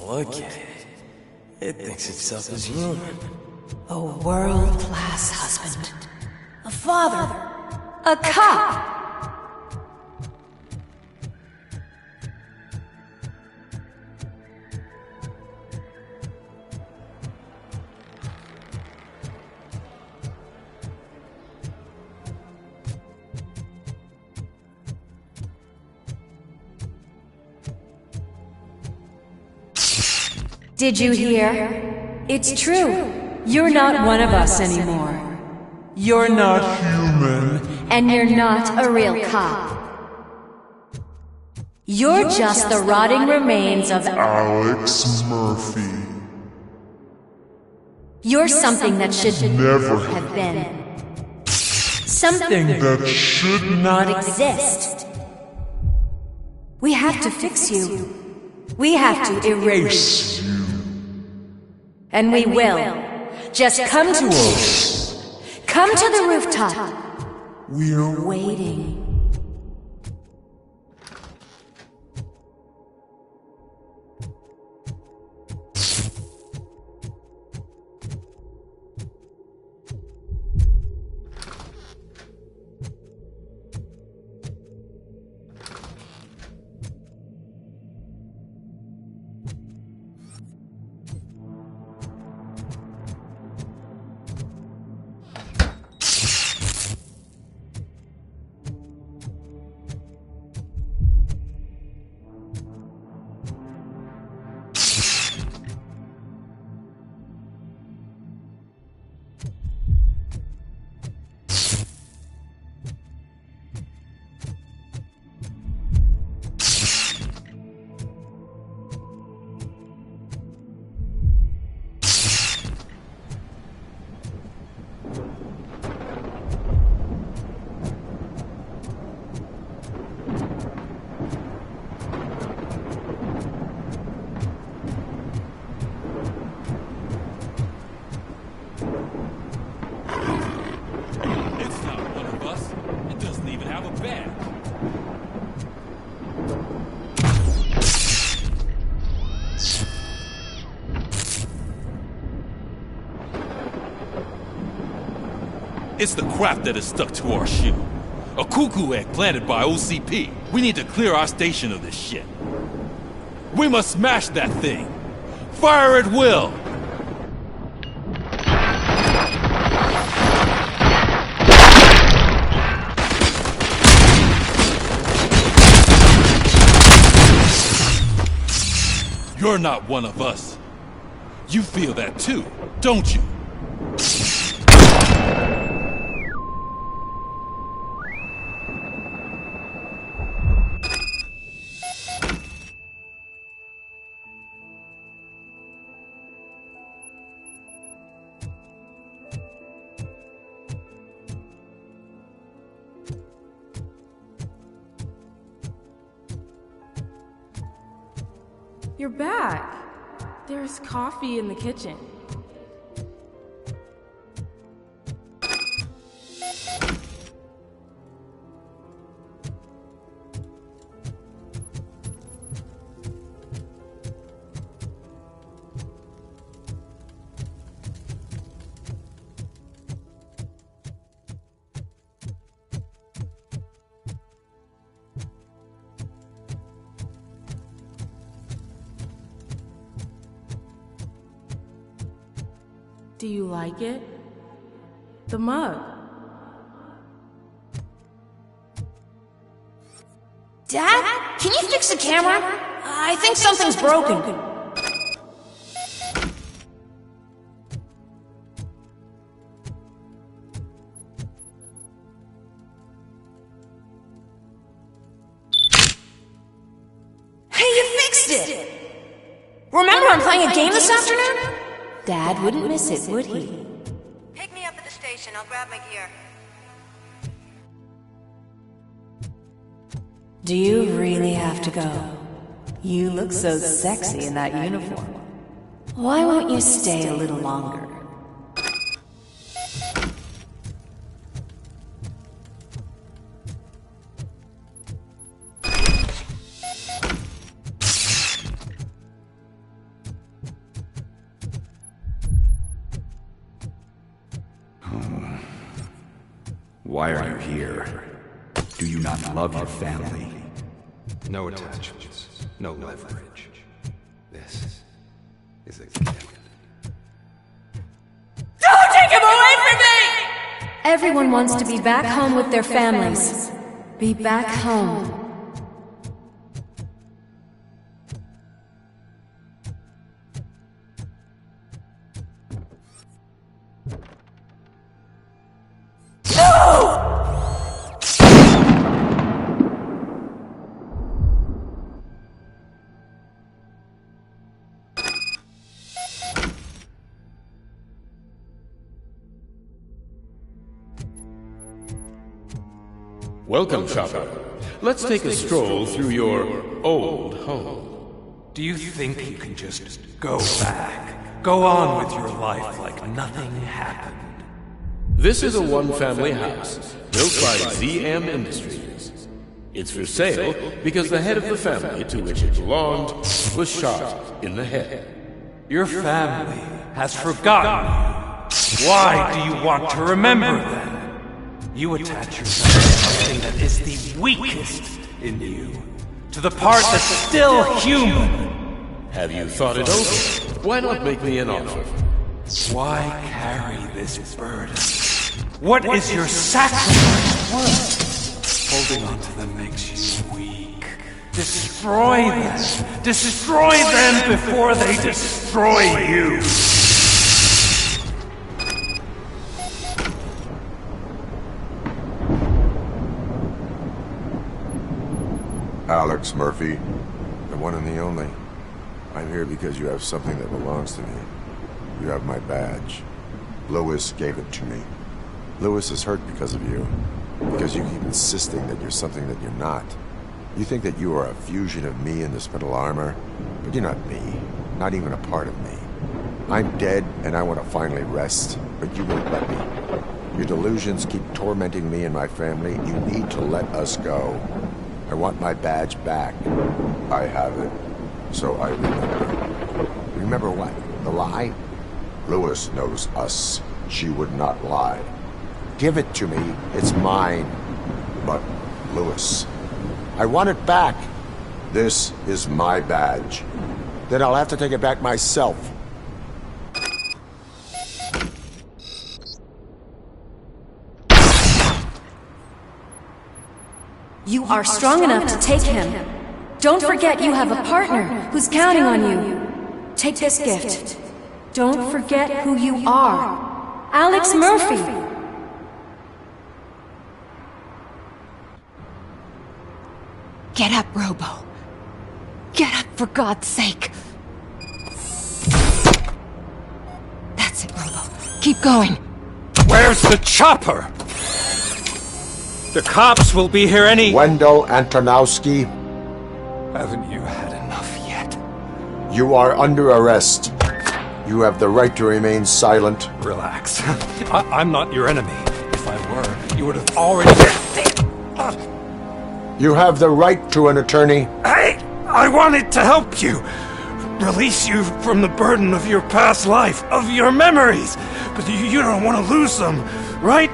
look at it. It thinks itself as human. A world-class husband. A father. A cop. Did you hear? It's true. You're not one of us anymore. You're not human. And you're not a real cop. You're just the rotting remains of Alex Murphy. You're something that should Never have been. Something that should not exist. We have to fix you. We have to erase you. And we will. Just come to us. Come to the rooftop. We're Waiting. It's the crap that is stuck to our shoe. A cuckoo egg planted by OCP. We need to clear our station of this shit. We must smash that thing. Fire at will! You're not one of us. You feel that too, don't you? You're back. There's coffee in the kitchen. Do you like it? The mug. Dad, can you fix the camera? I think something's broken. Hey, you fixed it! Remember I'm playing a game this afternoon? Dad wouldn't miss it, would he? Pick me up at the station. I'll grab my gear. Do you really have to go? You look so sexy in that uniform. Why won't you stay a little longer? Why are you here? Do you not love your family? No attachments, no leverage. This is a gift. Don't take him away from me! Everyone wants to be back home with their families. Be back home. Welcome, Chopper. Let's take a stroll through your old home. Do you think you can just go back? Go on with your life like nothing happened? This is a one-family house built by ZM Industries. It's for sale because the head of the family to which it belonged was shot in the head. Your family has forgotten you. Why do you want to remember them? You attach yourself to something that is the weakest in you, to the part that's still human. Have you thought it over? Why not make me an offer? Why carry this burden? What is your sacrifice worth? Holding on to them makes you weak. Destroy them! Destroy them before they destroy you! Alex Murphy, the one and the only. I'm here because you have something that belongs to me. You have my badge. Lewis gave it to me. Lewis is hurt because of you. Because you keep insisting that you're something that you're not. You think that you are a fusion of me in this metal armor, but you're not me. Not even a part of me. I'm dead, and I want to finally rest, but you won't let me. Your delusions keep tormenting me and my family. You need to let us go. I want my badge back. I have it. So I remember. Remember what? The lie? Lewis knows us. She would not lie. Give it to me. It's mine. But, Lewis, I want it back. This is my badge. Then I'll have to take it back myself. You are strong enough to take him. Don't forget you have a partner who's counting on you. Take this gift. Don't forget who you are. Alex Murphy. Get up, Robo. Get up, for God's sake. That's it, Robo. Keep going. Where's the chopper? The cops will be here any— Wendell Antonowski. Haven't you had enough yet? You are under arrest. You have the right to remain silent. Relax. I'm not your enemy. If I were, you would have already— You have the right to an attorney. Hey! I wanted to help you! Release you from the burden of your past life, of your memories! But you don't want to lose them, right?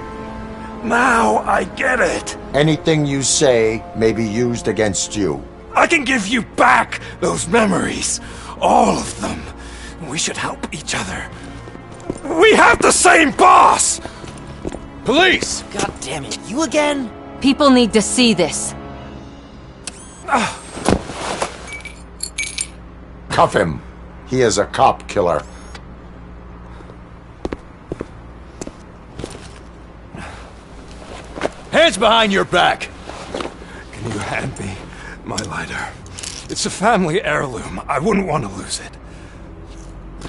Now I get it. Anything you say may be used against you. I can give you back those memories. All of them. We should help each other. We have the same boss! Police! God damn it, you again? People need to see this. Cuff him. He is a cop killer. Hands behind your back! Can you hand me my lighter? It's a family heirloom. I wouldn't want to lose it.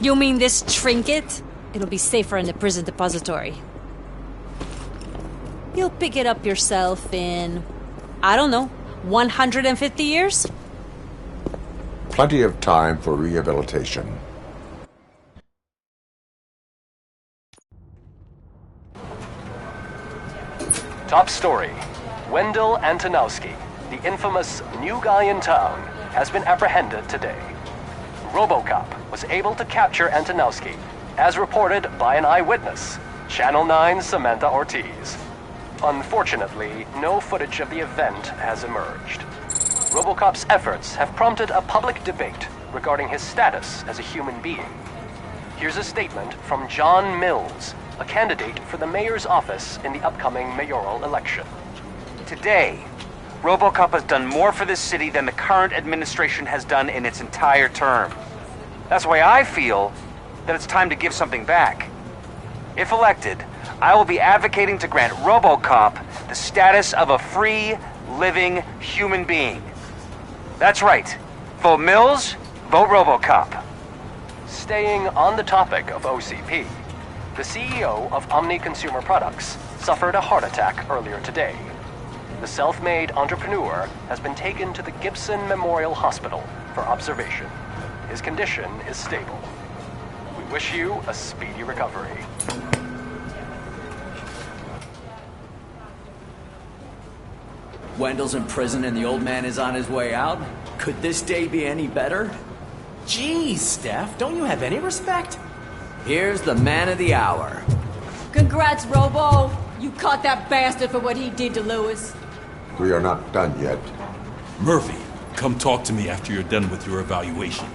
You mean this trinket? It'll be safer in the prison depository. You'll pick it up yourself in, I don't know, 150 years? Plenty of time for rehabilitation. Top story. Wendell Antonowski, the infamous new guy in town, has been apprehended today. RoboCop was able to capture Antonowski, as reported by an eyewitness, Channel 9's Samantha Ortiz. Unfortunately, no footage of the event has emerged. RoboCop's efforts have prompted a public debate regarding his status as a human being. Here's a statement from John Mills, a candidate for the mayor's office in the upcoming mayoral election. Today, RoboCop has done more for this city than the current administration has done in its entire term. That's why I feel that it's time to give something back. If elected, I will be advocating to grant RoboCop the status of a free, living human being. That's right. Vote Mills, vote RoboCop. Staying on the topic of OCP, the CEO of Omni Consumer Products suffered a heart attack earlier today. The self-made entrepreneur has been taken to the Gibson Memorial Hospital for observation. His condition is stable. We wish you a speedy recovery. Wendell's in prison and the old man is on his way out? Could this day be any better? Jeez, Steph, don't you have any respect? Here's the man of the hour. Congrats, Robo! You caught that bastard for what he did to Lewis. We are not done yet. Murphy, come talk to me after you're done with your evaluation.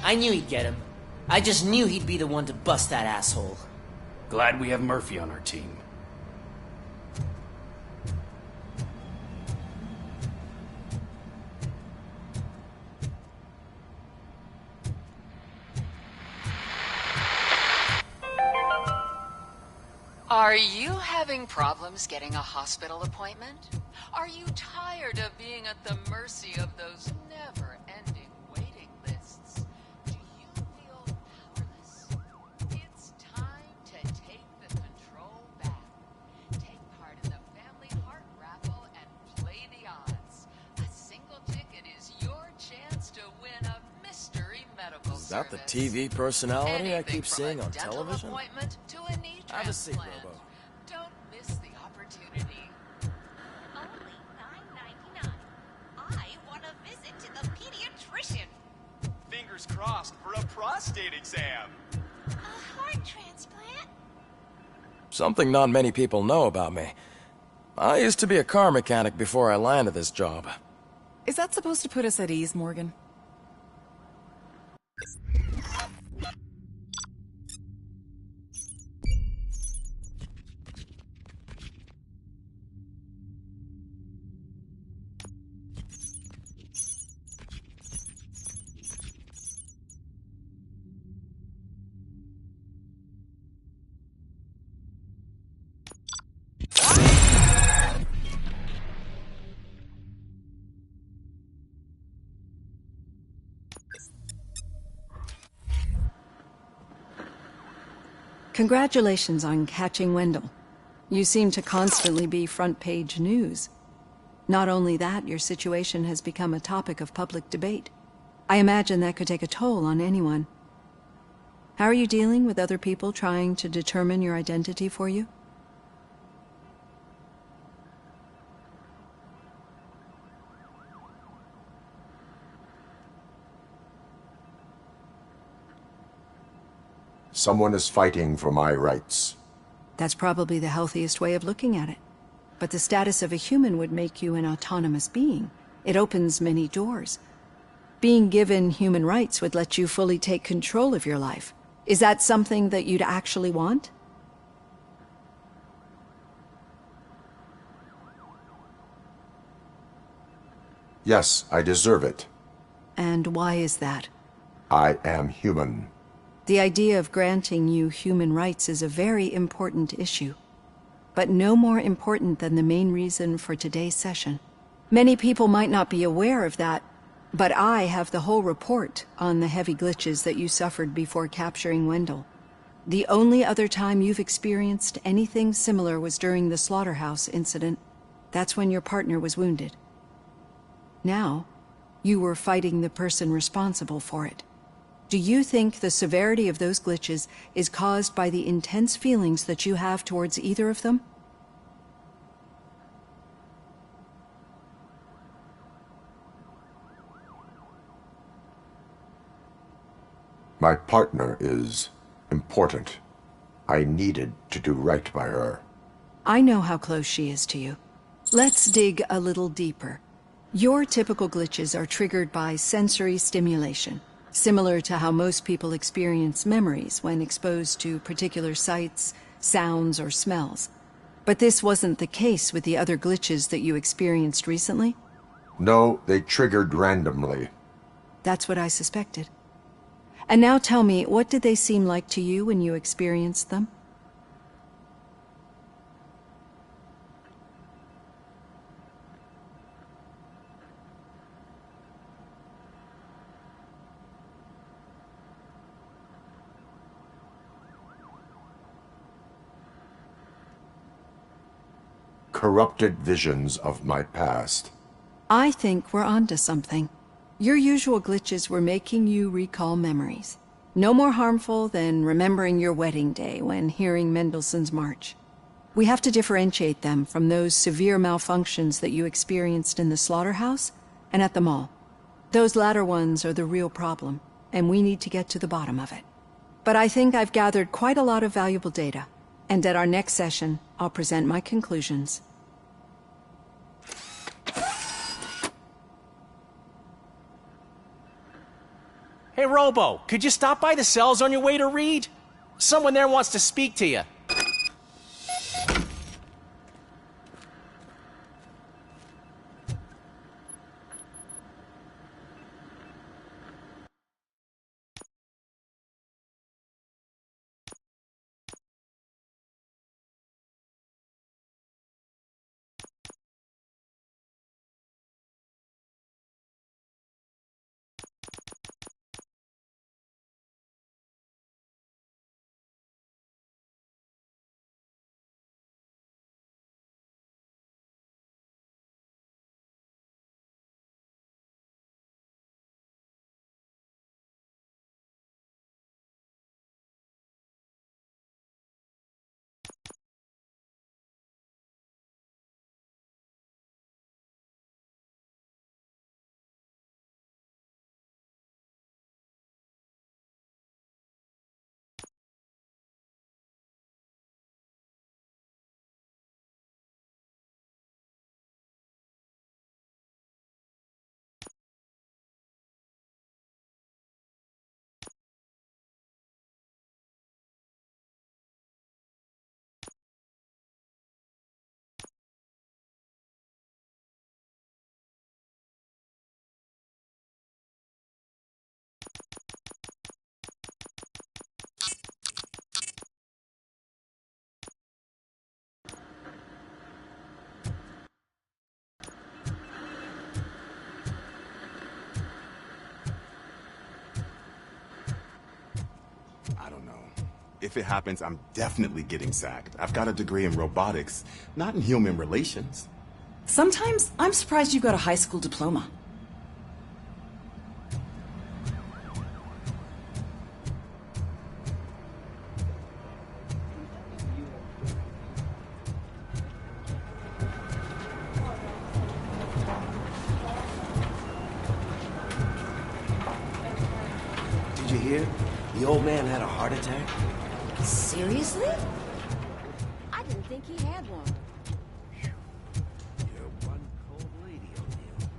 I knew he'd get him. I just knew he'd be the one to bust that asshole. Glad we have Murphy on our team. Are you having problems getting a hospital appointment? Are you tired of being at the mercy of those never-ending waiting lists? Do you feel powerless? It's time to take the control back. Take part in the Family Heart Raffle and play the odds. A single ticket is your chance to win a mystery medical service. Is that the TV personality I keep seeing on dental television? Appointment to a knee Have a seat, transplant. Robo. Don't miss the opportunity. Only $9.99. I want to visit to the pediatrician. Fingers crossed for a prostate exam. A heart transplant? Something not many people know about me. I used to be a car mechanic before I landed this job. Is that supposed to put us at ease, Morgan? Congratulations on catching Wendell. You seem to constantly be front-page news. Not only that, your situation has become a topic of public debate. I imagine that could take a toll on anyone. How are you dealing with other people trying to determine your identity for you? Someone is fighting for my rights. That's probably the healthiest way of looking at it. But the status of a human would make you an autonomous being. It opens many doors. Being given human rights would let you fully take control of your life. Is that something that you'd actually want? Yes, I deserve it. And why is that? I am human. The idea of granting you human rights is a very important issue, but no more important than the main reason for today's session. Many people might not be aware of that, but I have the whole report on the heavy glitches that you suffered before capturing Wendell. The only other time you've experienced anything similar was during the slaughterhouse incident. That's when your partner was wounded. Now, you were fighting the person responsible for it. Do you think the severity of those glitches is caused by the intense feelings that you have towards either of them? My partner is important. I needed to do right by her. I know how close she is to you. Let's dig a little deeper. Your typical glitches are triggered by sensory stimulation, similar to how most people experience memories when exposed to particular sights, sounds, or smells. But this wasn't the case with the other glitches that you experienced recently? No, they triggered randomly. That's what I suspected. And now tell me, what did they seem like to you when you experienced them? Corrupted visions of my past. I think we're onto something. Your usual glitches were making you recall memories. No more harmful than remembering your wedding day when hearing Mendelssohn's March. We have to differentiate them from those severe malfunctions that you experienced in the slaughterhouse and at the mall. Those latter ones are the real problem, and we need to get to the bottom of it. But I think I've gathered quite a lot of valuable data, and at our next session, I'll present my conclusions. Hey, Robo, could you stop by the cells on your way to Reed? Someone there wants to speak to you. I don't know. If it happens, I'm definitely getting sacked. I've got a degree in robotics, not in human relations. Sometimes I'm surprised you got a high school diploma. Did you hear? The old man had a heart attack. Seriously? I didn't think he had one. You're one cold lady, O'Neill.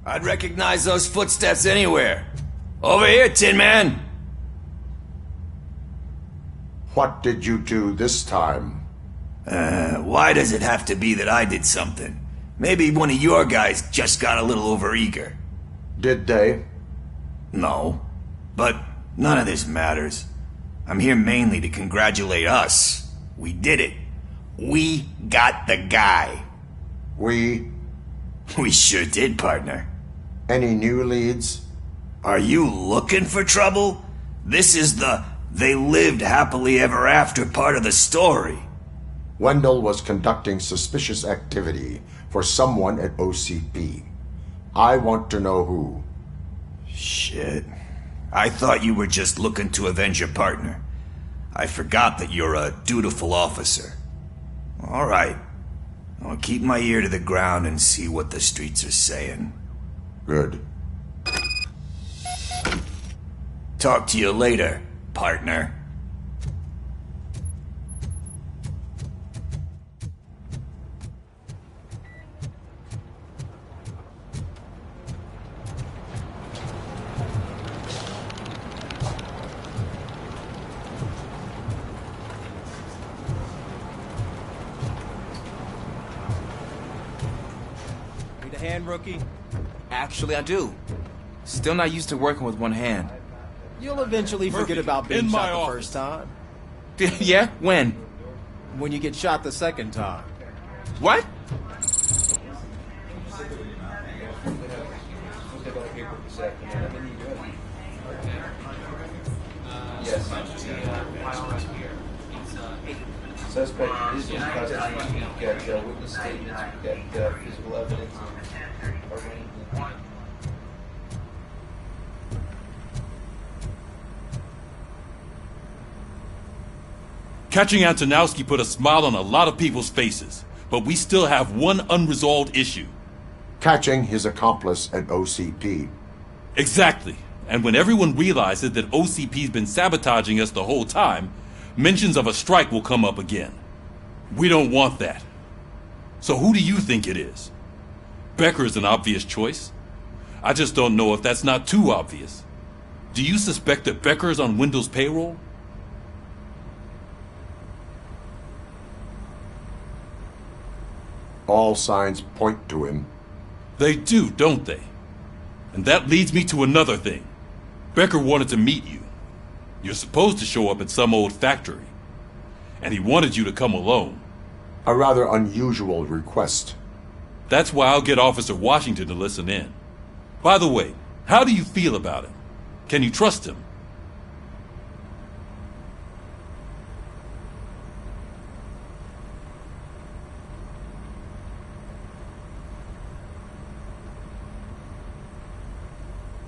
I'd recognize those footsteps anywhere. Over here, Tin Man! What did you do this time? Why does it have to be that I did something? Maybe one of your guys just got a little overeager. Did they? No. But none of this matters. I'm here mainly to congratulate us. We did it. We got the guy. We sure did, partner. Any new leads? Are you looking for trouble? This is the "they lived happily ever after" part of the story. Wendell was conducting suspicious activity for someone at OCP. I want to know who. Shit. I thought you were just looking to avenge your partner. I forgot that you're a dutiful officer. All right. I'll keep my ear to the ground and see what the streets are saying. Good. Talk to you later, partner. hand, rookie? Actually, I do. Still not used to working with one hand. You'll eventually Murphy, forget about being in my shot the office. first time. Yeah? When? When you get shot the second time. What? Suspect is in custody. We've got witness statements, we've got physical evidence, and arraignment. Catching Antonowski put a smile on a lot of people's faces, but we still have one unresolved issue. Catching his accomplice at OCP. Exactly. And when everyone realizes that OCP's been sabotaging us the whole time, mentions of a strike will come up again. We don't want that. So who do you think it is? Becker is an obvious choice. I just don't know if that's not too obvious. Do you suspect that Becker is on Wendell's payroll? All signs point to him. They do, don't they? And that leads me to another thing. Becker wanted to meet you. You're supposed to show up at some old factory. And he wanted you to come alone. A rather unusual request. That's why I'll get Officer Washington to listen in. By the way, how do you feel about him? Can you trust him?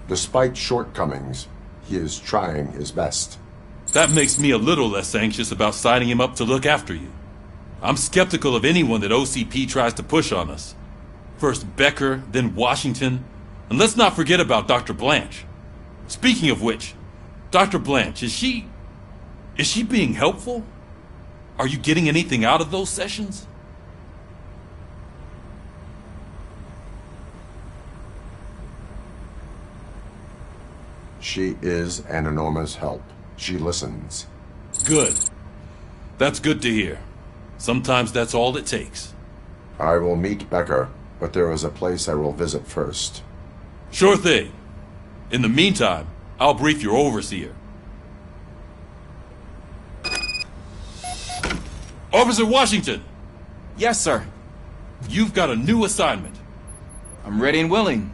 Despite shortcomings, he is trying his best. That makes me a little less anxious about signing him up to look after you. I'm skeptical of anyone that OCP tries to push on us. First Becker, then Washington, and let's not forget about Dr. Blanche. Speaking of which, Dr. Blanche, is she being helpful? Are you getting anything out of those sessions? She is an enormous help. She listens. Good. That's good to hear. Sometimes that's all it takes. I will meet Becker, but there is a place I will visit first. Sure thing. In the meantime, I'll brief your overseer. Officer Washington! Yes, sir. You've got a new assignment. I'm ready and willing.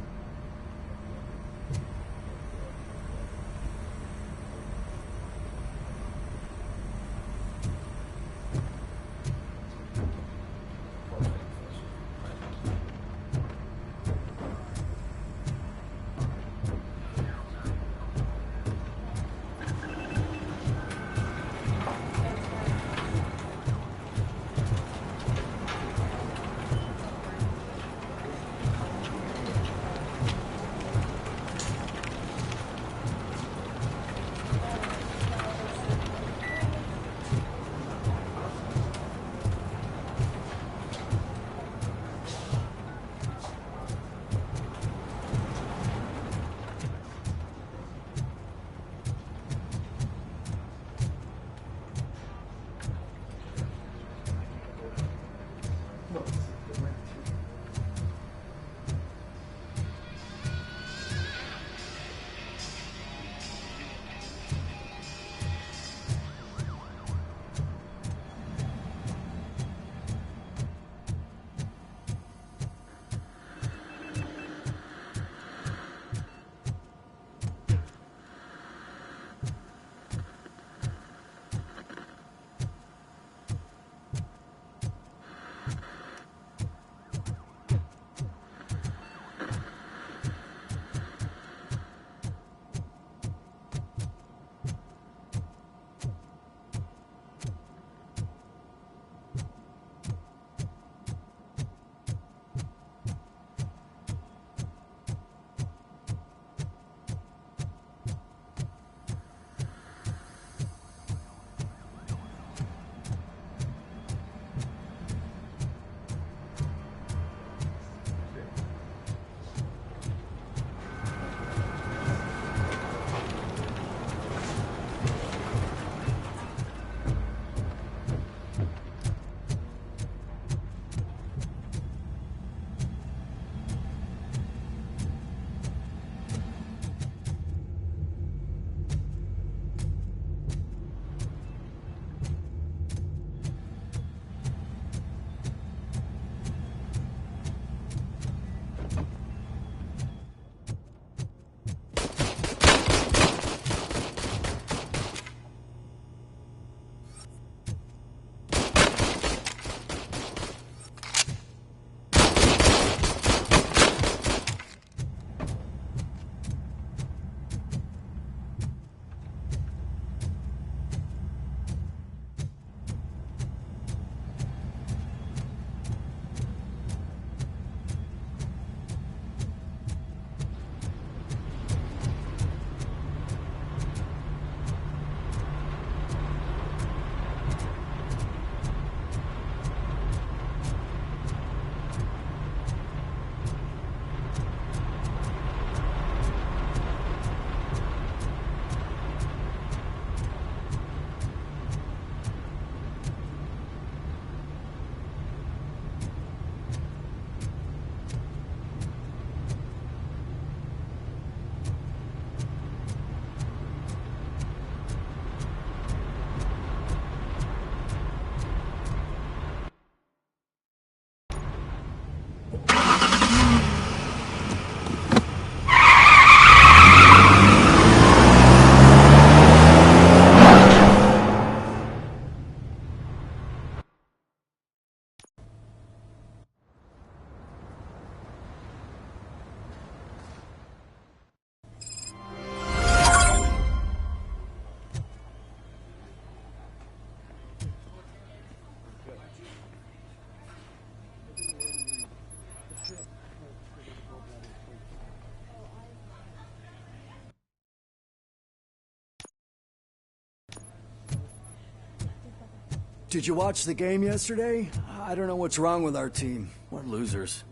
Did you watch the game yesterday? I don't know what's wrong with our team. We're losers.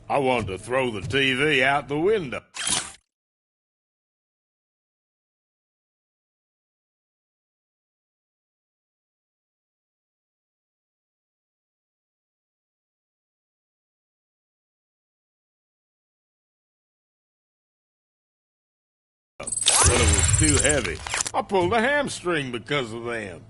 I wanted to throw the TV out the window. But it was too heavy. I pulled a hamstring because of them.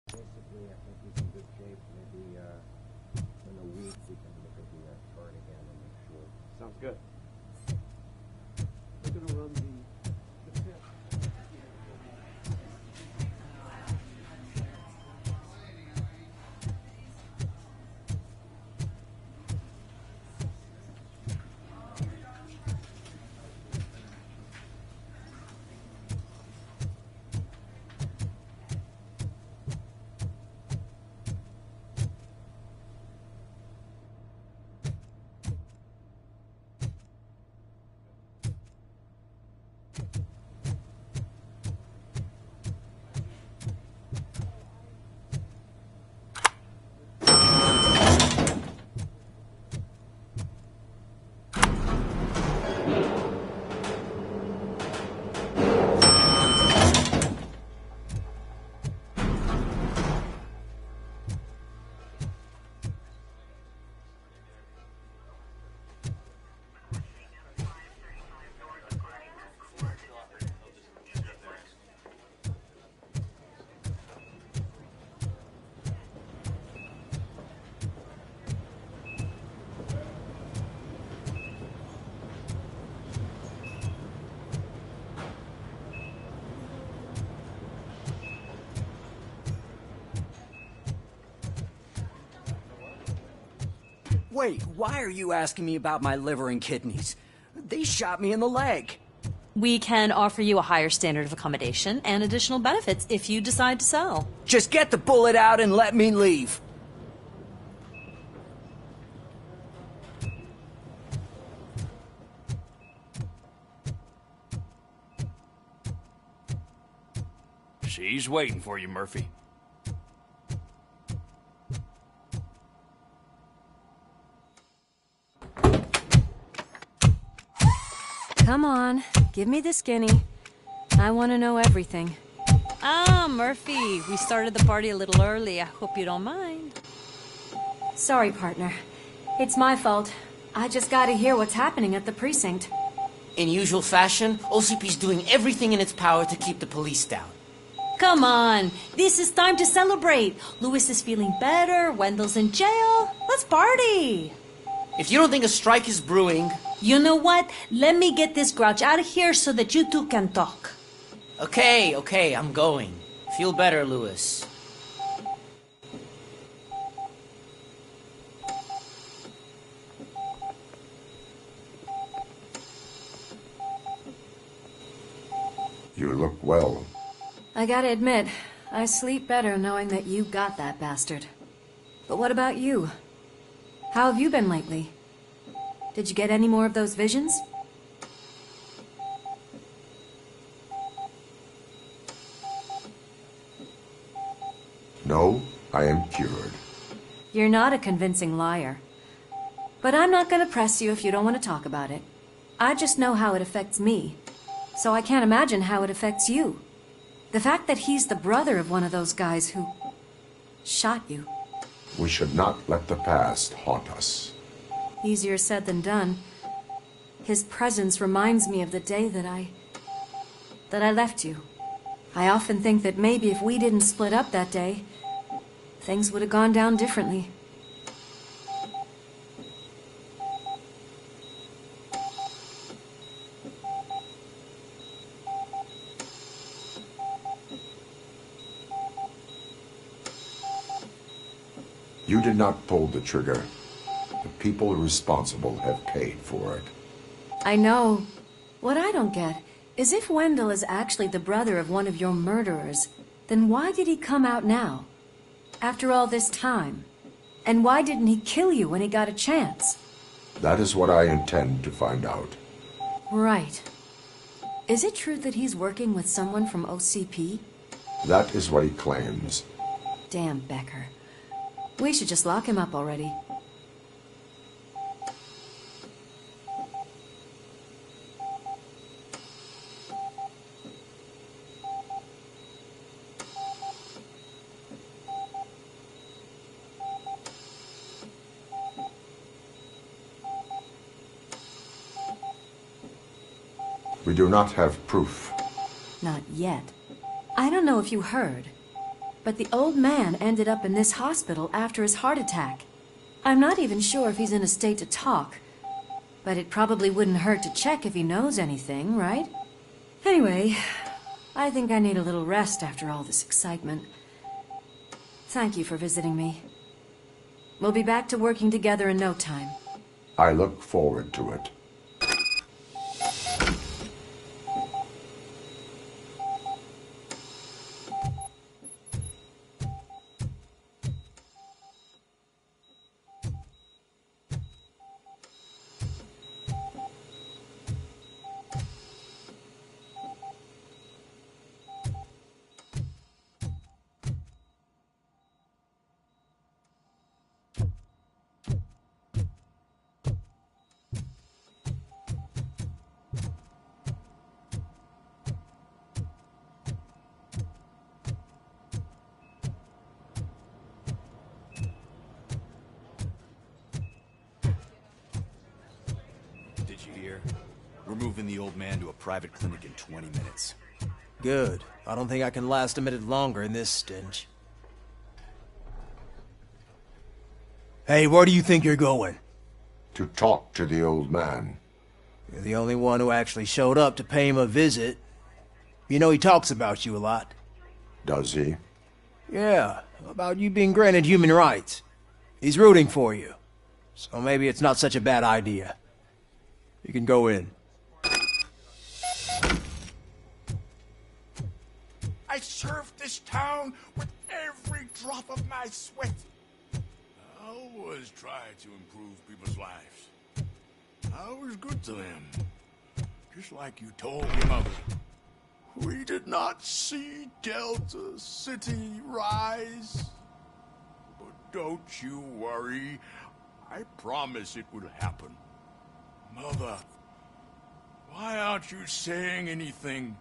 Basically, I think he's in good shape. Maybe in a week we can look at the chart again and make sure. Sounds good. We're gonna run the tip. Wait, why are you asking me about my liver and kidneys? They shot me in the leg. We can offer you a higher standard of accommodation and additional benefits if you decide to sell. Just get the bullet out and let me leave. She's waiting for you, Murphy. Come on, give me the skinny. I want to know everything. Ah, Murphy, we started the party a little early. I hope you don't mind. Sorry, partner. It's my fault. I just gotta hear what's happening at the precinct. In usual fashion, OCP's doing everything in its power to keep the police down. Come on, this is time to celebrate. Louis is feeling better, Wendell's in jail. Let's party. If you don't think a strike is brewing... You know what? Let me get this grouch out of here so that you two can talk. Okay, I'm going. Feel better, Louis. You look well. I gotta admit, I sleep better knowing that you got that bastard. But what about you? How have you been lately? Did you get any more of those visions? No, I am cured. You're not a convincing liar. But I'm not gonna press you if you don't want to talk about it. I just know how it affects me. So I can't imagine how it affects you. The fact that he's the brother of one of those guys who... shot you. We should not let the past haunt us. Easier said than done. His presence reminds me of the day that I left you. I often think that maybe if we didn't split up that day, things would have gone down differently. You did not pull the trigger. The people responsible have paid for it. I know. What I don't get is if Wendell is actually the brother of one of your murderers, then why did he come out now? After all this time? And why didn't he kill you when he got a chance? That is what I intend to find out. Right. Is it true that he's working with someone from OCP? That is what he claims. Damn Becker. We should just lock him up already. We do not have proof. Not yet. I don't know if you heard, but the old man ended up in this hospital after his heart attack. I'm not even sure if he's in a state to talk, but it probably wouldn't hurt to check if he knows anything, right? Anyway, I think I need a little rest after all this excitement. Thank you for visiting me. We'll be back to working together in no time. I look forward to it. Did you hear? We're moving the old man to a private clinic in 20 minutes. Good. I don't think I can last a minute longer in this stench. Hey, where do you think you're going? To talk to the old man. You're the only one who actually showed up to pay him a visit. You know he talks about you a lot. Does he? Yeah, about you being granted human rights. He's rooting for you. So maybe it's not such a bad idea. You can go in. I served this town with every drop of my sweat. I always tried to improve people's lives. I was good to them. Just like you told me, Mother. We did not see Delta City rise. But don't you worry. I promise it will happen. Mother, why aren't you saying anything?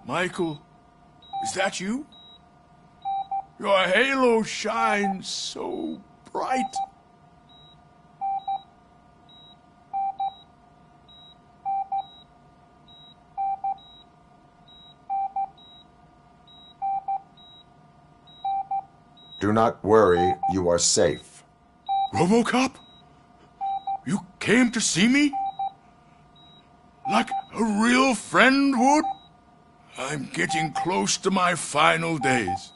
Michael, is that you? Your halo shines so bright. Do not worry, you are safe. RoboCop? You came to see me? Like a real friend would? I'm getting close to my final days.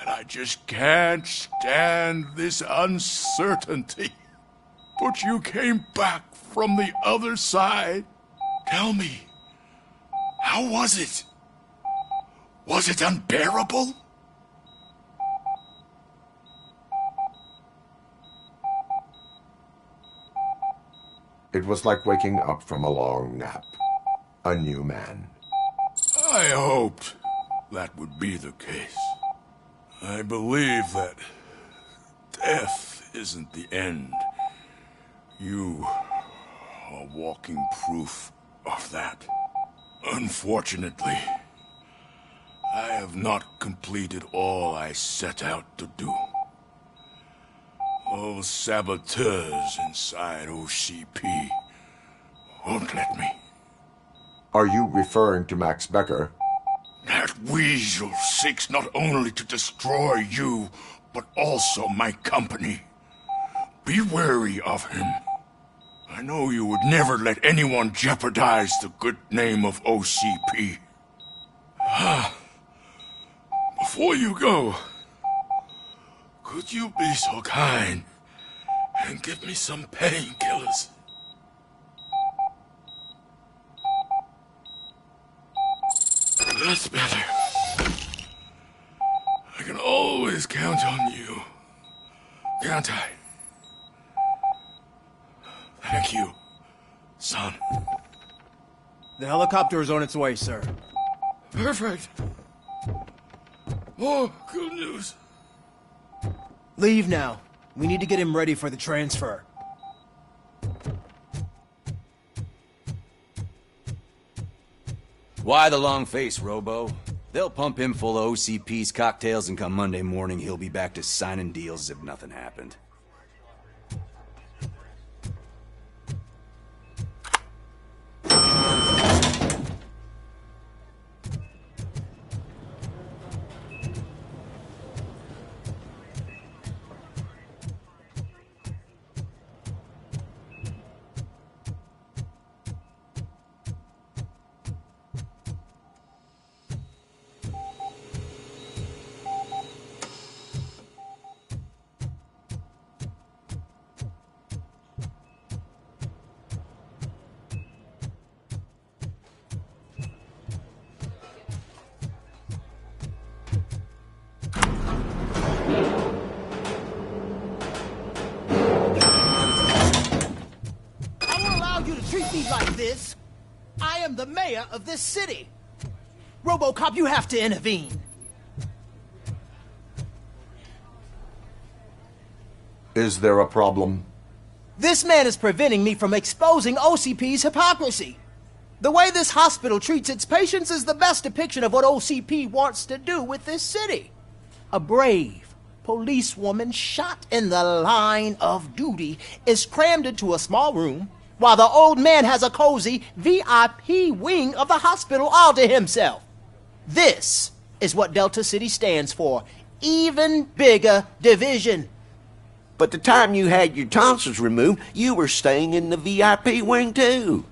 And I just can't stand this uncertainty. But you came back from the other side. Tell me, how was it? Was it unbearable? It was like waking up from a long nap. A new man. I hoped that would be the case. I believe that death isn't the end. You are walking proof of that. Unfortunately, I have not completed all I set out to do. Those saboteurs inside OCP won't let me. Are you referring to Max Becker? That weasel seeks not only to destroy you, but also my company. Be wary of him. I know you would never let anyone jeopardize the good name of OCP. Before you go, could you be so kind and give me some painkillers? That's better. I can always count on you, can't I? Thank you, son. The helicopter is on its way, sir. Perfect. Oh, good news. Leave now. We need to get him ready for the transfer. Why the long face, Robo? They'll pump him full of OCP's cocktails, and come Monday morning, he'll be back to signing deals as if nothing happened. Treat me like this. I am the mayor of this city. RoboCop, you have to intervene. Is there a problem? This man is preventing me from exposing OCP's hypocrisy. The way this hospital treats its patients is the best depiction of what OCP wants to do with this city. A brave policewoman shot in the line of duty is crammed into a small room, while the old man has a cozy VIP wing of the hospital all to himself. This is what Delta City stands for. Even bigger division. But the time you had your tonsils removed, you were staying in the VIP wing too.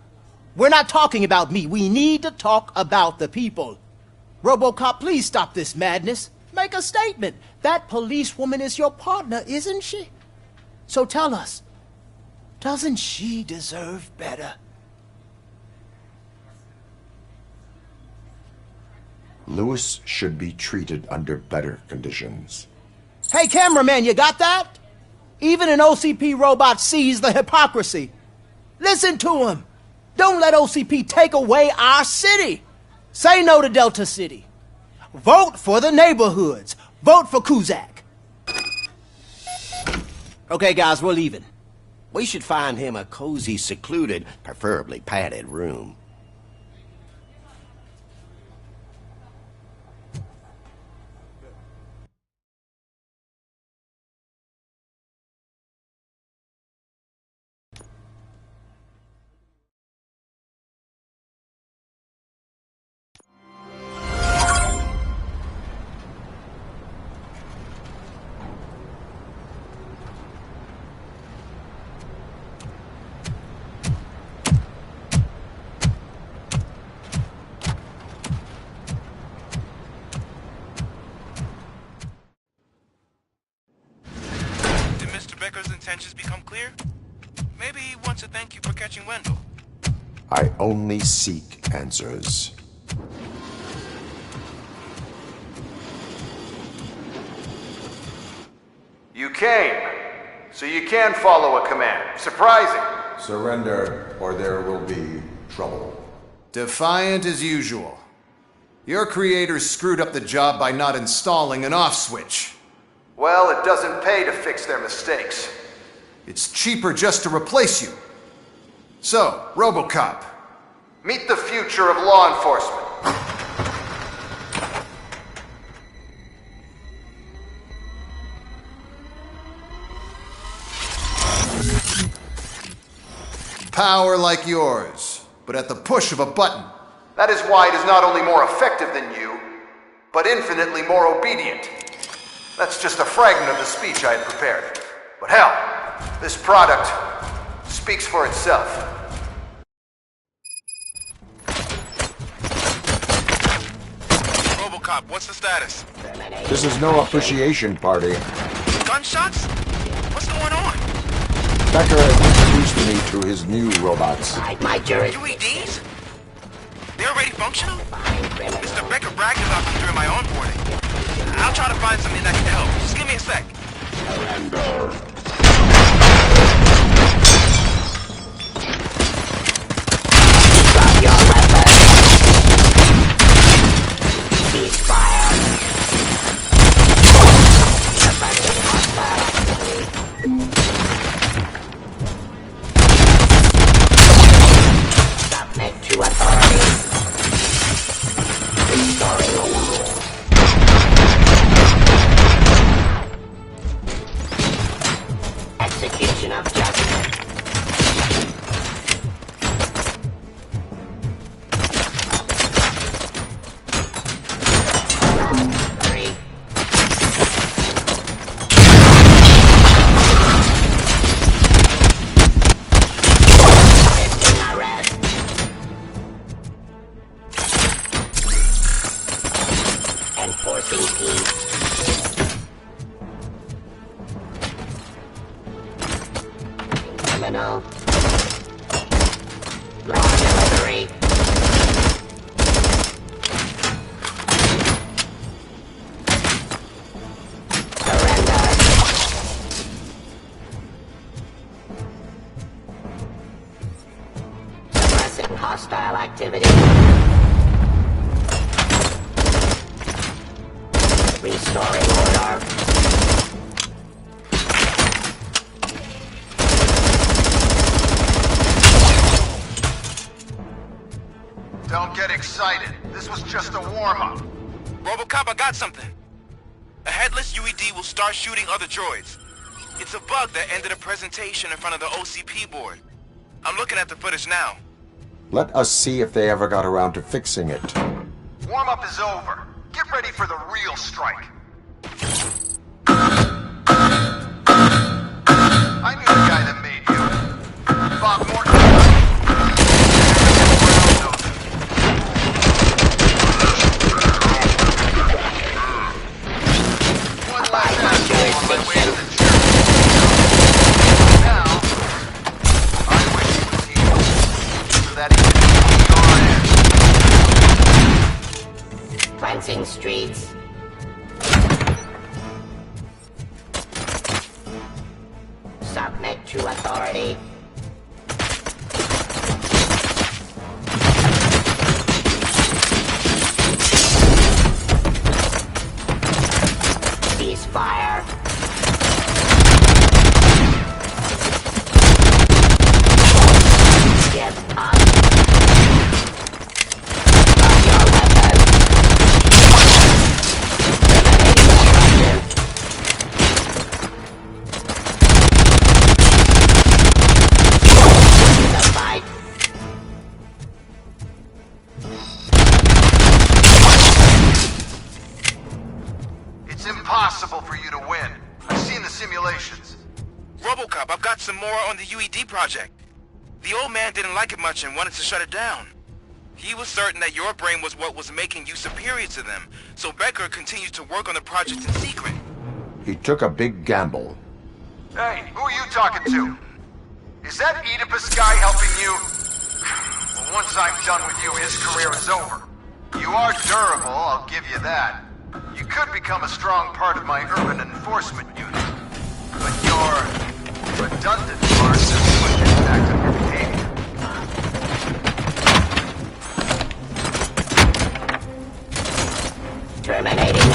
We're not talking about me. We need to talk about the people. RoboCop, please stop this madness. Make a statement. That policewoman is your partner, isn't she? So tell us, doesn't she deserve better? Lewis should be treated under better conditions. Hey, cameraman, you got that? Even an OCP robot sees the hypocrisy. Listen to him. Don't let OCP take away our city. Say no to Delta City. Vote for the neighborhoods. Vote for Kuzak. Okay, guys, we're leaving. We should find him a cozy, secluded, preferably padded room. Intentions become clear? Maybe he wants to thank you for catching Wendell. I only seek answers. You came, so you can follow a command. Surprising. Surrender, or there will be trouble. Defiant as usual. Your creators screwed up the job by not installing an off switch. Well, it doesn't pay to fix their mistakes. It's cheaper just to replace you. So, RoboCop, meet the future of law enforcement. Power like yours, but at the push of a button. That is why it is not only more effective than you, but infinitely more obedient. That's just a fragment of the speech I had prepared. But hell, this product speaks for itself. RoboCop, what's the status? This is no appreciation party. Gunshots? What's going on? Becker has introduced me to his new robots. UEDs? They're already functional? Mr. Becker bragged about them during my onboarding. I'll try to find something that can help. Just give me a sec. Drop your weapon. Cease fire. Suppressing hostile activity. Submit to authority. Restoring order. Execution of justice. Enforcing peace. Criminal. Law delivery. Surrender. Suppressing hostile activity. Restoring order. Don't get excited. This was just a warm-up. RoboCop, I got something. A headless UED will start shooting other droids. It's a bug that ended a presentation in front of the OCP board. I'm looking at the footage now. Let us see if they ever got around to fixing it. Warm-up is over. Get ready for the real strike. I knew the guy that made you. Bob Morton. One last pass on my way to the church. Now, I wish he was here so that he could be your ass. Cleansing streets. Submit to authority. Cease fire. Give up. Drop your weapon. Eliminating destruction. The fight. It's impossible for you to win. I've seen the simulations. RoboCop, I've got some more on the UED project. The old man didn't like it much and wanted to shut it down. He was certain that your brain was what was making you superior to them, so Becker continued to work on the project in secret. He took a big gamble. Hey, who are you talking to? Is that Oedipus guy helping you? Well, once I'm done with you, his career is over. You are durable, I'll give you that. You could become a strong part of my urban enforcement unit. But your redundant parts have put an impact on your behavior. Terminating.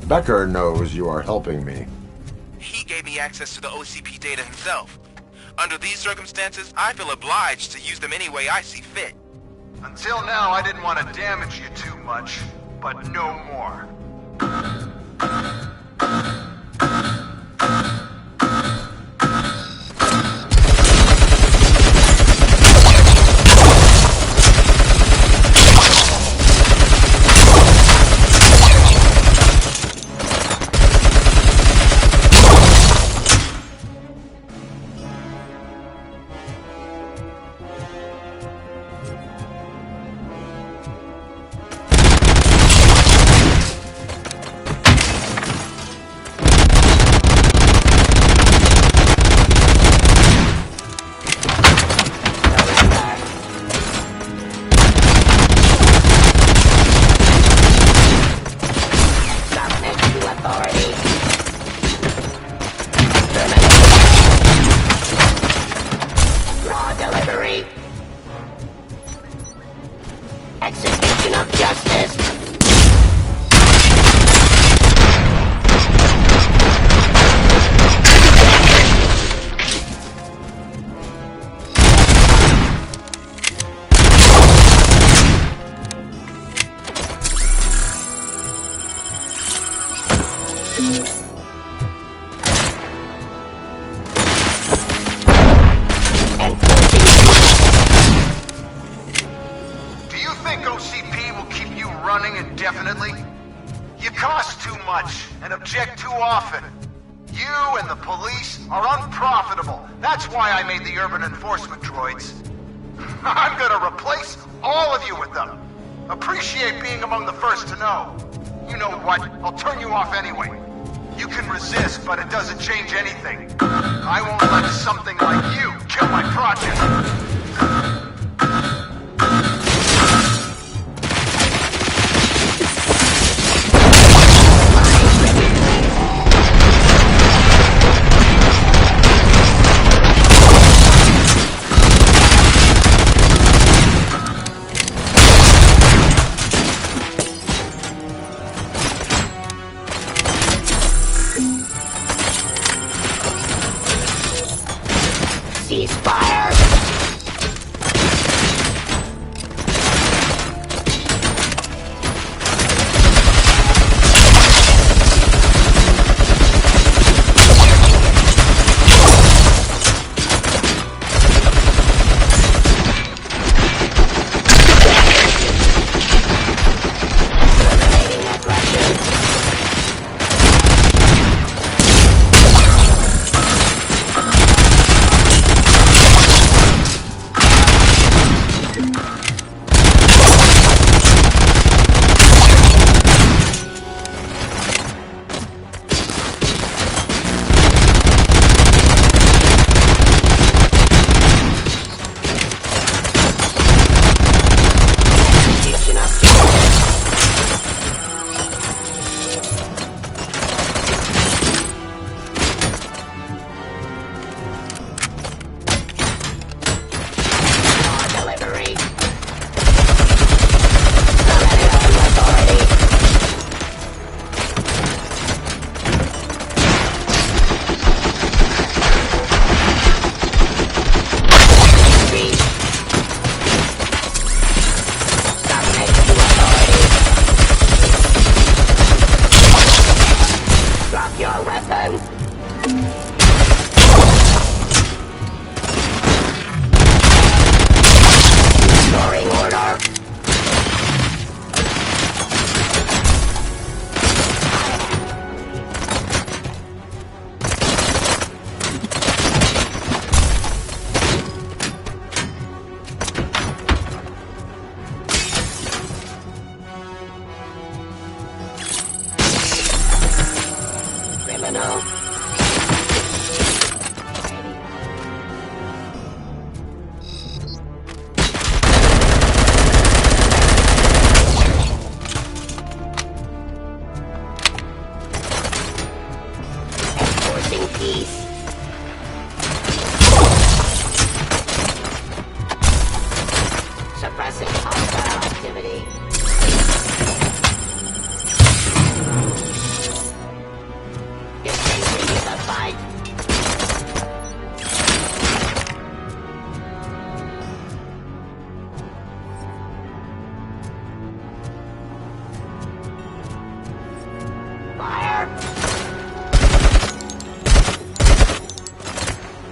Becker knows you are helping me. He gave me access to the OCP data himself. Under these circumstances, I feel obliged to use them any way I see fit. Until now, I didn't want to damage you too much, but no more. Execution of justice. OCP will keep you running indefinitely? You cost too much and object too often. You and the police are unprofitable. That's why I made the urban enforcement droids. I'm gonna replace all of you with them. Appreciate being among the first to know. You know what? I'll turn you off anyway. You can resist, but it doesn't change anything. I won't let something like you kill my project. Ceasefire! Criminal.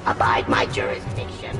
Abide my jurisdiction.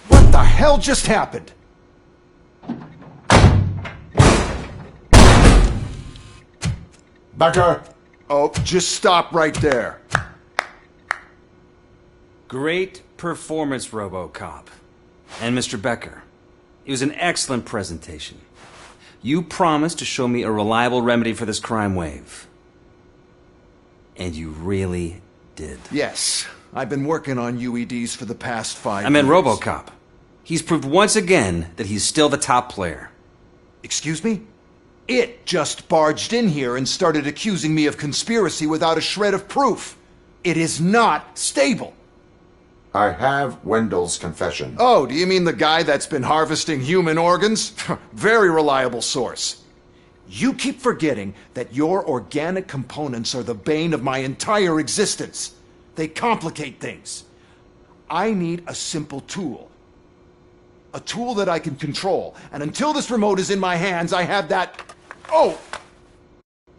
What the hell just happened? Becker! Oh, just stop right there. Great performance, RoboCop. And Mr. Becker, it was an excellent presentation. You promised to show me a reliable remedy for this crime wave. And you really did. Yes, I've been working on UEDs for the past 5 years. I meant RoboCop. He's proved once again that he's still the top player. Excuse me? It just barged in here and started accusing me of conspiracy without a shred of proof. It is not stable. I have Wendell's confession. Oh, do you mean the guy that's been harvesting human organs? Very reliable source. You keep forgetting that your organic components are the bane of my entire existence. They complicate things. I need a simple tool. A tool that I can control. And until this remote is in my hands, I have that... Oh!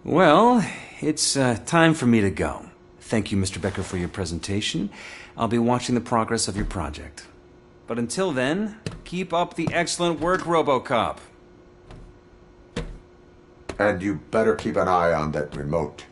Well, it's time for me to go. Thank you, Mr. Becker, for your presentation. I'll be watching the progress of your project. But until then, keep up the excellent work, RoboCop. And you better keep an eye on that remote.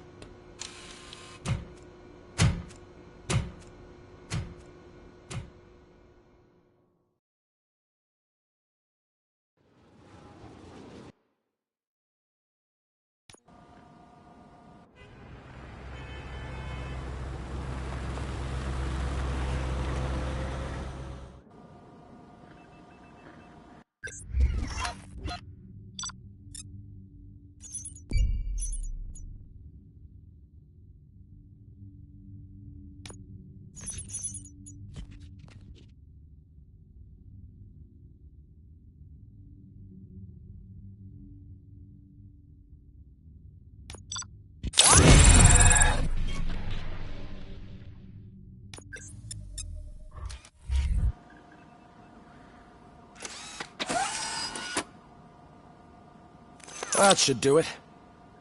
That should do it.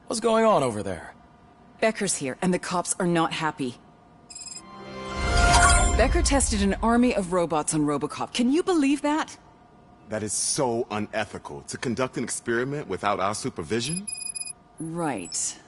What's going on over there? Becker's here, and the cops are not happy. Becker tested an army of robots on RoboCop. Can you believe that? That is so unethical. To conduct an experiment without our supervision? Right.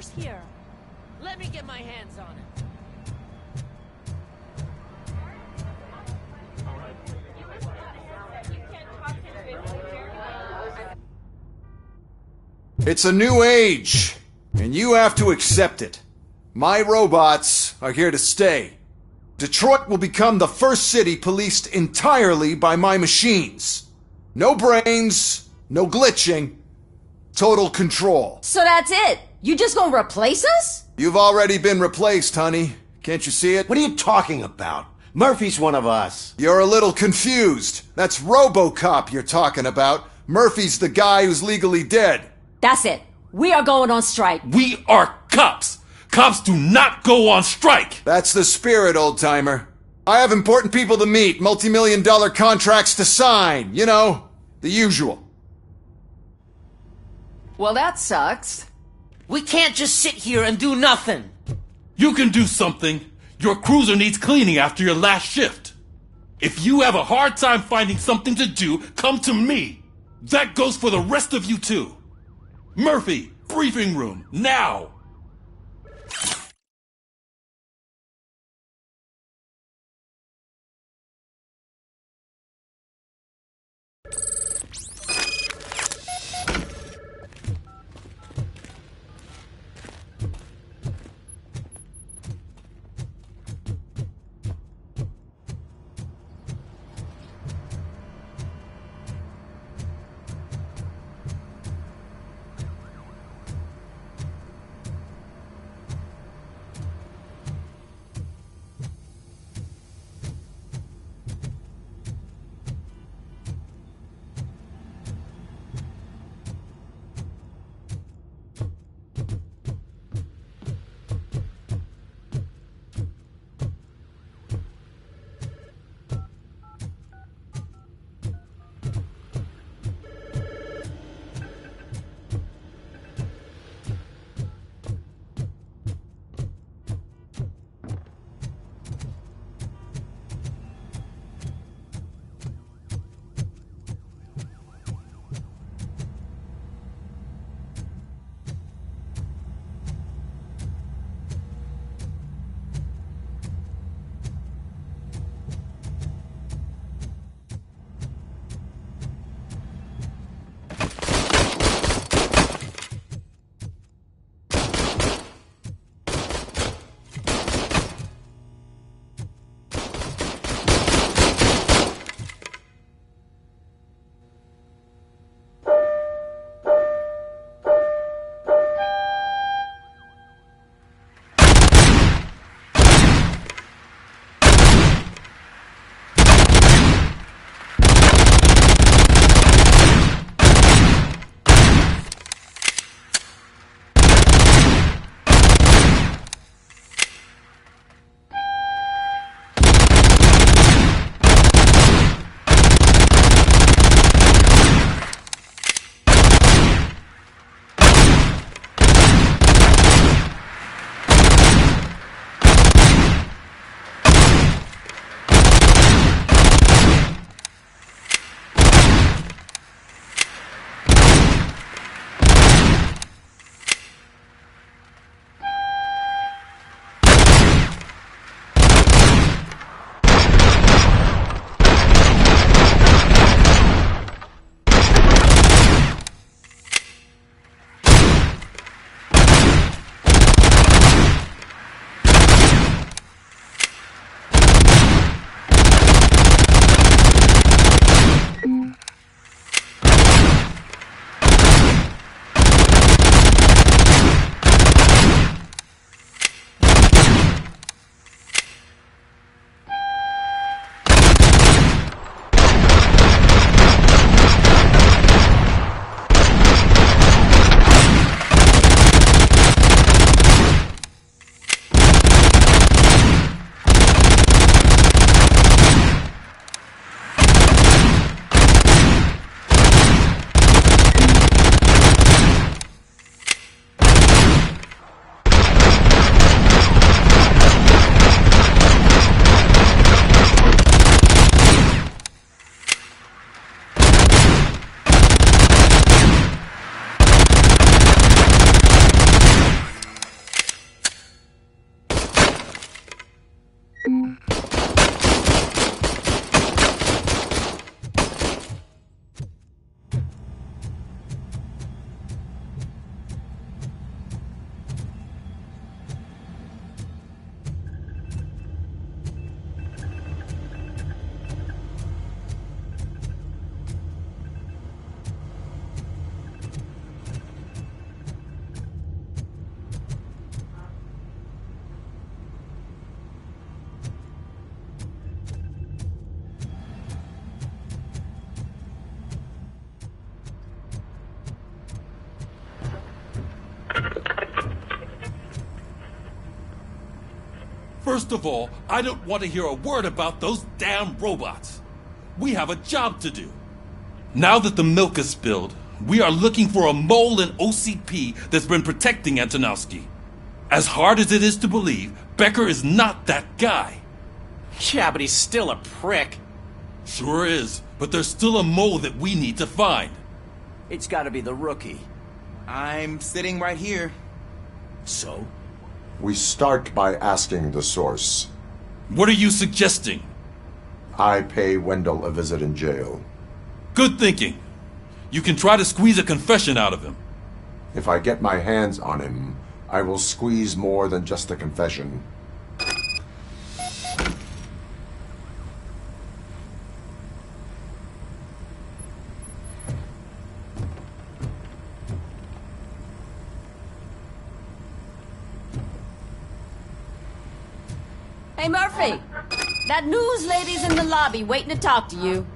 door's here. Let me get my hands on it. It's a new age, and you have to accept it. My robots are here to stay. Detroit will become the first city policed entirely by my machines. No brains, no glitching, total control. So that's it? You just gonna replace us? You've already been replaced, honey. Can't you see it? What are you talking about? Murphy's one of us. You're a little confused. That's RoboCop you're talking about. Murphy's the guy who's legally dead. That's it. We are going on strike. We are cops! Cops do not go on strike! That's the spirit, old-timer. I have important people to meet, multi-million-dollar contracts to sign. You know, the usual. Well, that sucks. We can't just sit here and do nothing. You can do something. Your cruiser needs cleaning after your last shift. If you have a hard time finding something to do, come to me. That goes for the rest of you too. Murphy, briefing room, now! First of all, I don't want to hear a word about those damn robots. We have a job to do. Now that the milk is spilled, we are looking for a mole in OCP that's been protecting Antonowski. As hard as it is to believe, Becker is not that guy. Yeah, but he's still a prick. Sure is, but there's still a mole that we need to find. It's gotta be the rookie. I'm sitting right here. So? We start by asking the source. What are you suggesting? I pay Wendell a visit in jail. Good thinking. You can try to squeeze a confession out of him. If I get my hands on him, I will squeeze more than just a confession. Hey, Murphy! That news lady's in the lobby waiting to talk to you.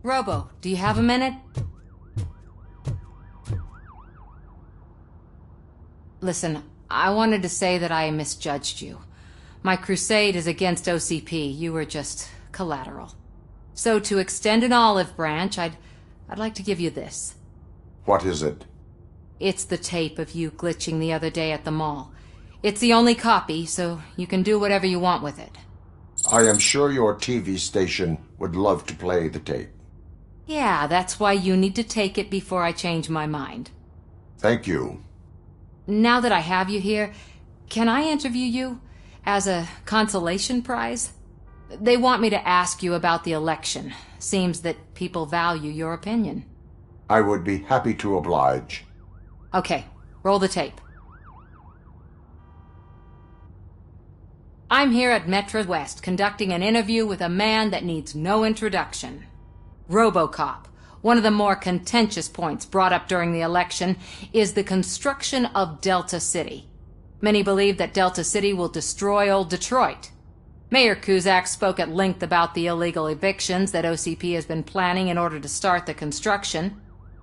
Robo, do you have a minute? Listen, I wanted to say that I misjudged you. My crusade is against OCP. You were just collateral. So to extend an olive branch, I'd like to give you this. What is it? It's the tape of you glitching the other day at the mall. It's the only copy, so you can do whatever you want with it. I am sure your TV station would love to play the tape. Yeah, that's why you need to take it before I change my mind. Thank you. Now that I have you here, can I interview you as a consolation prize? They want me to ask you about the election. Seems that people value your opinion. I would be happy to oblige. Okay, roll the tape. I'm here at Metro West conducting an interview with a man that needs no introduction. RoboCop. One of the more contentious points brought up during the election is the construction of Delta City. Many believe that Delta City will destroy old Detroit. Mayor Cusack spoke at length about the illegal evictions that OCP has been planning in order to start the construction.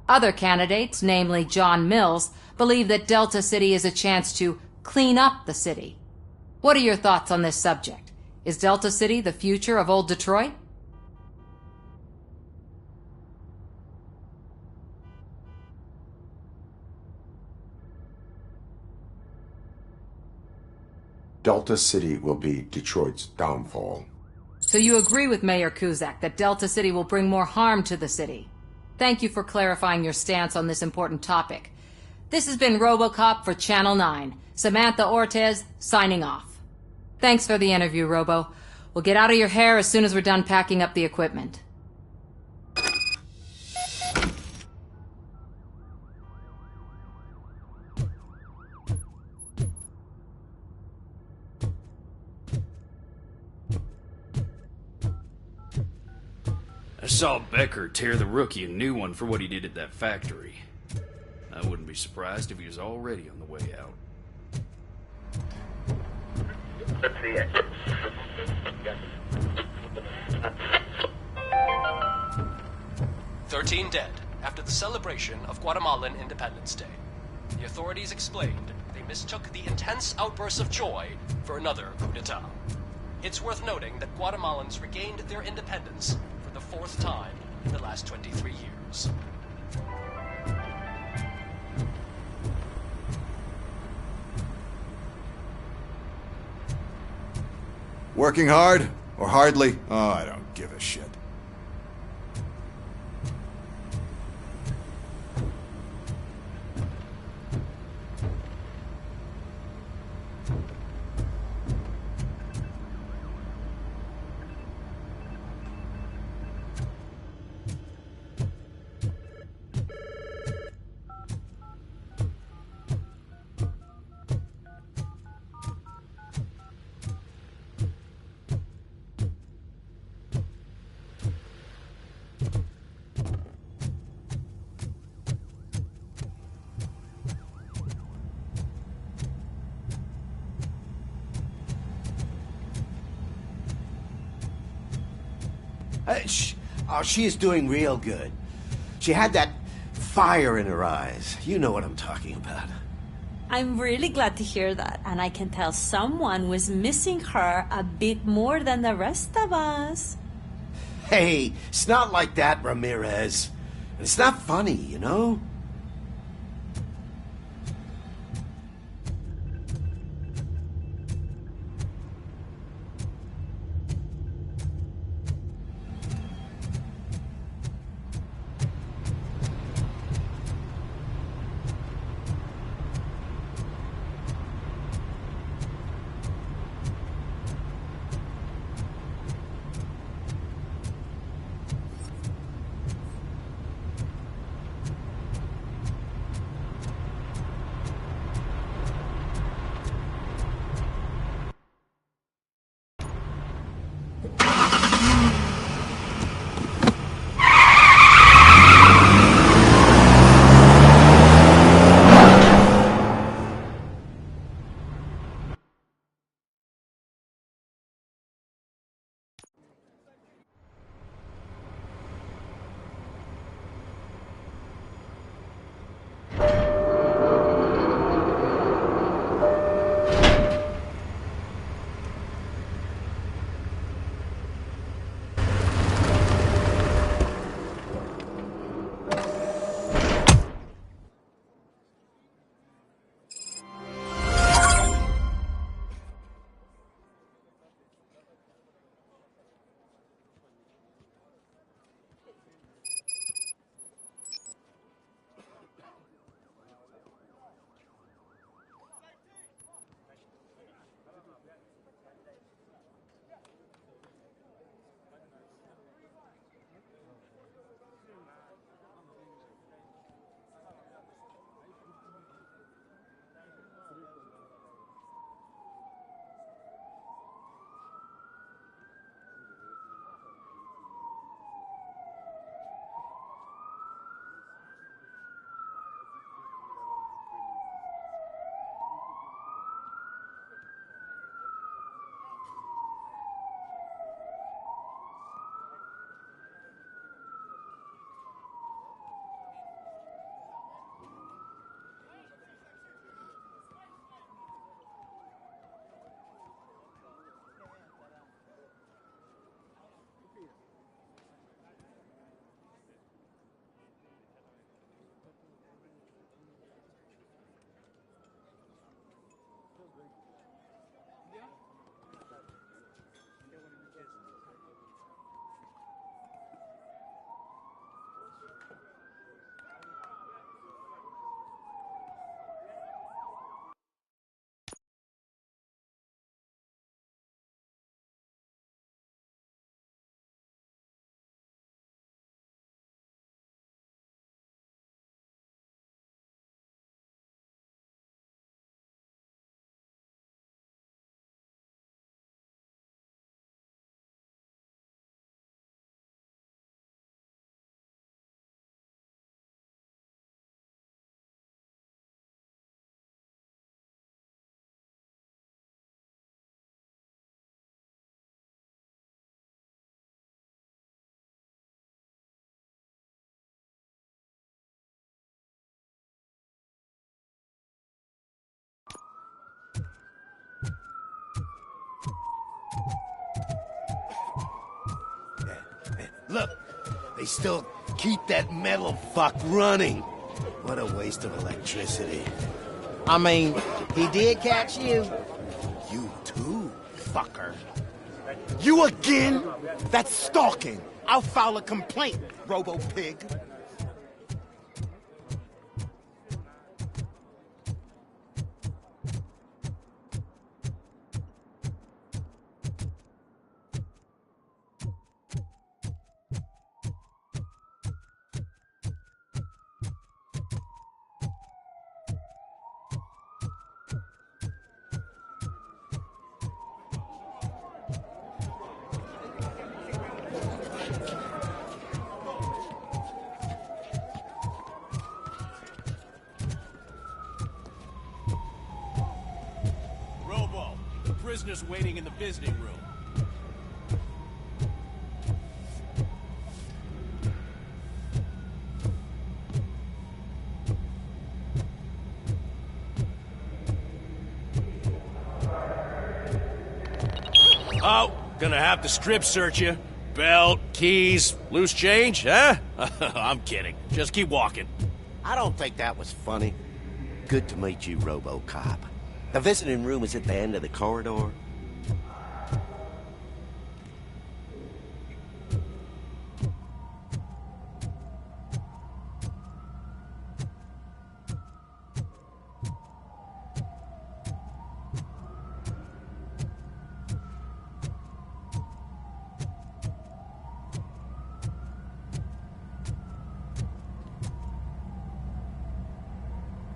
Other candidates, namely John Mills, believe that Delta City is a chance to clean up the city. What are your thoughts on this subject? Is Delta City the future of old Detroit? Delta City will be Detroit's downfall. So you agree with Mayor Cusack that Delta City will bring more harm to the city? Thank you for clarifying your stance on this important topic. This has been RoboCop for Channel 9. Samantha Ortez, signing off. Thanks for the interview, Robo. We'll get out of your hair as soon as we're done packing up the equipment. I saw Becker tear the rookie a new one for what he did at that factory. I wouldn't be surprised if he was already on the way out. Let's see it. 13 dead after the celebration of Guatemalan Independence Day. The authorities explained they mistook the intense outbursts of joy for another coup d'etat. It's worth noting that Guatemalans regained their independence for the fourth time in the last 23 years. Working hard? Or hardly? Oh, I don't give a shit. She is doing real good. She had that fire in her eyes. You know what I'm talking about. I'm really glad to hear that, and I can tell someone was missing her a bit more than the rest of us. Hey, it's not like that, Ramirez. It's not funny, you know? Look, they still keep that metal fuck running. What a waste of electricity. I mean, he did catch you. You too, fucker. You again? That's stalking. I'll file a complaint, Robo-Pig. Prisoners waiting in the visiting room. Oh, gonna have to strip search you. Belt, keys, loose change, huh? I'm kidding. Just keep walking. I don't think that was funny. Good to meet you, RoboCop. The visiting room is at the end of the corridor.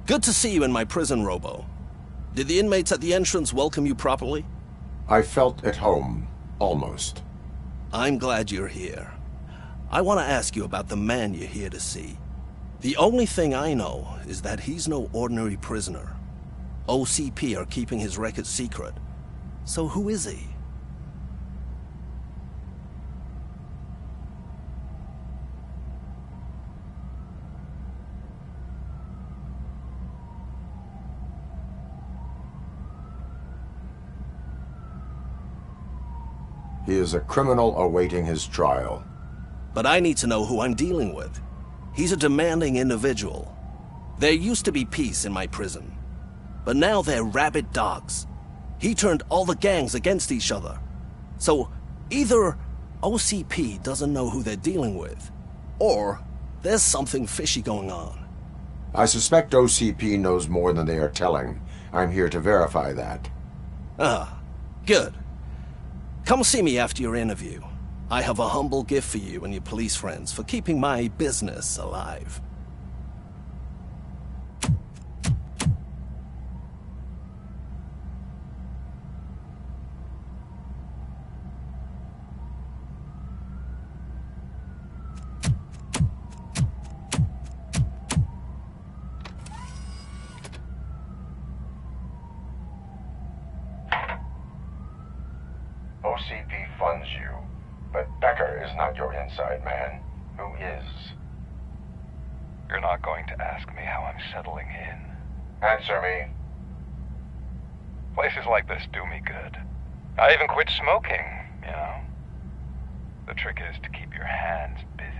Good to see you in my prison, Robo. Did the inmates at the entrance welcome you properly? I felt at home, almost. I'm glad you're here. I want to ask you about the man you're here to see. The only thing I know is that he's no ordinary prisoner. OCP are keeping his record secret. So who is he? He is a criminal awaiting his trial. But I need to know who I'm dealing with. He's a demanding individual. There used to be peace in my prison, but now they're rabid dogs. He turned all the gangs against each other. So either OCP doesn't know who they're dealing with, or there's something fishy going on. I suspect OCP knows more than they are telling. I'm here to verify that. Ah, good. Come see me after your interview. I have a humble gift for you and your police friends for keeping my business alive. OCP funds you, but Becker is not your inside man. Who is? You're not going to ask me how I'm settling in. Answer me. Places like this do me good. I even quit smoking, you know. The trick is to keep your hands busy.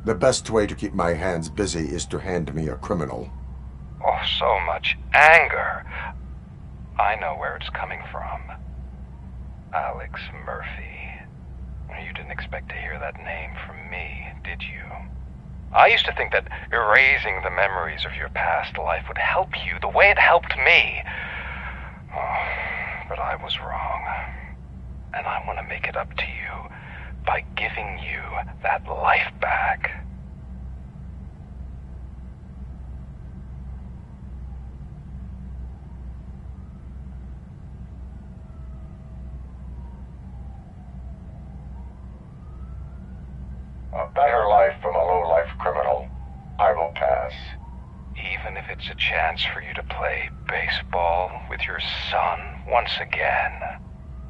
The best way to keep my hands busy is to hand me a criminal. Oh, so much anger. I know where it's coming from. Alex Murphy. You didn't expect to hear that name from me, did you? I used to think that erasing the memories of your past life would help you the way it helped me. Oh, but I was wrong. And I want to make it up to you by giving you that life back. A better life from a low-life criminal. I will pass. Even if it's a chance for you to play baseball with your son once again.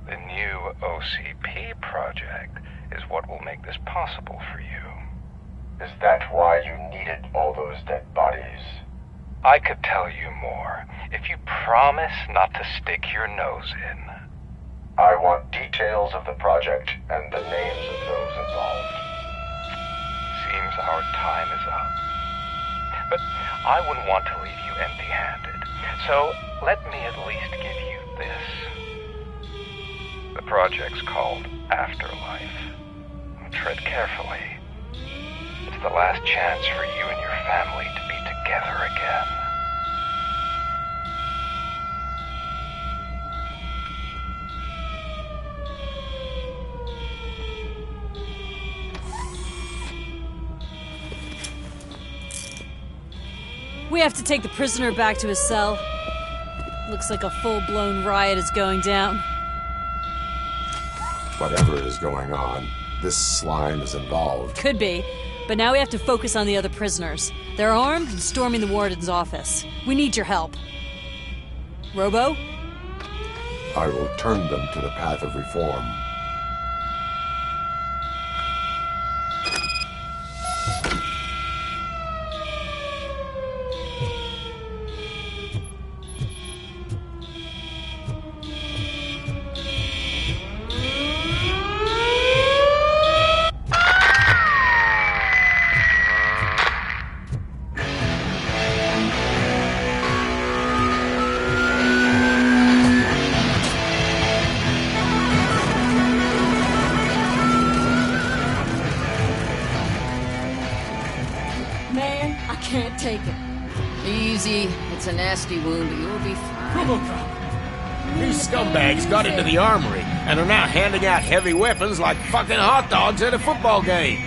The new OCP project is what will make this possible for you. Is that why you needed all those dead bodies? I could tell you more if you promise not to stick your nose in. I want details of the project and the names of those involved. Seems our time is up. But I wouldn't want to leave you empty-handed. So let me at least give you this. The project's called Afterlife. Tread carefully. It's the last chance for you and your family to be together again. We have to take the prisoner back to his cell. Looks like a full-blown riot is going down. Whatever is going on, this slime is involved. Could be. But now we have to focus on the other prisoners. They're armed and storming the warden's office. We need your help. Robo? I will turn them to the path of reform. Man, I can't take it. Easy. It's a nasty wound, but you'll be fine. RoboCop! These scumbags got into the armory and are now handing out heavy weapons like fucking hot dogs at a football game.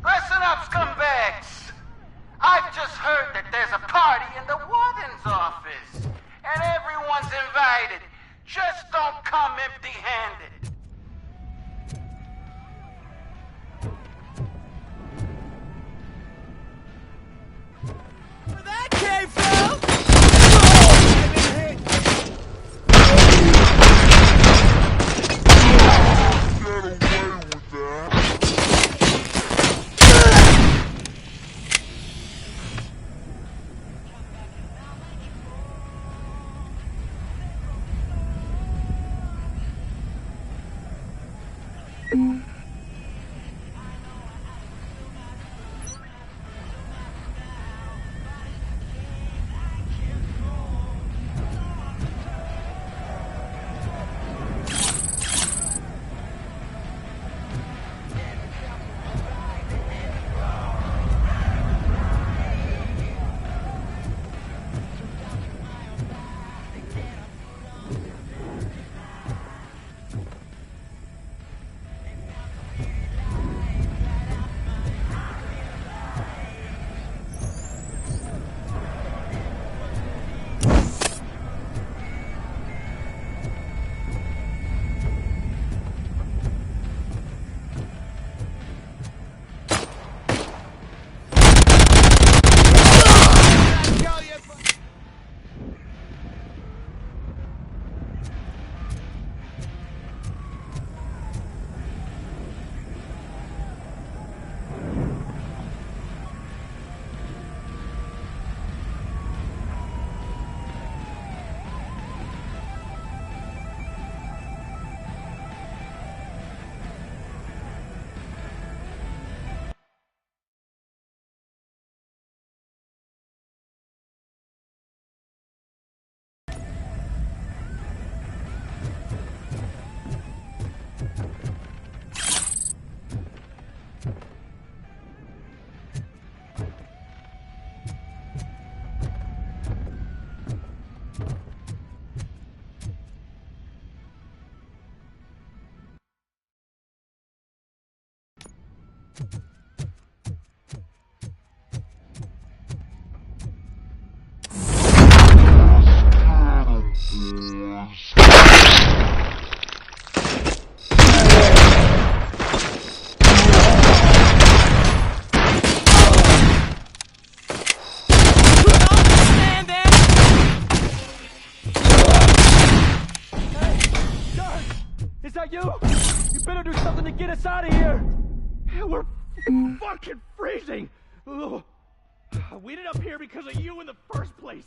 Listen up, scumbags! I've just heard that there's a party in the warden's office, and everyone's invited. Just don't come empty-handed. Where that came from? Out of here! We're fucking freezing! Ugh. We ended up here because of you in the first place!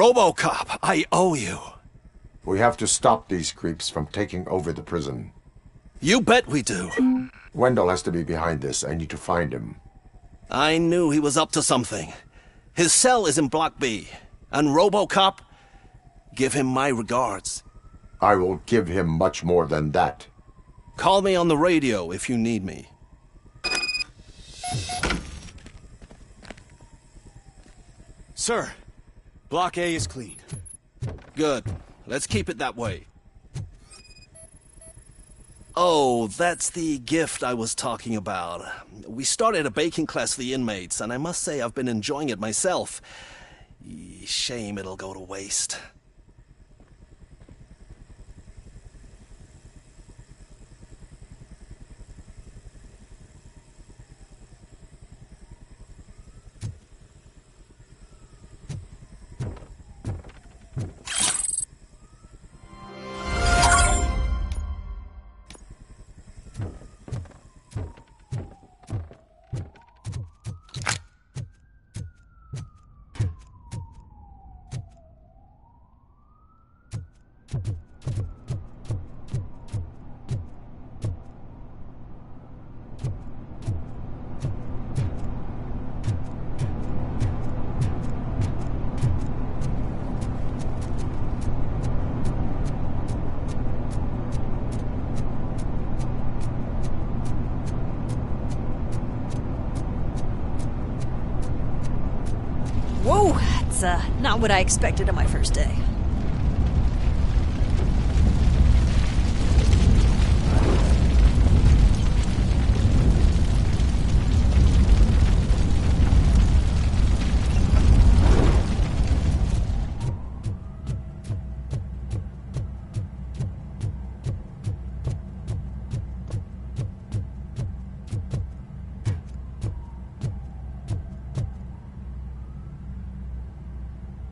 RoboCop, I owe you. We have to stop these creeps from taking over the prison. You bet we do. Wendell has to be behind this. I need to find him. I knew he was up to something. His cell is in Block B. And RoboCop, give him my regards. I will give him much more than that. Call me on the radio if you need me. Sir, Block A is clean. Good. Let's keep it that way. Oh, that's the gift I was talking about. We started a baking class for the inmates, and I must say I've been enjoying it myself. Shame it'll go to waste. Whoa, that's not what I expected on my first day.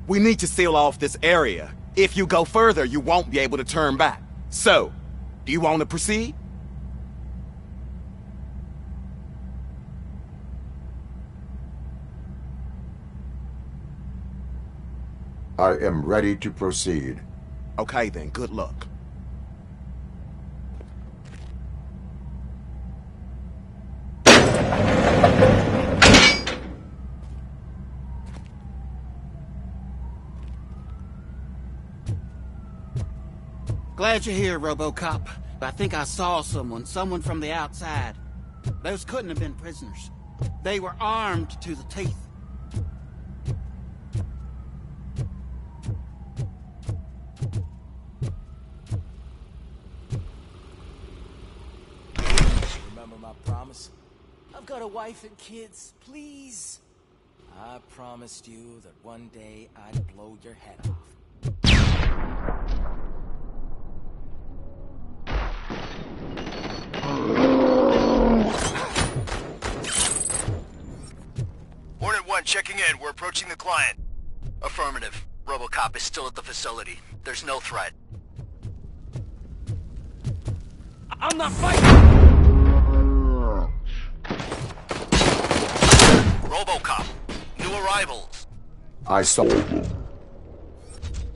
We need to seal off this area. If you go further, you won't be able to turn back. So, do you want to proceed? I am ready to proceed. Okay then, good luck. Glad you're here, RoboCop. I think I saw someone from the outside. Those couldn't have been prisoners. They were armed to the teeth. Remember my promise? I've got a wife and kids, please. I promised you that one day I'd blow your head off. Hornet 1 checking in. We're approaching the client. Affirmative. RoboCop is still at the facility. There's no threat. I'm not fighting! RoboCop. New arrivals. I saw them.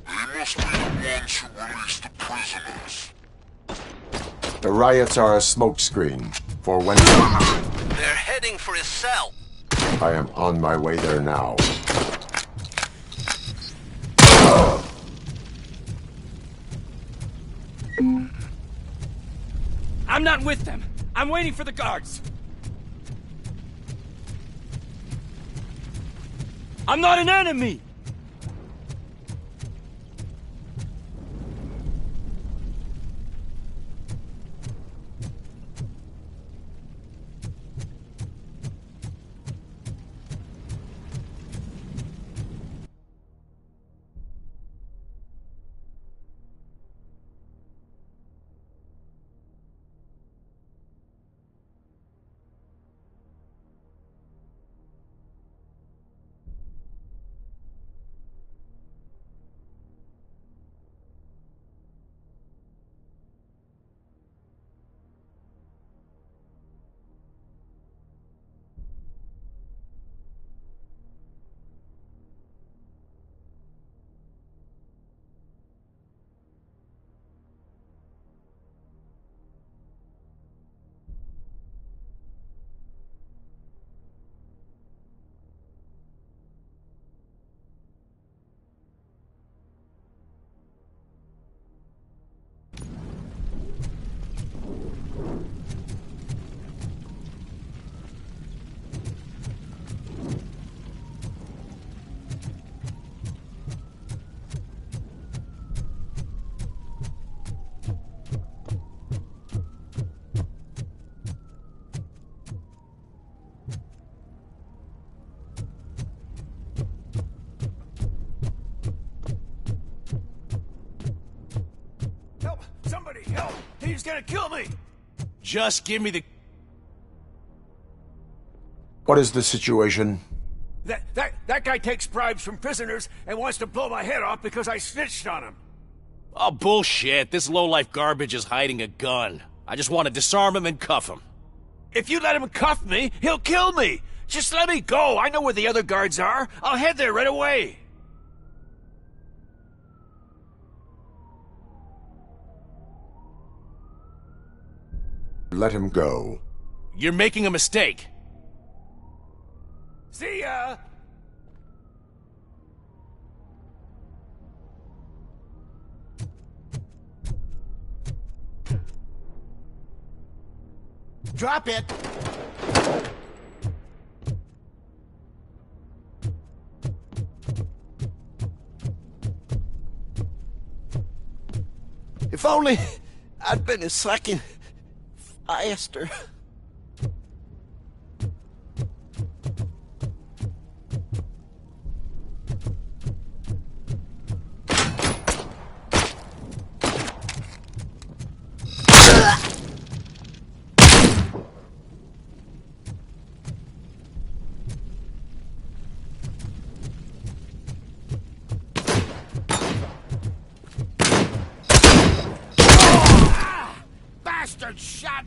They must be the ones who released the prisoners. The riots are a smokescreen for when... They're heading for his cell. I am on my way there now. I'm not with them. I'm waiting for the guards. I'm not an enemy! He's gonna kill me! Just give me the... What is the situation? That guy takes bribes from prisoners and wants to blow my head off because I snitched on him. Oh, bullshit. This lowlife garbage is hiding a gun. I just want to disarm him and cuff him. If you let him cuff me, he'll kill me. Just let me go. I know where the other guards are. I'll head there right away. Let him go. You're making a mistake. See ya! Drop it! If only I'd been a second faster. Bastard shot!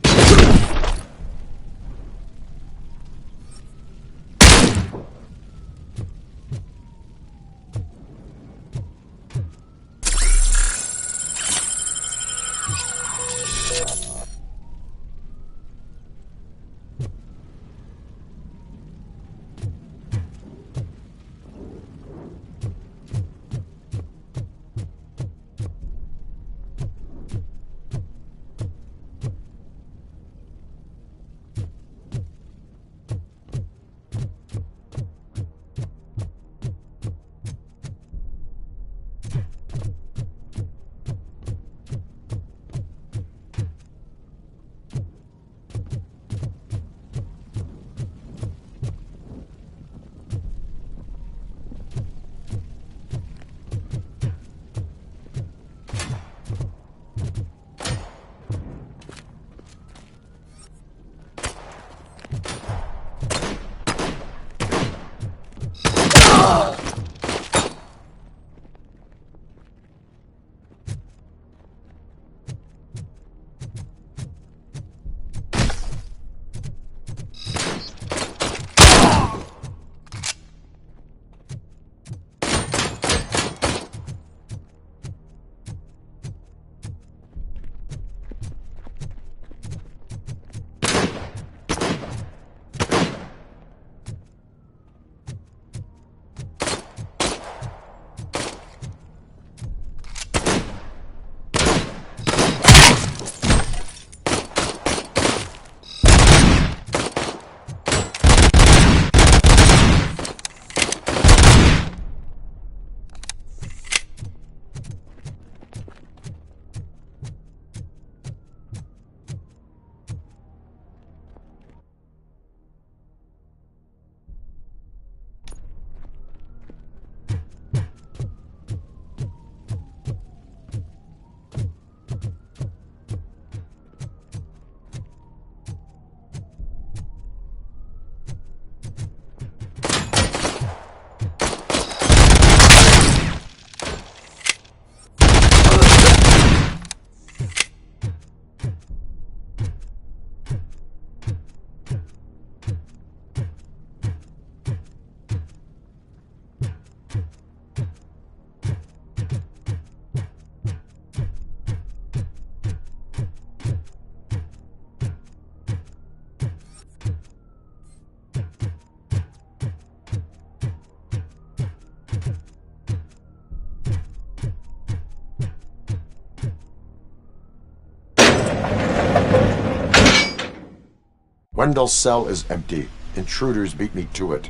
Wendell's cell is empty. Intruders beat me to it.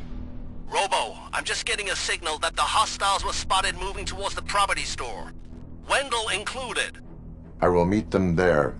Robo, I'm just getting a signal that the hostiles were spotted moving towards the property store. Wendell included. I will meet them there.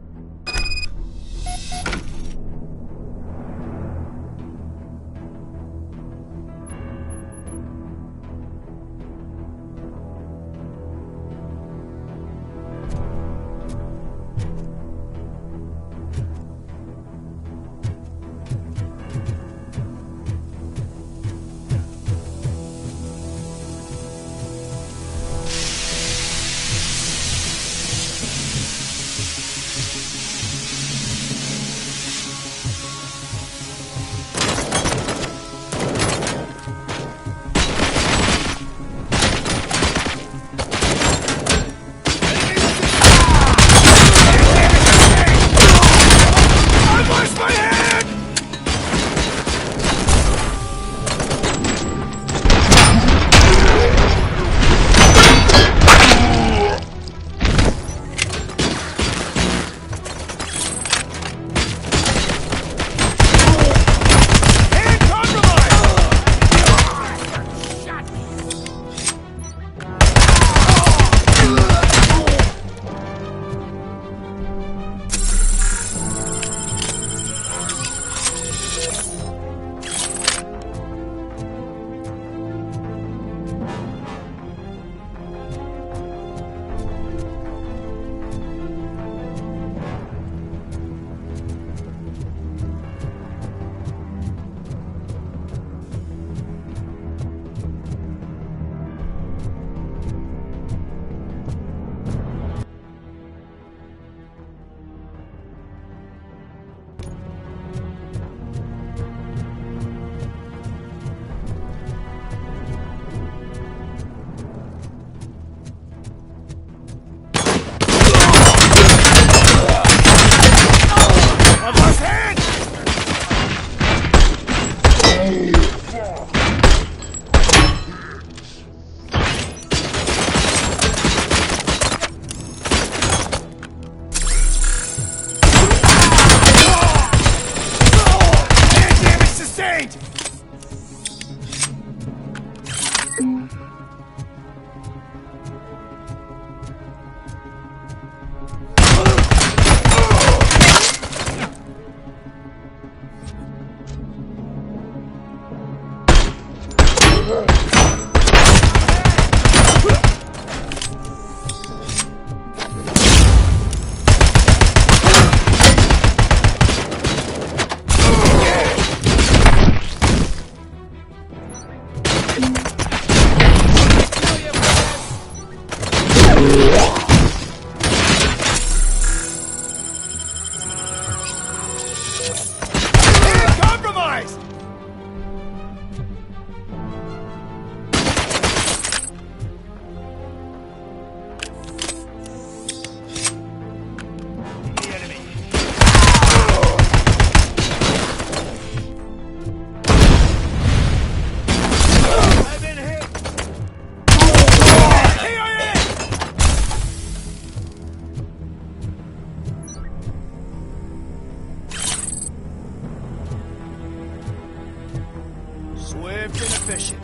efficient.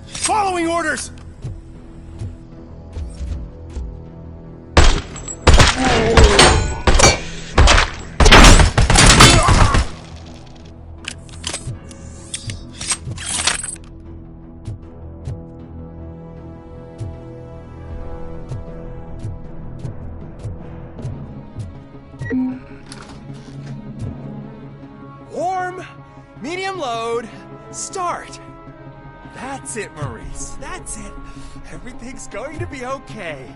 Following orders! Warm, medium load, start. That's it, Maurice. That's it. Everything's going to be okay.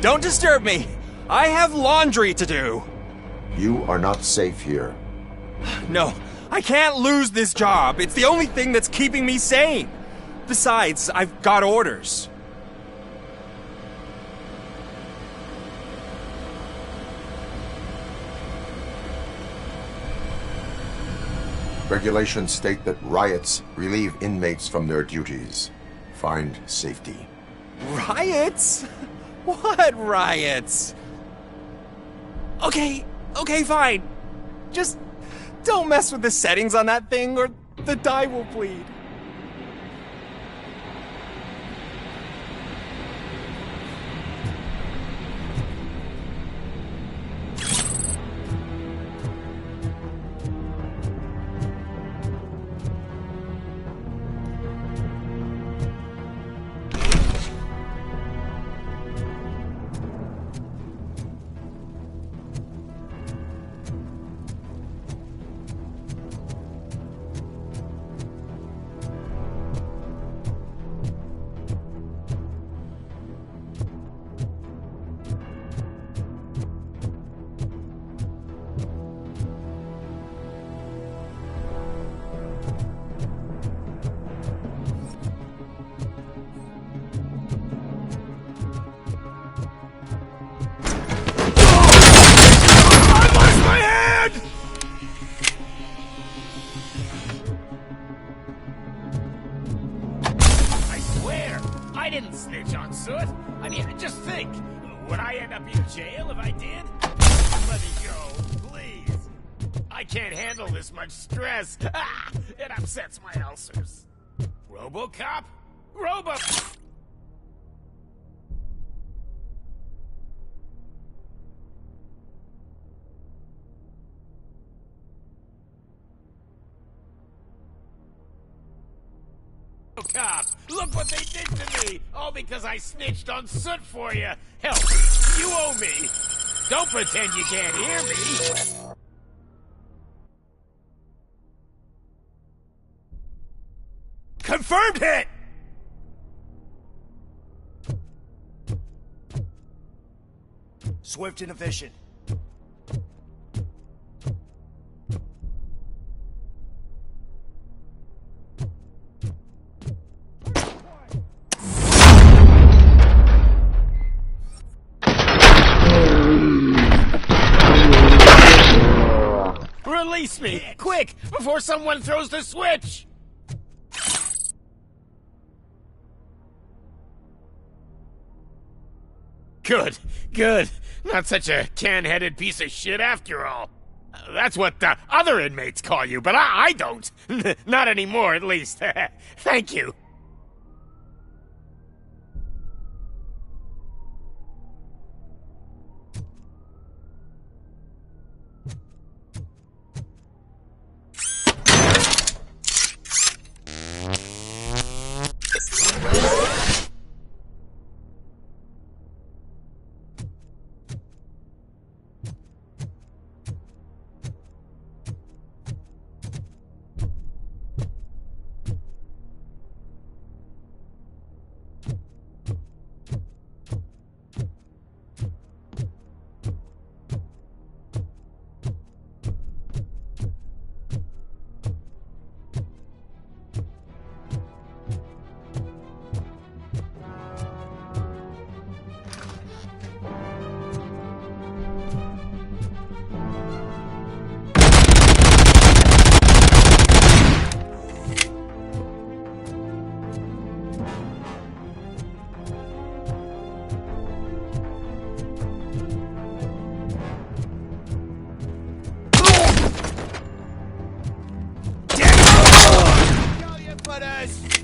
Don't disturb me. I have laundry to do. You are not safe here. No, I can't lose this job. It's the only thing that's keeping me sane. Besides, I've got orders. Regulations state that riots relieve inmates from their duties. Find safety. Riots? What riots? Okay, fine. Just don't mess with the settings on that thing or the dye will bleed. I didn't snitch on Soot. I mean, just think. Would I end up in jail if I did? Let me go, please. I can't handle this much stress. It upsets my ulcers. RoboCop? Cop, look what they did to me! All because I snitched on Soot for you! Hell, you owe me! Don't pretend you can't hear me! Confirmed hit! Swift and efficient. Release me! Quick! Before someone throws the switch! Good. Not such a can-headed piece of shit after all. That's what the other inmates call you, but I don't. Not anymore, at least. Thank you. footas!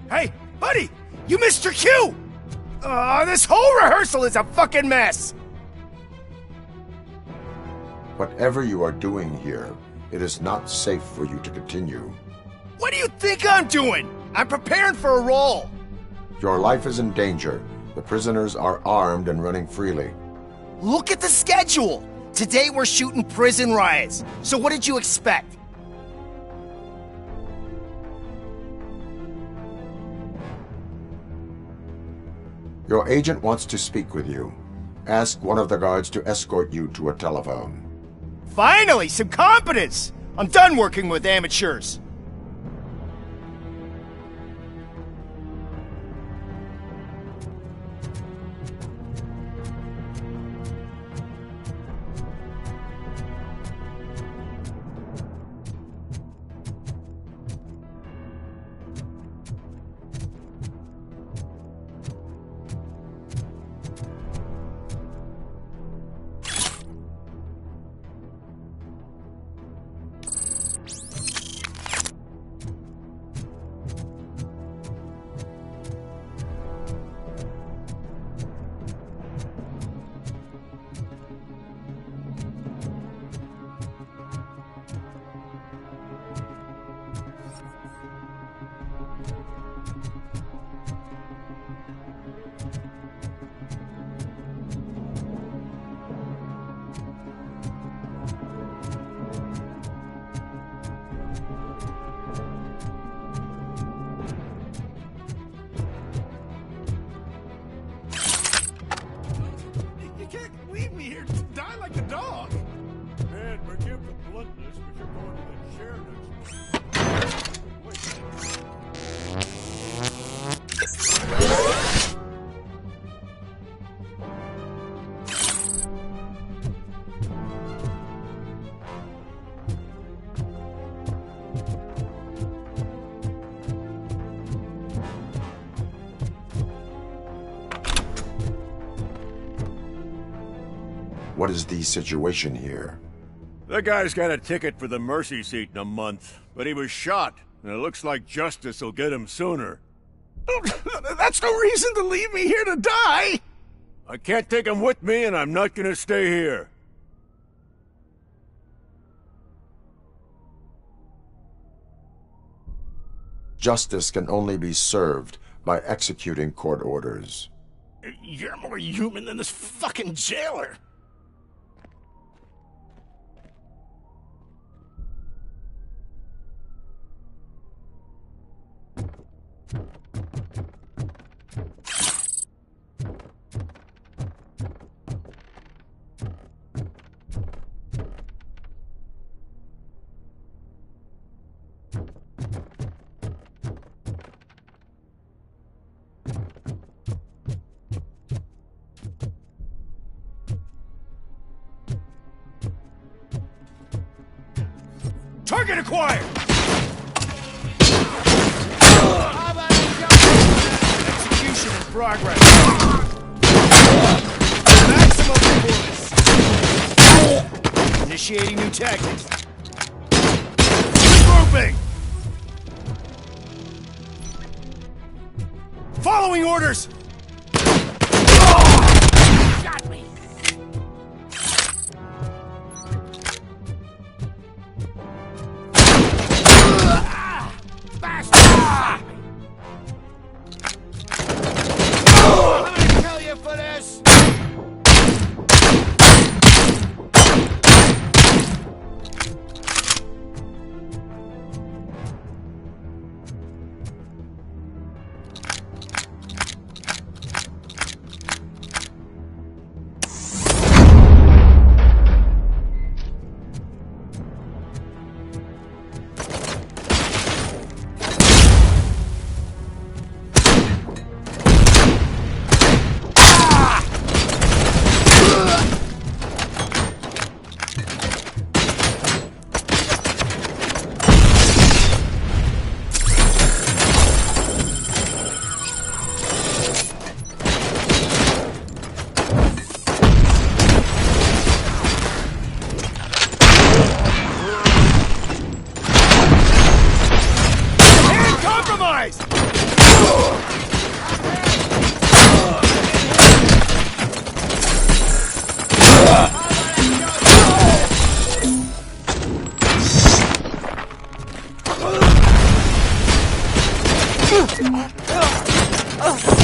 Hey, buddy! You missed your cue! This whole rehearsal is a fucking mess! Whatever you are doing here, it is not safe for you to continue. What do you think I'm doing? I'm preparing for a role. Your life is in danger. The prisoners are armed and running freely. Look at the schedule! Today we're shooting prison riots. So what did you expect? Your agent wants to speak with you. Ask one of the guards to escort you to a telephone. Finally, some competence! I'm done working with amateurs. What is the situation here? The guy's got a ticket for the mercy seat in a month, but he was shot, and it looks like justice will get him sooner. That's no reason to leave me here to die! I can't take him with me, and I'm not gonna stay here. Justice can only be served by executing court orders. You're more human than this fucking jailer! Target acquired! Execution in progress. Maximum performance. Initiating new tactics. Regrouping! Following orders! Got me! For this! Oh!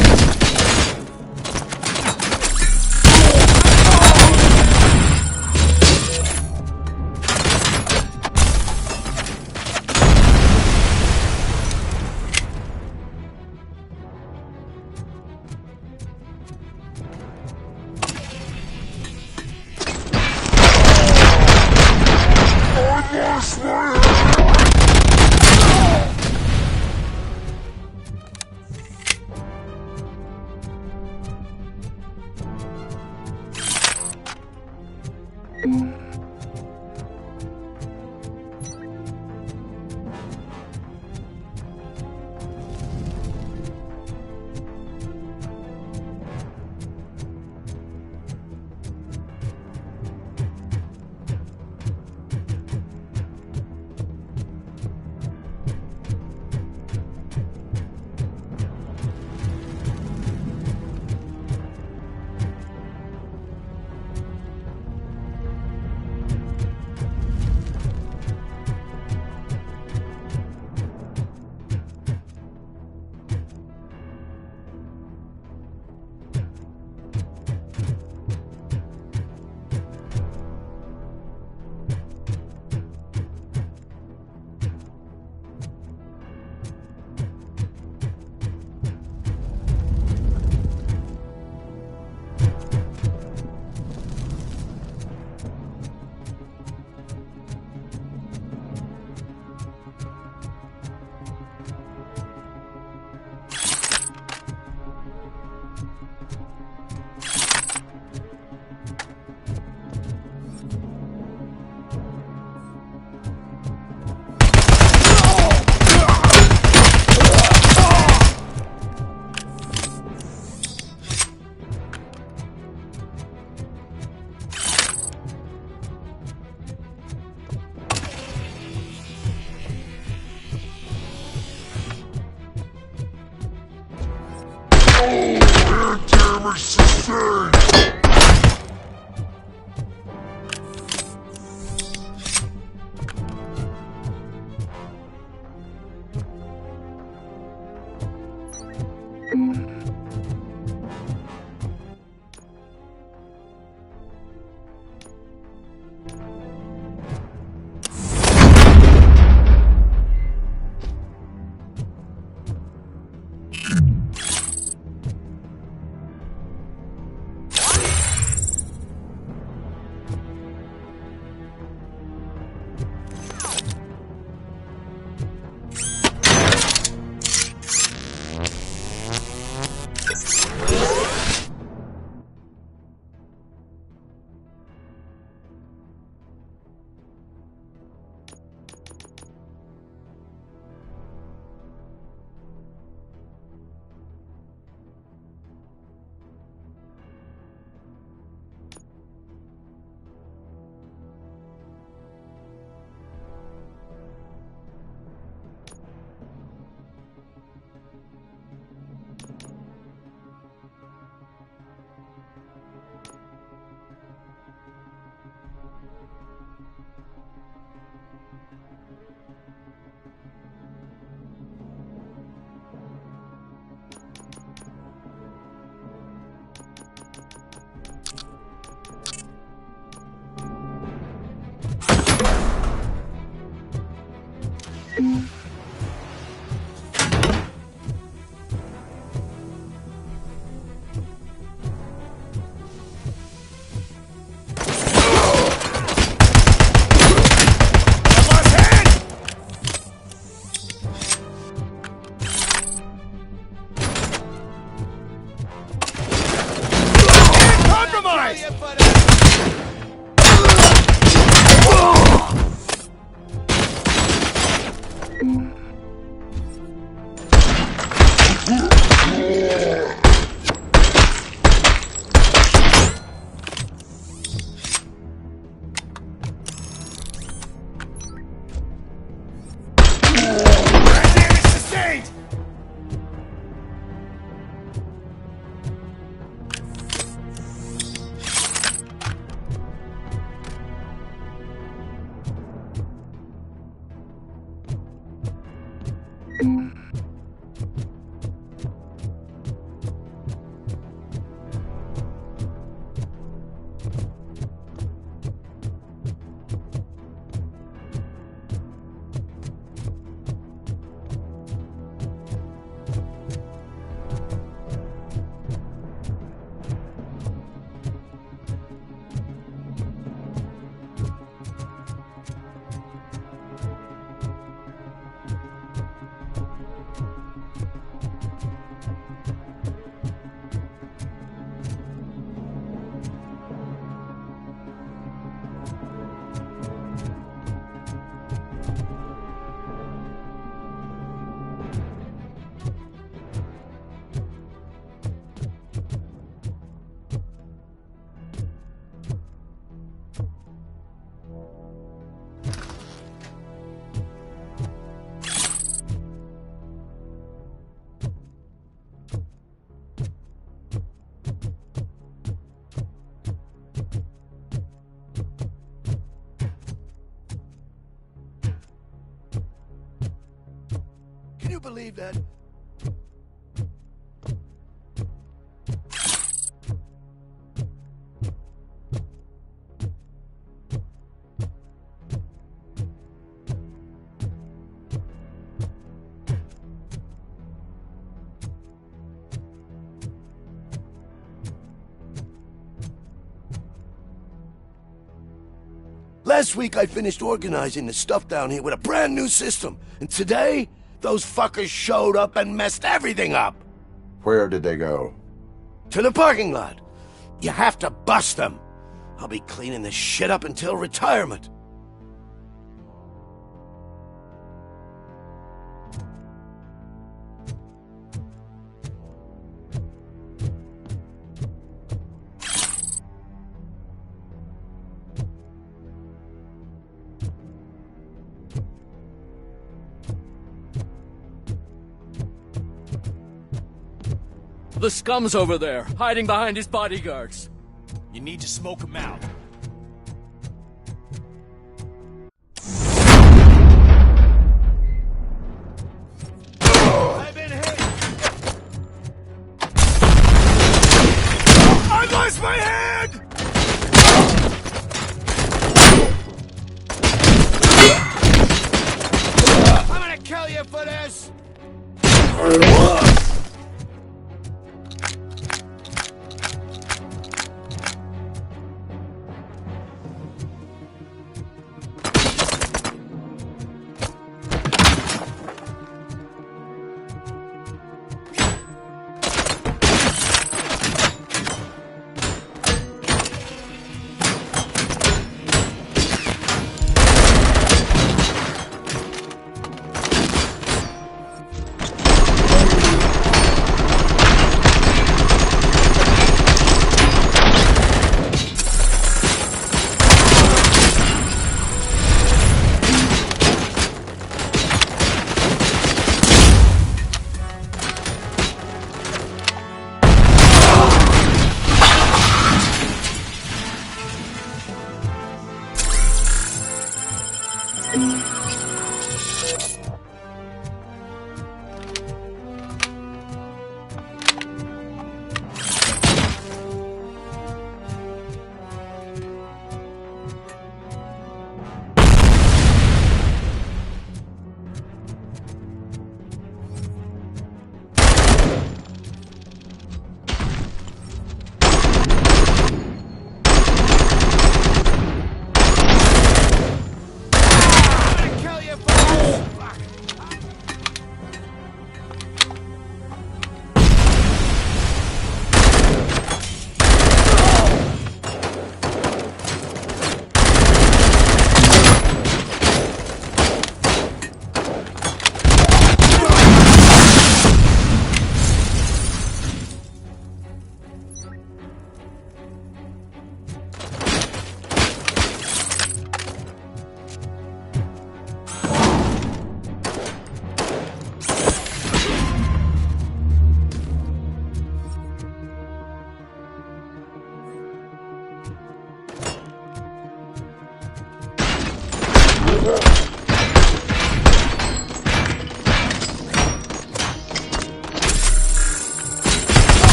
Can you believe that? Last week I finished organizing the stuff down here with a brand new system. And today, those fuckers showed up and messed everything up. Where did they go? To the parking lot. You have to bust them. I'll be cleaning this shit up until retirement. The scum's over there, hiding behind his bodyguards. You need to smoke him out. I've been hit! I lost my hand! I'm gonna kill you for this!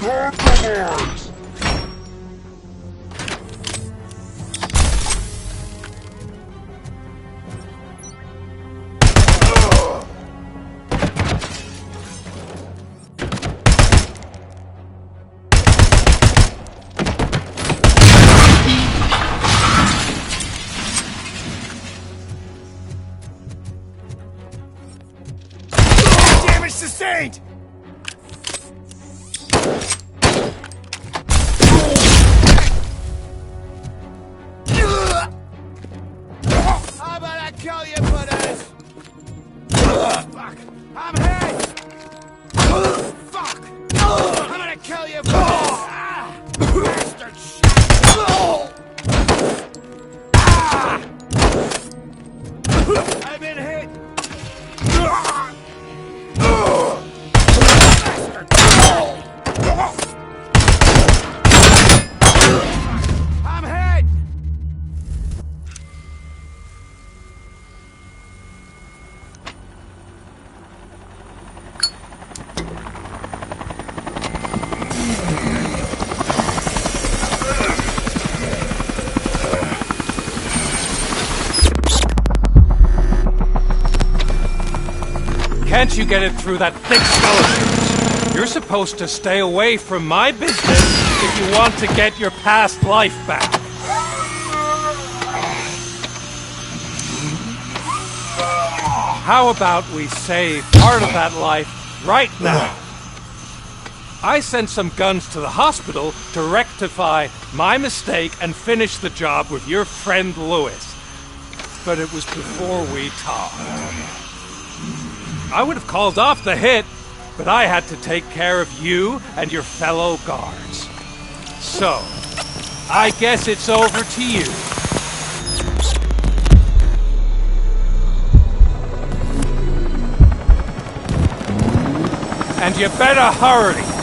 Compromise! Damage sustained! How about I kill you for this? Fuck! I'm hit! Fuck! I'm gonna kill you for this! Bastard shit! I've been hit! I'm hit! can't you get it through that thick skull of yours? You're supposed to stay away from my business if you want to get your past life back. How about we save part of that life right now? I sent some guns to the hospital to rectify my mistake and finish the job with your friend Lewis. But it was before we talked. I would have called off the hit, but I had to take care of you and your fellow guards. So, I guess it's over to you. And you better hurry.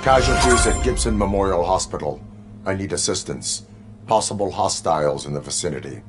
Casualties at Gibson Memorial Hospital. I need assistance. Possible hostiles in the vicinity.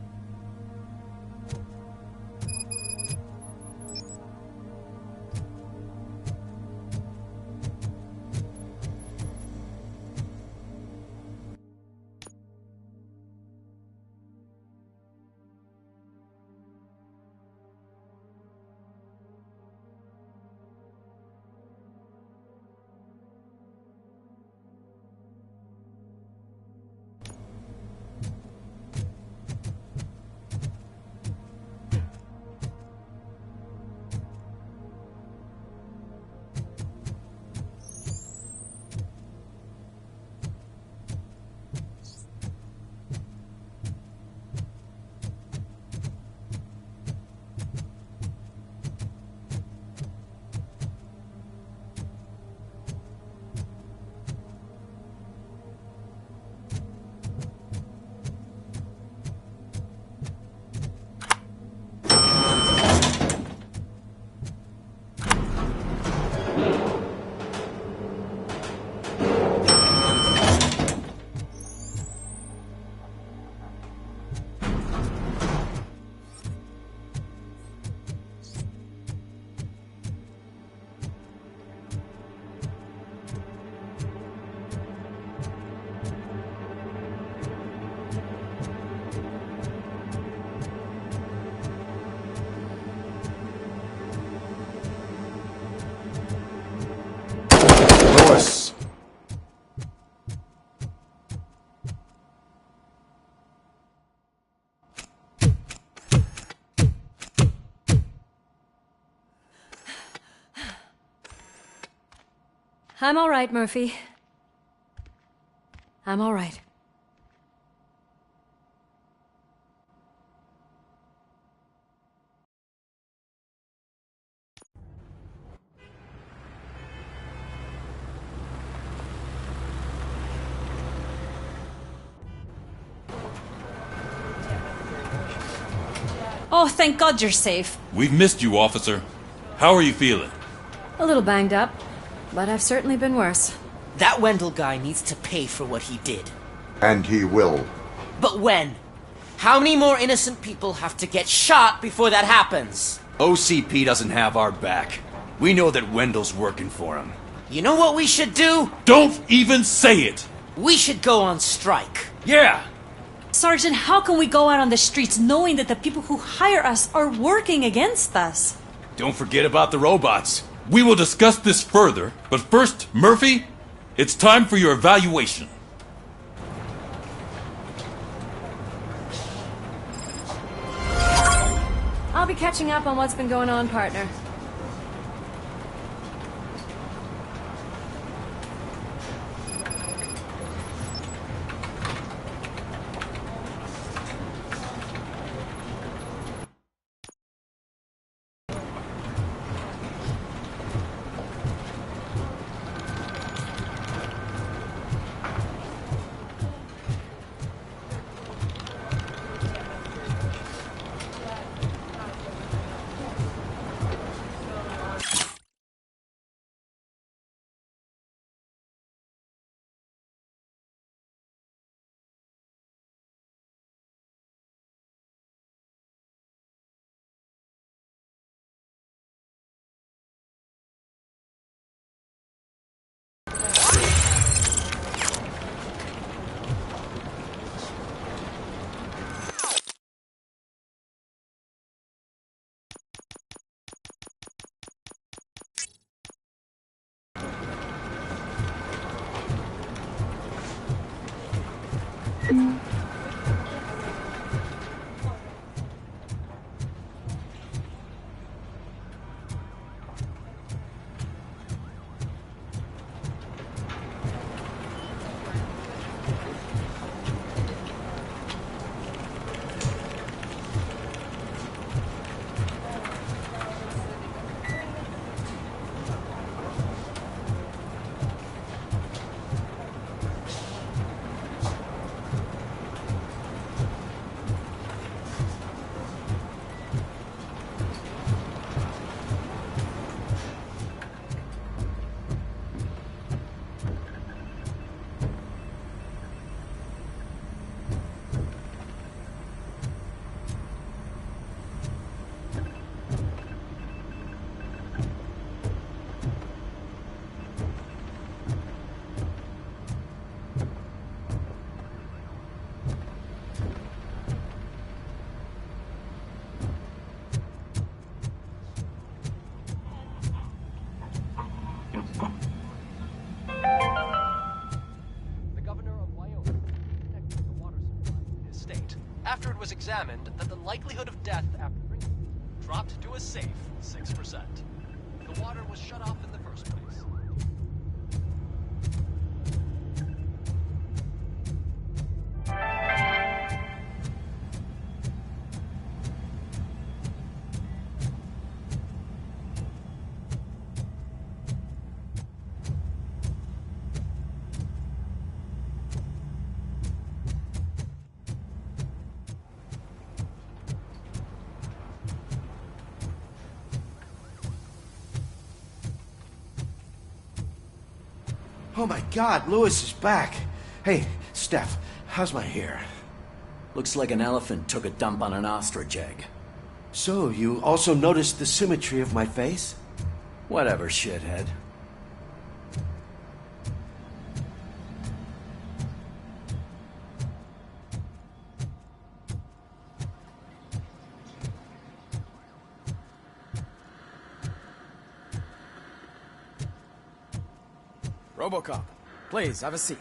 I'm all right, Murphy. I'm all right. Oh, thank God you're safe. We've missed you, officer. How are you feeling? A little banged up, but I've certainly been worse. That Wendell guy needs to pay for what he did. And he will. But when? How many more innocent people have to get shot before that happens? OCP doesn't have our back. We know that Wendell's working for him. You know what we should do? Don't even say it! We should go on strike. Yeah! Sergeant, how can we go out on the streets knowing that the people who hire us are working against us? Don't forget about the robots. We will discuss this further, but first, Murphy, it's time for your evaluation. I'll be catching up on what's been going on, partner. After it was examined that the likelihood of death after drinking dropped to a safe 6%. The water was shut off in the first place. Oh my God, Lewis is back. Hey, Steph, how's my hair? Looks like an elephant took a dump on an ostrich egg. So, you also noticed the symmetry of my face? Whatever, shithead. RoboCop, please, have a seat.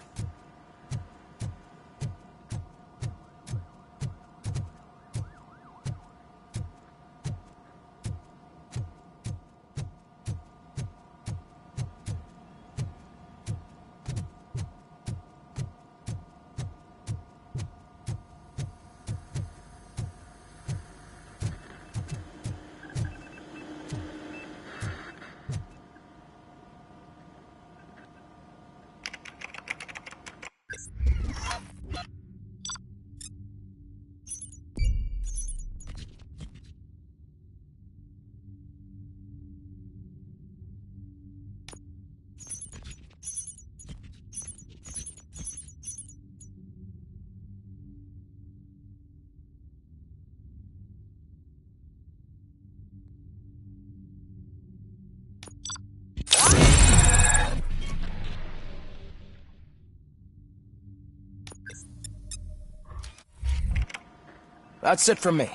That's it from me.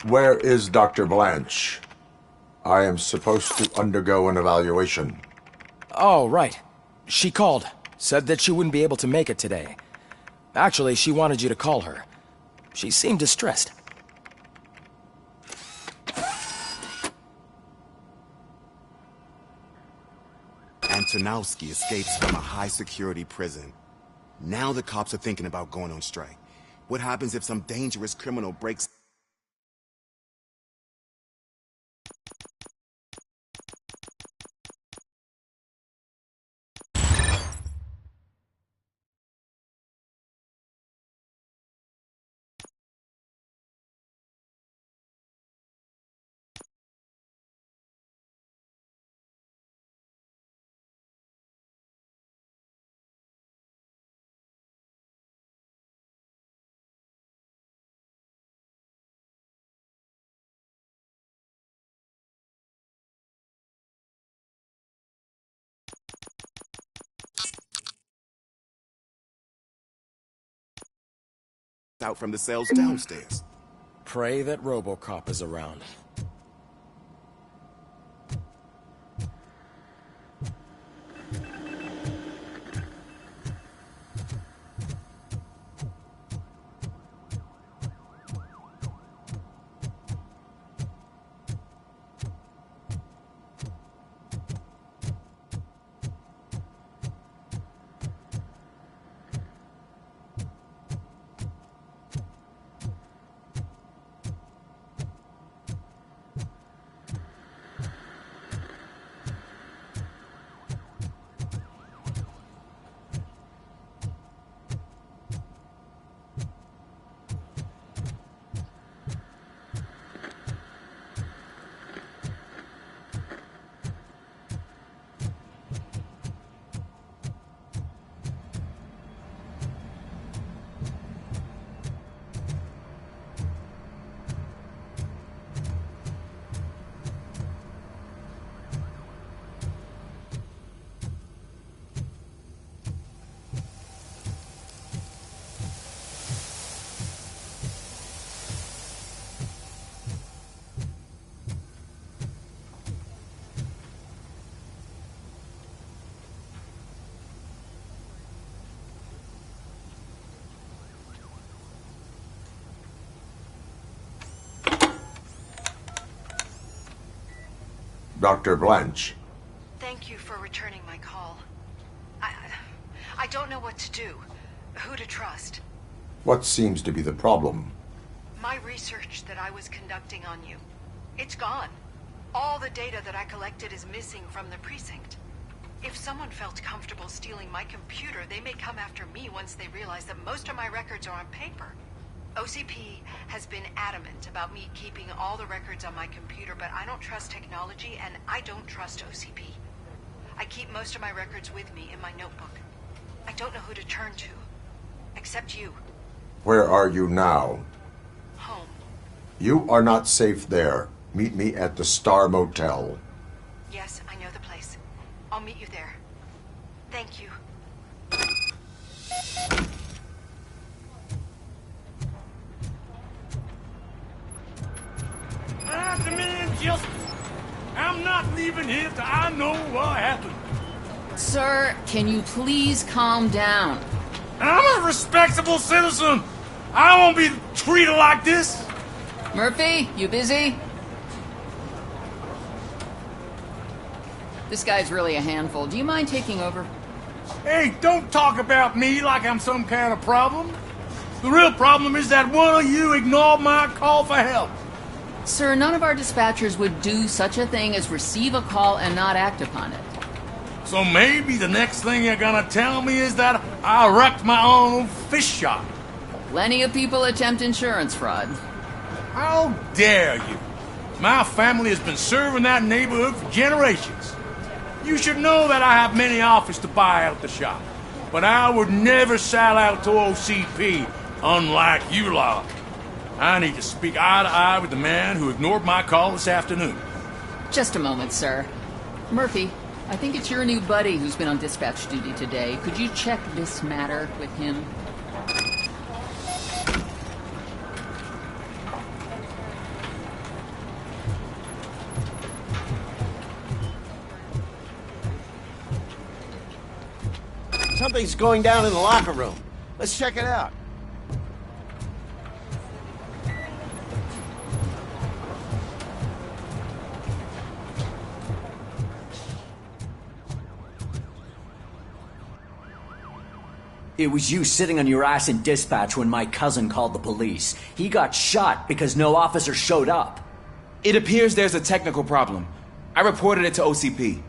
Where is Dr. Blanche? I am supposed to undergo an evaluation. Oh, right. She called. Said that she wouldn't be able to make it today. Actually, she wanted you to call her. She seemed distressed. Antonowski escapes from a high-security prison. Now the cops are thinking about going on strike. What happens if some dangerous criminal breaks... out from the cells downstairs. Pray that RoboCop is around. Dr. Blanche. Thank you for returning my call. I don't know what to do. Who to trust. What seems to be the problem? My research that I was conducting on you. It's gone. All the data that I collected is missing from the precinct. If someone felt comfortable stealing my computer, they may come after me once they realize that most of my records are on paper. OCP has been adamant about me keeping all the records on my computer, but I don't trust technology and I don't trust OCP. I keep most of my records with me in my notebook. I don't know who to turn to, except you. Where are you now? Home. You are not safe there. Meet me at the Star Motel. Yes, I know the place. I'll meet you there. Thank you. I demand justice. I'm not leaving here till I know what happened. Sir, can you please calm down? I'm a respectable citizen. I won't be treated like this. Murphy, you busy? This guy's really a handful. Do you mind taking over? Hey, don't talk about me like I'm some kind of problem. The real problem is that one of you ignored my call for help. Sir, none of our dispatchers would do such a thing as receive a call and not act upon it. So maybe the next thing you're gonna tell me is that I wrecked my own fish shop. Plenty of people attempt insurance fraud. How dare you? My family has been serving that neighborhood for generations. You should know that I have many offers to buy out the shop. But I would never sell out to OCP, unlike you lot. I need to speak eye to eye with the man who ignored my call this afternoon. Just a moment, sir. Murphy, I think it's your new buddy who's been on dispatch duty today. Could you check this matter with him? Something's going down in the locker room. Let's check it out. It was you sitting on your ass in dispatch when my cousin called the police. He got shot because no officer showed up. It appears there's a technical problem. I reported it to OCP.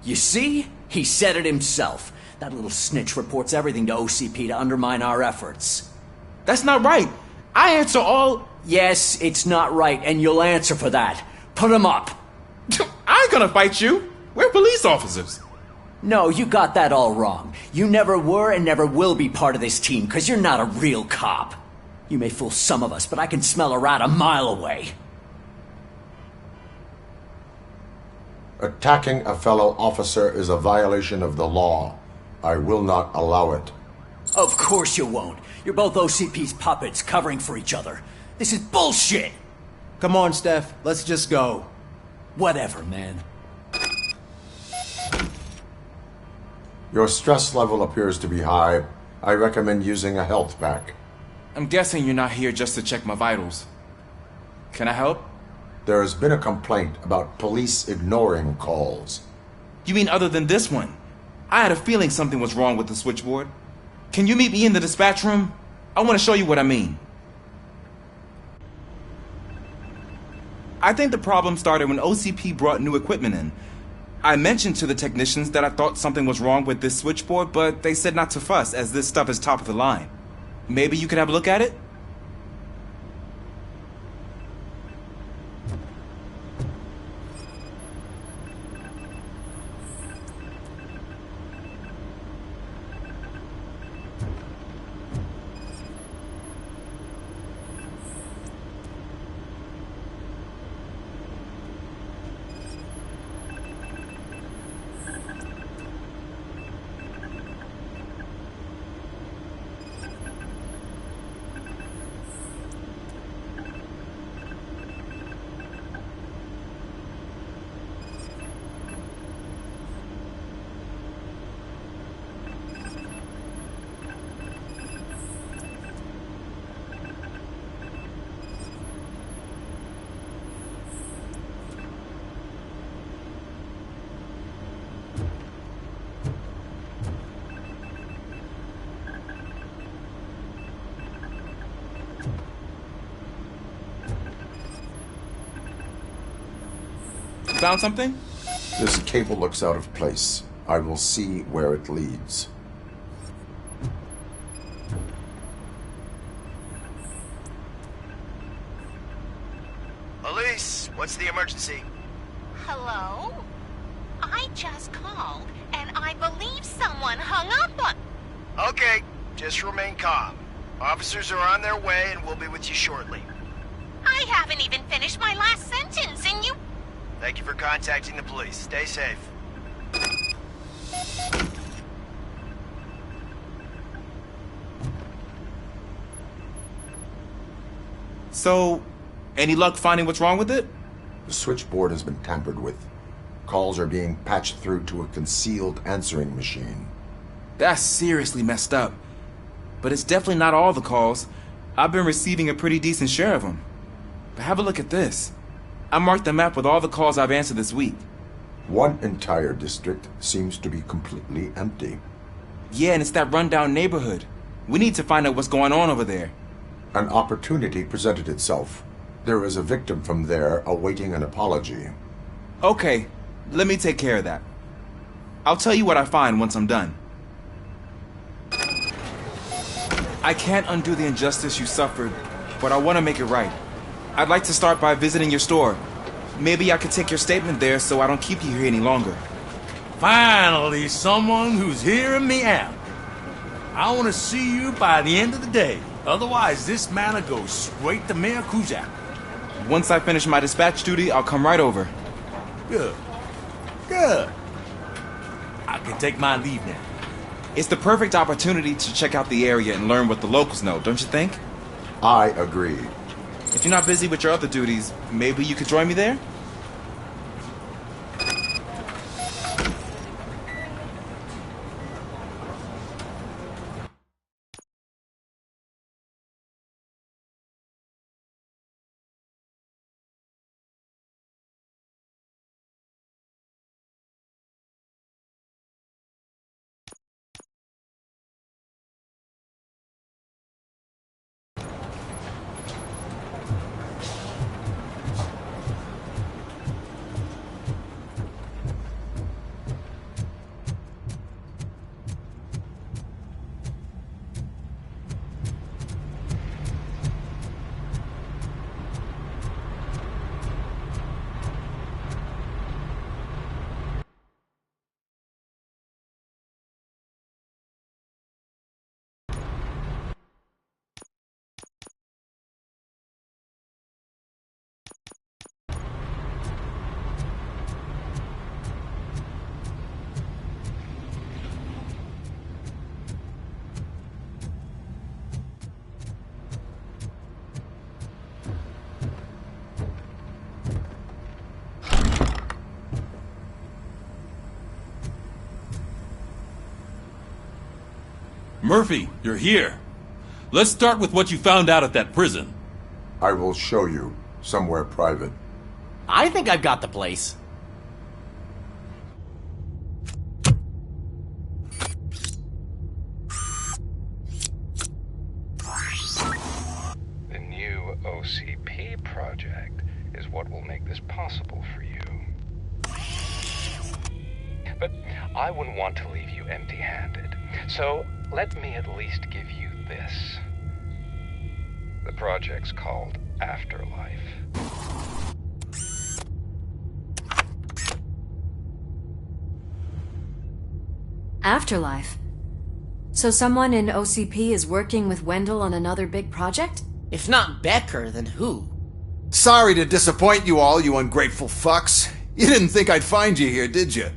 You see? He said it himself. That little snitch reports everything to OCP to undermine our efforts. That's not right. I answer all... Yes, it's not right, and you'll answer for that. Put him up. I ain't gonna fight you. We're police officers. No, you got that all wrong. You never were and never will be part of this team, because you're not a real cop. You may fool some of us, but I can smell a rat a mile away. Attacking a fellow officer is a violation of the law. I will not allow it. Of course you won't. You're both OCP's puppets covering for each other. This is bullshit! Come on, Steph. Let's just go. Whatever, man. Your stress level appears to be high. I recommend using a health pack. I'm guessing you're not here just to check my vitals. Can I help? There has been a complaint about police ignoring calls. You mean other than this one? I had a feeling something was wrong with the switchboard. Can you meet me in the dispatch room? I want to show you what I mean. I think the problem started when OCP brought new equipment in. I mentioned to the technicians that I thought something was wrong with this switchboard, but they said not to fuss, as this stuff is top of the line. Maybe you could have a look at it? Found something? This cable looks out of place. I will see where it leads. Elise, what's the emergency? Hello? I just called, and I believe someone hung up on... Okay, just remain calm. Officers are on their way and we'll be with you shortly. I haven't even finished my last sentence, and you... Thank you for contacting the police. Stay safe. So, any luck finding what's wrong with it? The switchboard has been tampered with. Calls are being patched through to a concealed answering machine. That's seriously messed up. But it's definitely not all the calls. I've been receiving a pretty decent share of them. But have a look at this. I marked the map with all the calls I've answered this week. One entire district seems to be completely empty. Yeah, and it's that rundown neighborhood. We need to find out what's going on over there. An opportunity presented itself. There is a victim from there awaiting an apology. Okay, let me take care of that. I'll tell you what I find once I'm done. I can't undo the injustice you suffered, but I want to make it right. I'd like to start by visiting your store. Maybe I could take your statement there so I don't keep you here any longer. Finally, someone who's hearing me out. I want to see you by the end of the day. Otherwise, this matter goes straight to Mayor Kuzak. Once I finish my dispatch duty, I'll come right over. Good. Good. I can take my leave now. It's the perfect opportunity to check out the area and learn what the locals know, don't you think? I agree. If you're not busy with your other duties, maybe you could join me there? Murphy, you're here. Let's start with what you found out at that prison. I will show you, somewhere private. I think I've got the place. The new OCP project is what will make this possible for you. But I wouldn't want to leave you empty-handed, so let me at least give you this. The project's called Afterlife. Afterlife? So someone in OCP is working with Wendell on another big project? If not Becker, then who? Sorry to disappoint you all, you ungrateful fucks. You didn't think I'd find you here, did you?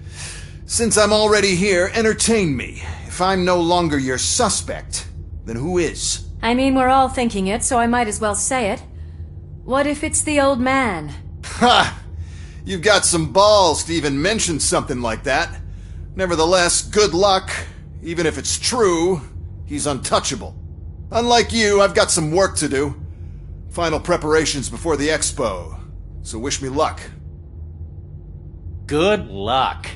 Since I'm already here, entertain me. If I'm no longer your suspect, then who is? I mean, we're all thinking it, so I might as well say it. What if it's the old man? Ha! You've got some balls to even mention something like that. Nevertheless, good luck. Even if it's true, he's untouchable. Unlike you, I've got some work to do. Final preparations before the expo. So wish me luck. Good luck.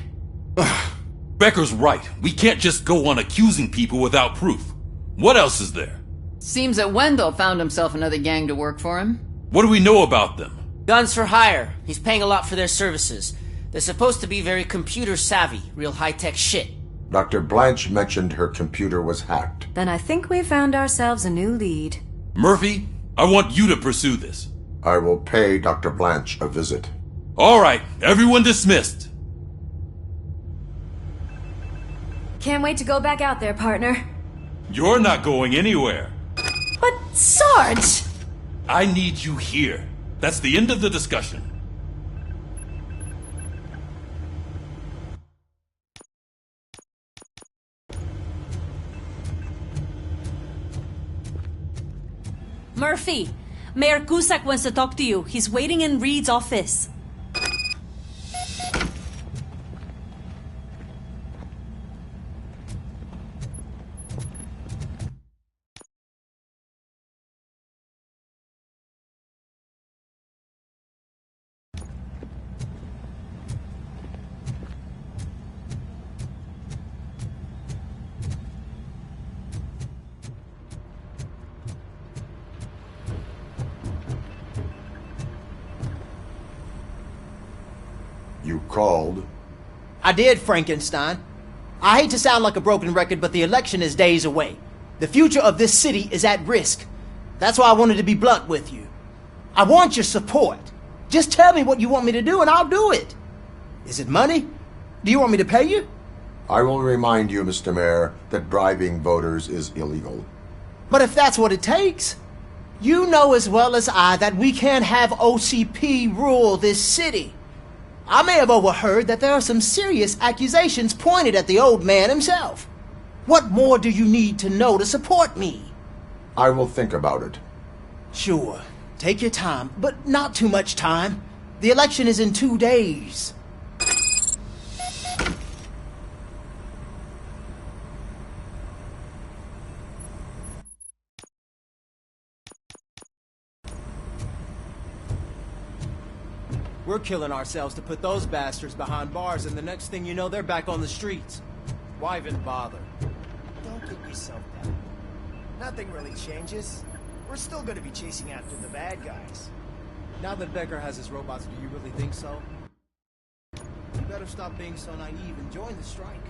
Becker's right. We can't just go on accusing people without proof. What else is there? Seems that Wendell found himself another gang to work for him. What do we know about them? Guns for hire. He's paying a lot for their services. They're supposed to be very computer savvy, real high-tech shit. Dr. Blanche mentioned her computer was hacked. Then I think we found ourselves a new lead. Murphy, I want you to pursue this. I will pay Dr. Blanche a visit. All right, everyone dismissed. Can't wait to go back out there, partner. You're not going anywhere. But, Sarge! I need you here. That's the end of the discussion. Murphy, Mayor Cusack wants to talk to you. He's waiting in Reed's office. You called? I did, Frankenstein. I hate to sound like a broken record, but the election is days away. The future of this city is at risk. That's why I wanted to be blunt with you. I want your support. Just tell me what you want me to do and I'll do it. Is it money? Do you want me to pay you? I will remind you, Mr. Mayor, that bribing voters is illegal. But if that's what it takes, you know as well as I that we can't have OCP rule this city. I may have overheard that there are some serious accusations pointed at the old man himself. What more do you need to know to support me? I will think about it. Sure. Take your time, but not too much time. The election is in 2 days. We're killing ourselves to put those bastards behind bars, and the next thing you know, they're back on the streets. Why even bother? Don't get yourself down. Nothing really changes. We're still gonna be chasing after the bad guys. Now that Becker has his robots, do you really think so? You better stop being so naive and join the strike.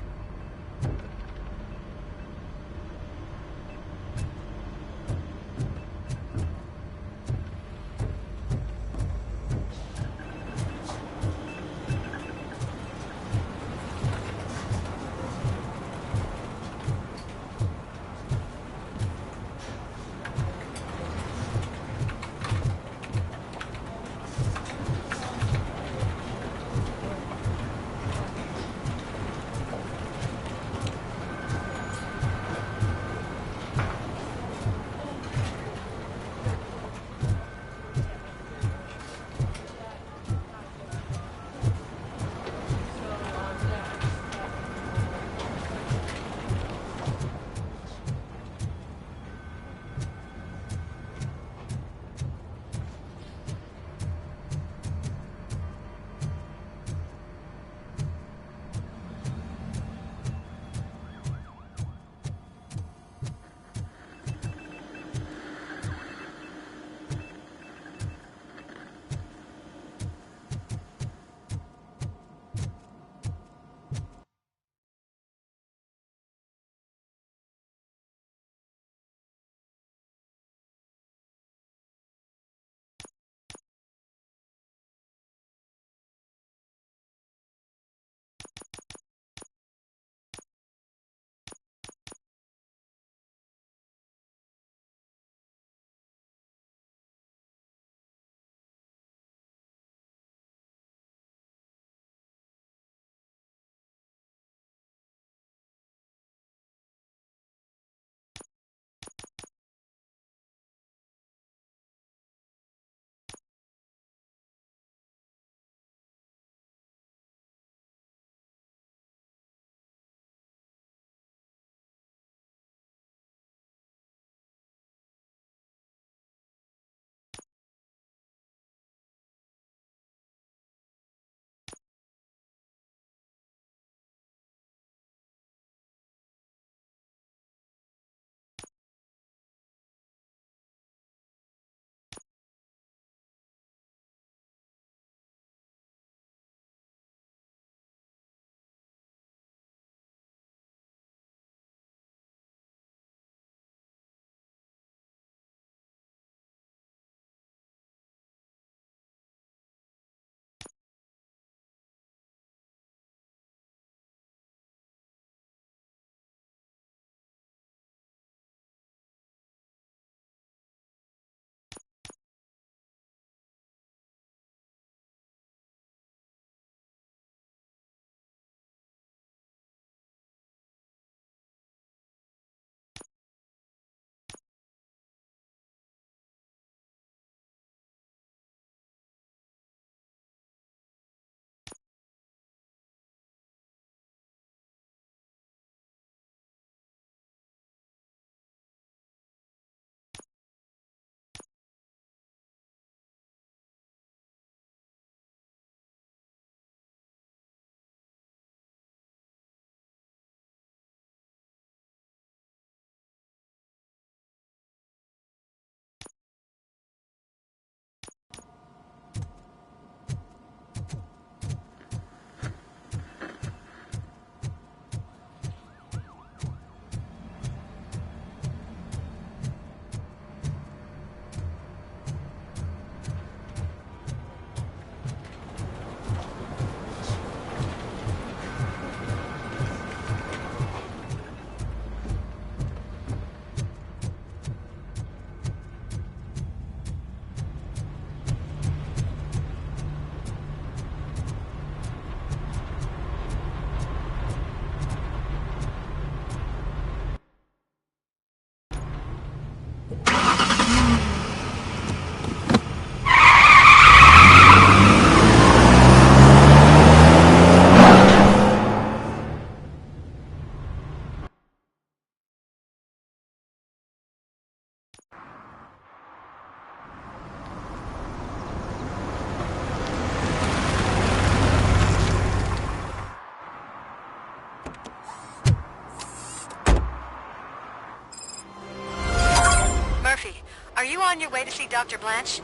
Are you on your way to see Dr. Blanche?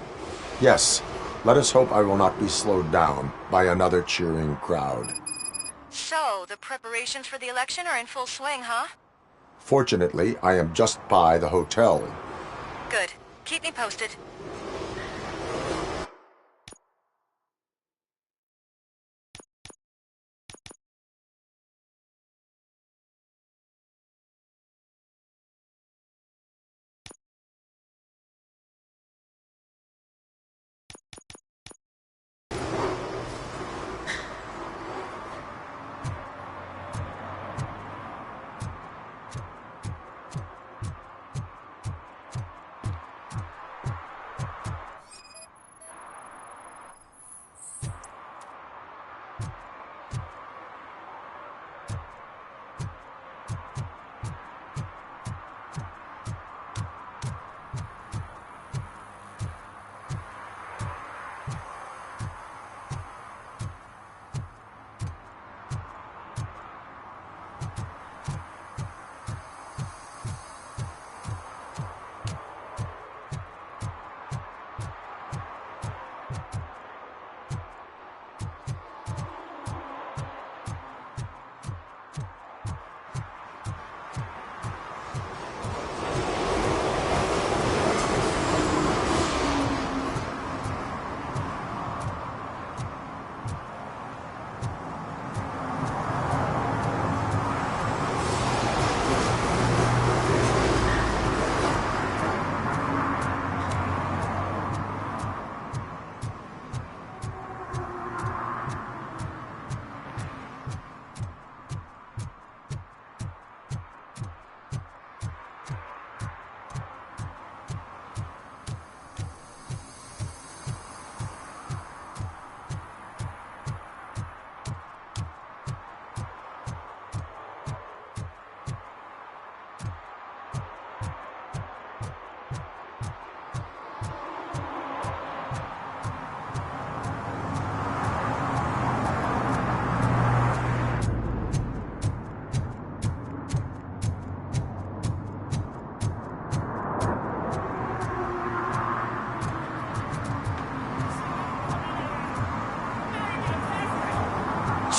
Yes. Let us hope I will not be slowed down by another cheering crowd. So, the preparations for the election are in full swing, huh? Fortunately, I am just by the hotel. Good. Keep me posted.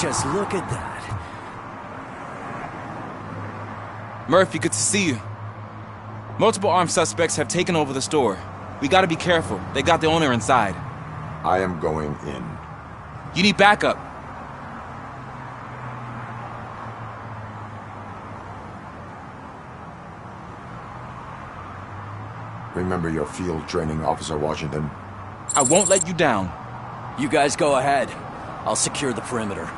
Just look at that. Murphy, good to see you. Multiple armed suspects have taken over the store. We gotta be careful. They got the owner inside. I am going in. You need backup. Remember your field training, Officer Washington. I won't let you down. You guys go ahead. I'll secure the perimeter.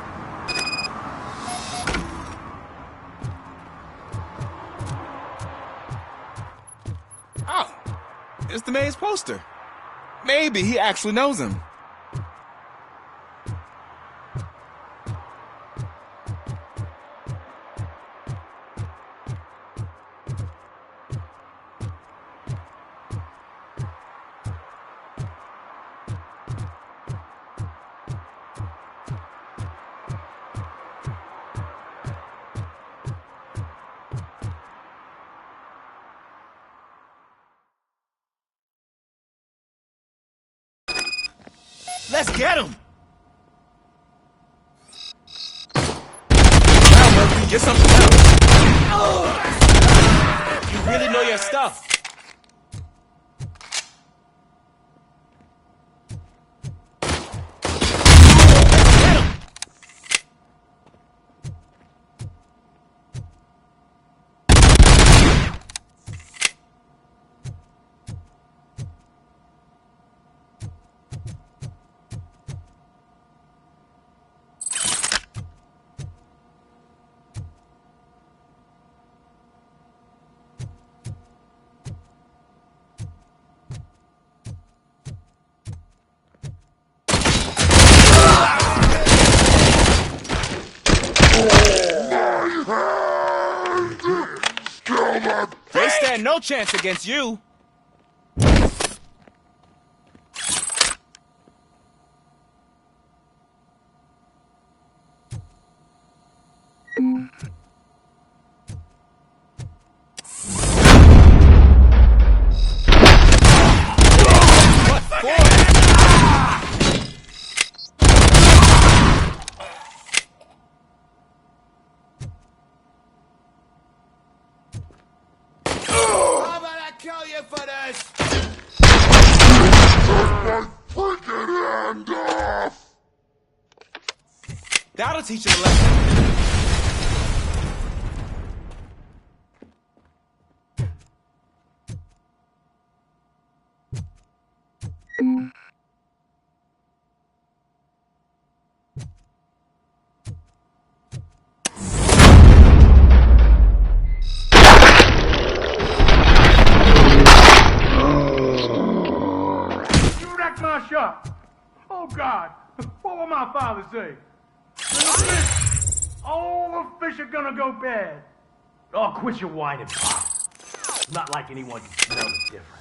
Oh, it's the mayor's poster. Maybe he actually knows him. Let's get him! Now, Murphy, get something else. You really know your stuff. They stand no chance against you. you for this! Freaking hand off! That'll teach him a lesson. You wrecked my shop! Oh, God! What will my father say? All the fish are gonna go bad. Oh, quit your whining, Pop. Not like anyone can smell the difference.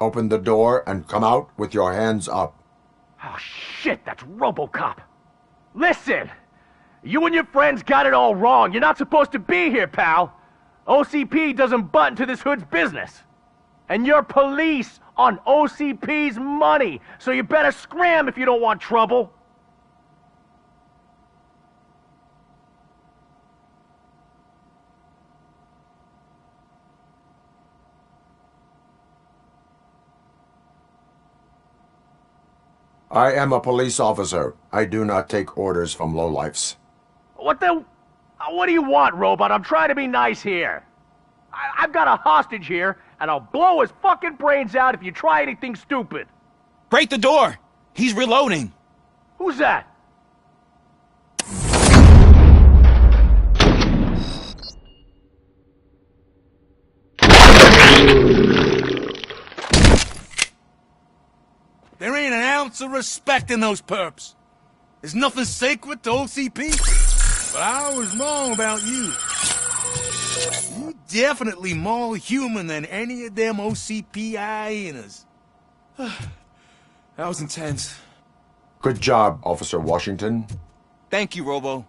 Open the door and come out with your hands up. Oh, shit, that's RoboCop. Listen! You and your friends got it all wrong. You're not supposed to be here, pal. OCP doesn't butt into this hood's business. And you're police on OCP's money, so you better scram if you don't want trouble. I am a police officer. I do not take orders from lowlifes. What do you want, Robot? I'm trying to be nice here. I've got a hostage here, and I'll blow his fucking brains out if you try anything stupid. Break the door! He's reloading. Who's that? There ain't an ounce of respect in those perps. There's nothing sacred to OCP. But I was wrong about you. You definitely more human than any of them OCP hyenas. That was intense. Good job, Officer Washington. Thank you, Robo.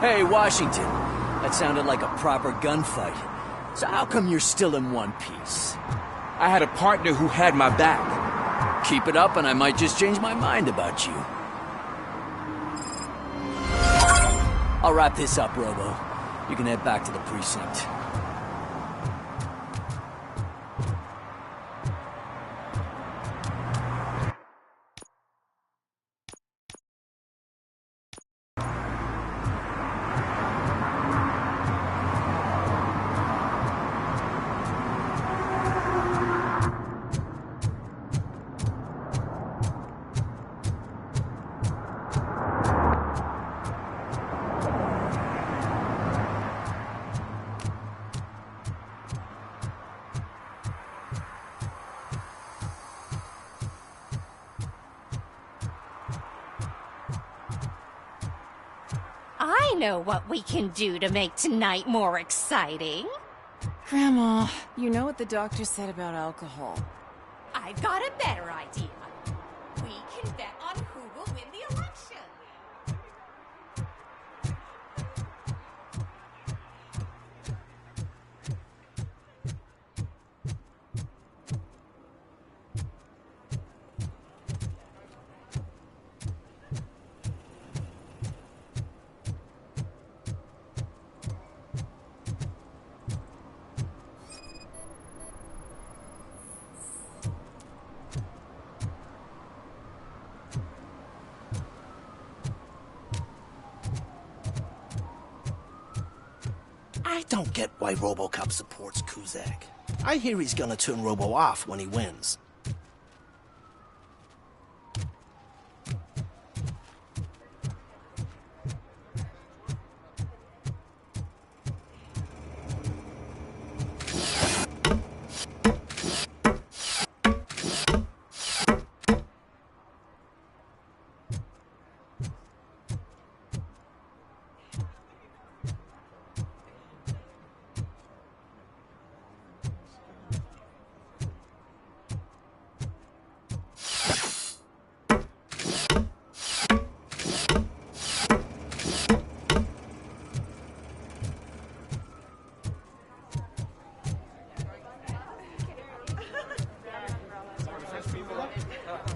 Hey, Washington. That sounded like a proper gunfight. So how come you're still in one piece? I had a partner who had my back. Keep it up and I might just change my mind about you. I'll wrap this up, Robo. You can head back to the precinct. I know what we can do to make tonight more exciting. Grandma, you know what the doctor said about alcohol. I've got a better idea. We can bet on who will win the election. I don't get why RoboCop supports Kuzak. I hear he's gonna turn Robo off when he wins.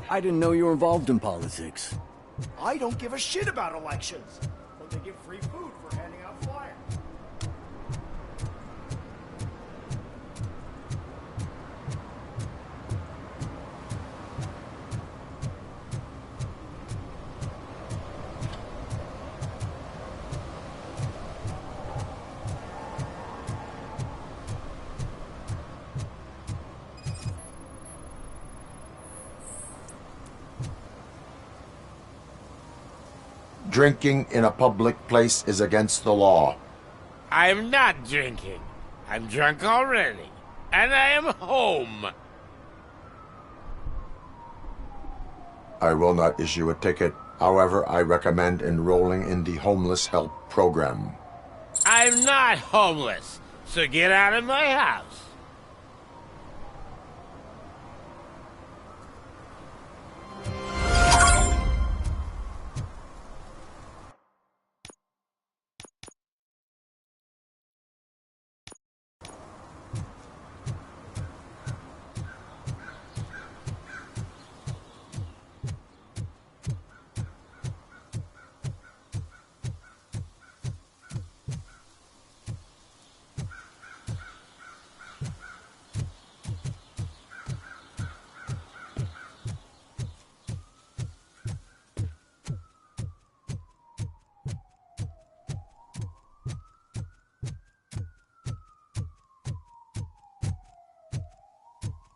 I didn't know you were involved in politics. I don't give a shit about elections, but they give free food for handing out flyers. Drinking in a public place is against the law. I'm not drinking. I'm drunk already. And I am home. I will not issue a ticket. However, I recommend enrolling in the homeless help program. I'm not homeless, so get out of my house.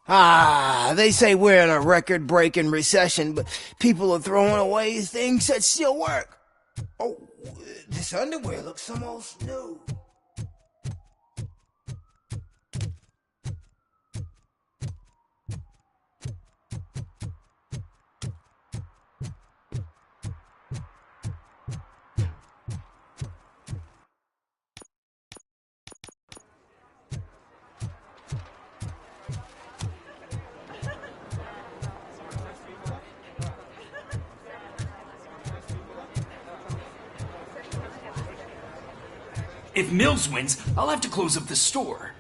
Ah, they say we're in a record-breaking recession, but people are throwing away things that still work. Oh, this underwear looks almost new. If Mills wins, I'll have to close up the store.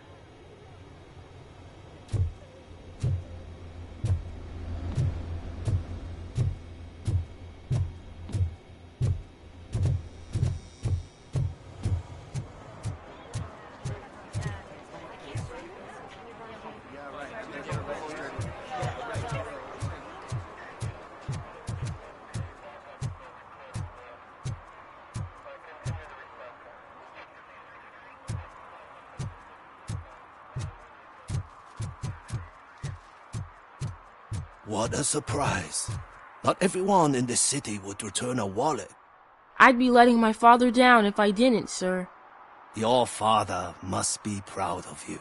What a surprise. Not everyone in the city would return a wallet. I'd be letting my father down if I didn't, sir. Your father must be proud of you.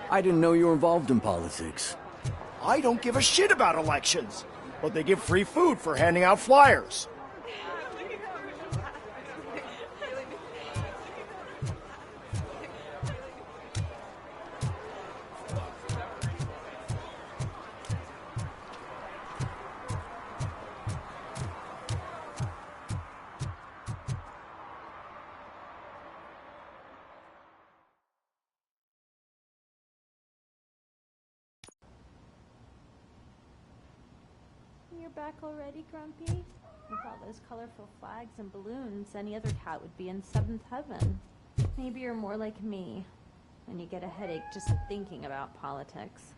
I didn't know you were involved in politics. I don't give a shit about elections, but they give free food for handing out flyers. You're back already, Grumpy? With all those colorful flags and balloons, any other cat would be in seventh heaven. Maybe you're more like me, and you get a headache just thinking about politics.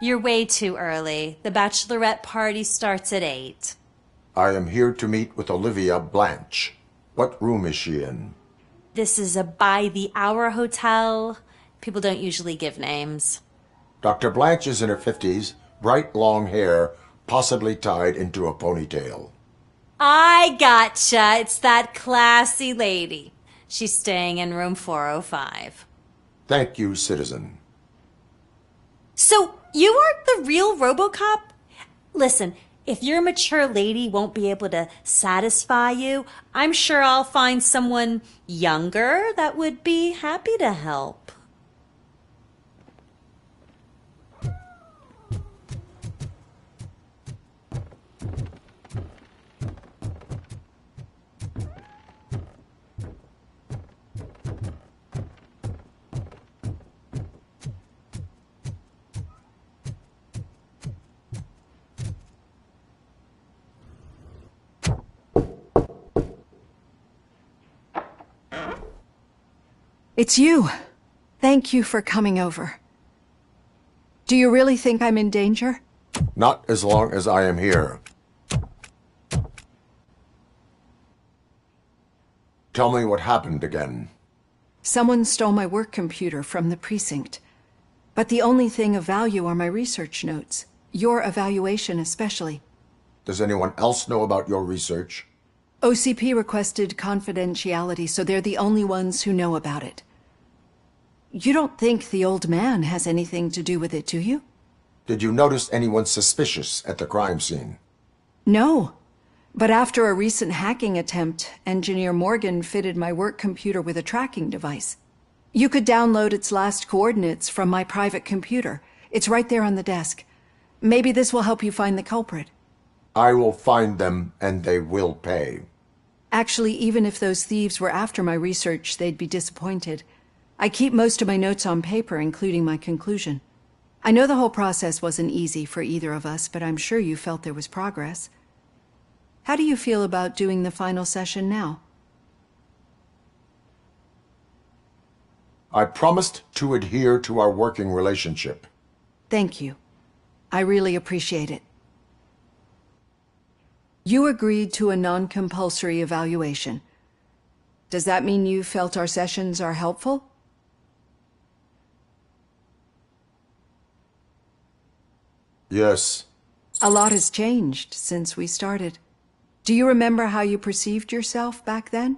You're way too early. The bachelorette party starts at 8. I am here to meet with Olivia Blanche. What room is she in? This is a by-the-hour hotel. People don't usually give names. Dr. Blanche is in her 50s, bright long hair, possibly tied into a ponytail. I gotcha. It's that classy lady. She's staying in room 405. Thank you, citizen. So, you aren't the real RoboCop? Listen, if your mature lady won't be able to satisfy you, I'm sure I'll find someone younger that would be happy to help. It's you. Thank you for coming over. Do you really think I'm in danger? Not as long as I am here. Tell me what happened again. Someone stole my work computer from the precinct. But the only thing of value are my research notes. Your evaluation especially. Does anyone else know about your research? OCP requested confidentiality, so they're the only ones who know about it. You don't think the old man has anything to do with it, do you? Did you notice anyone suspicious at the crime scene? No. But after a recent hacking attempt, Engineer Morgan fitted my work computer with a tracking device. You could download its last coordinates from my private computer. It's right there on the desk. Maybe this will help you find the culprit. I will find them, and they will pay. Actually, even if those thieves were after my research, they'd be disappointed. I keep most of my notes on paper, including my conclusion. I know the whole process wasn't easy for either of us, but I'm sure you felt there was progress. How do you feel about doing the final session now? I promised to adhere to our working relationship. Thank you. I really appreciate it. You agreed to a non-compulsory evaluation. Does that mean you felt our sessions are helpful? Yes. A lot has changed since we started. Do you remember how you perceived yourself back then?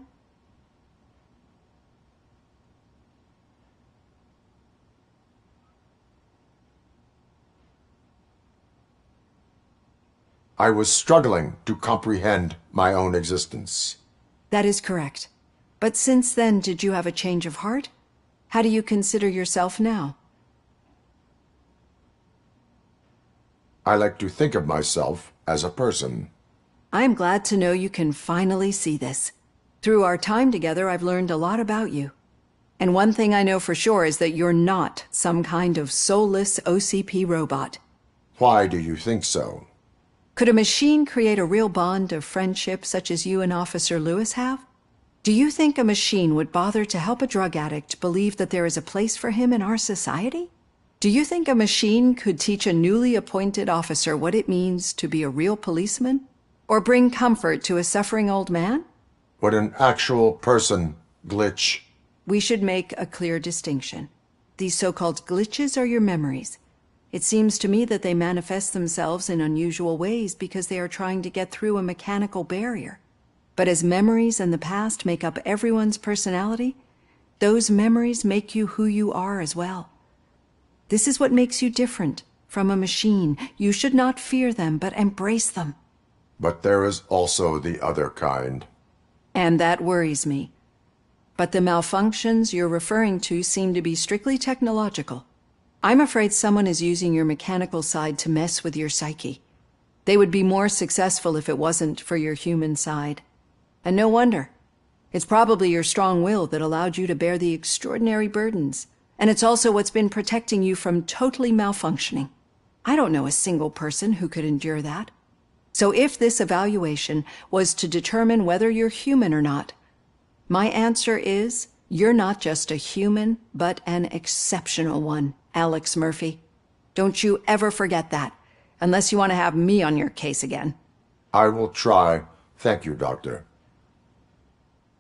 I was struggling to comprehend my own existence. That is correct. But since then, did you have a change of heart? How do you consider yourself now? I like to think of myself as a person. I am glad to know you can finally see this. Through our time together, I've learned a lot about you. And one thing I know for sure is that you're not some kind of soulless OCP robot. Why do you think so? Could a machine create a real bond of friendship such as you and Officer Lewis have? Do you think a machine would bother to help a drug addict believe that there is a place for him in our society? Do you think a machine could teach a newly appointed officer what it means to be a real policeman? Or bring comfort to a suffering old man? Would an actual person glitch? We should make a clear distinction. These so-called glitches are your memories. It seems to me that they manifest themselves in unusual ways because they are trying to get through a mechanical barrier. But as memories and the past make up everyone's personality, those memories make you who you are as well. This is what makes you different from a machine. You should not fear them, but embrace them. But there is also the other kind. And that worries me. But the malfunctions you're referring to seem to be strictly technological. I'm afraid someone is using your mechanical side to mess with your psyche. They would be more successful if it wasn't for your human side. And no wonder. It's probably your strong will that allowed you to bear the extraordinary burdens. And it's also what's been protecting you from totally malfunctioning. I don't know a single person who could endure that. So if this evaluation was to determine whether you're human or not, my answer is you're not just a human, but an exceptional one, Alex Murphy. Don't you ever forget that, unless you want to have me on your case again. I will try. Thank you, Doctor.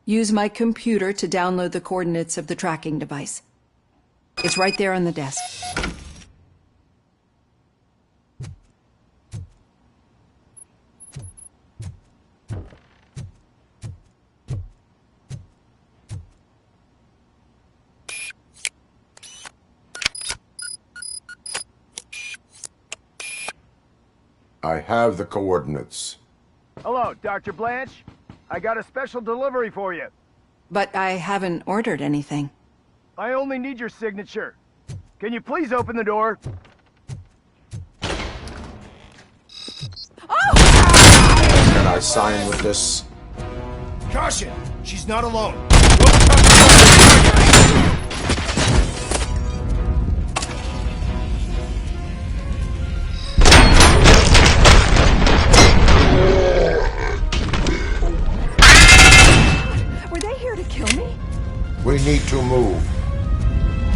Use my computer to download the coordinates of the tracking device. It's right there on the desk. I have the coordinates. Hello, Dr. Blanche. I got a special delivery for you. But I haven't ordered anything. I only need your signature. Can you please open the door? Can I sign with this? Caution! She's not alone. Were they here to kill me? We need to move.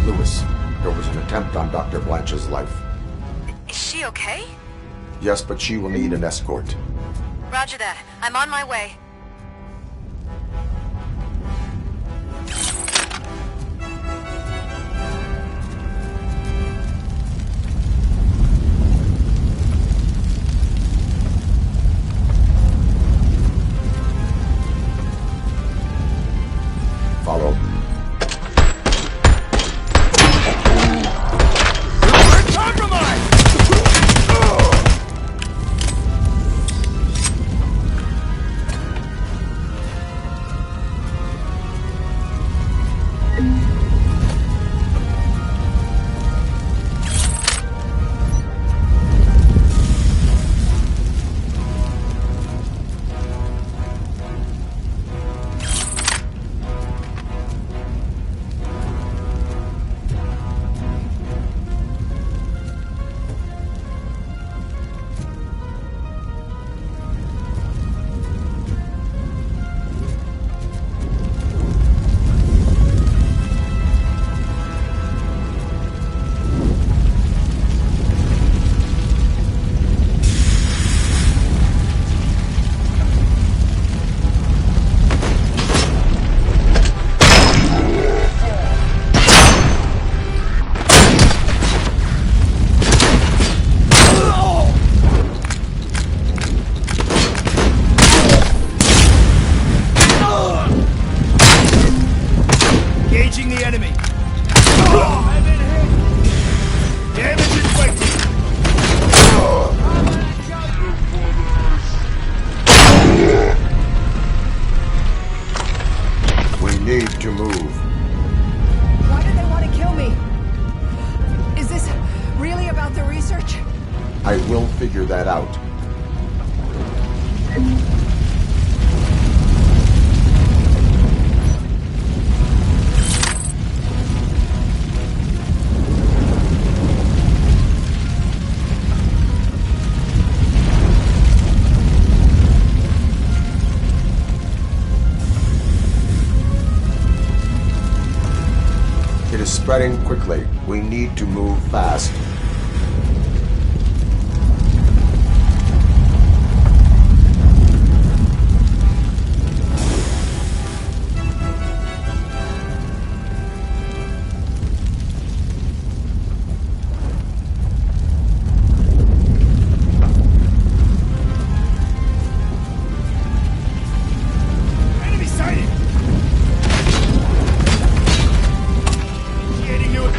Lewis, there was an attempt on Dr. Blanche's life. Is she okay? Yes, but she will need an escort. Roger that. I'm on my way. Follow. Engaging the enemy. I've been hit. Damage inflicted. We need to move. Why do they want to kill me? Is this really about the research? I will figure that out. It is spreading quickly. We need to move fast. Enemy sighted. Initiating new.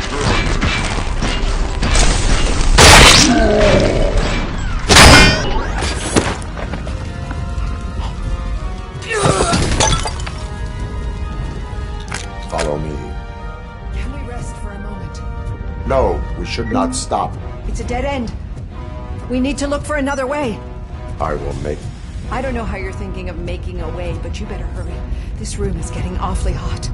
Follow me. Can we rest for a moment? No, we should not stop. It's a dead end. We need to look for another way. I will make... I don't know how you're thinking of making a way, but you better hurry. This room is getting awfully hot.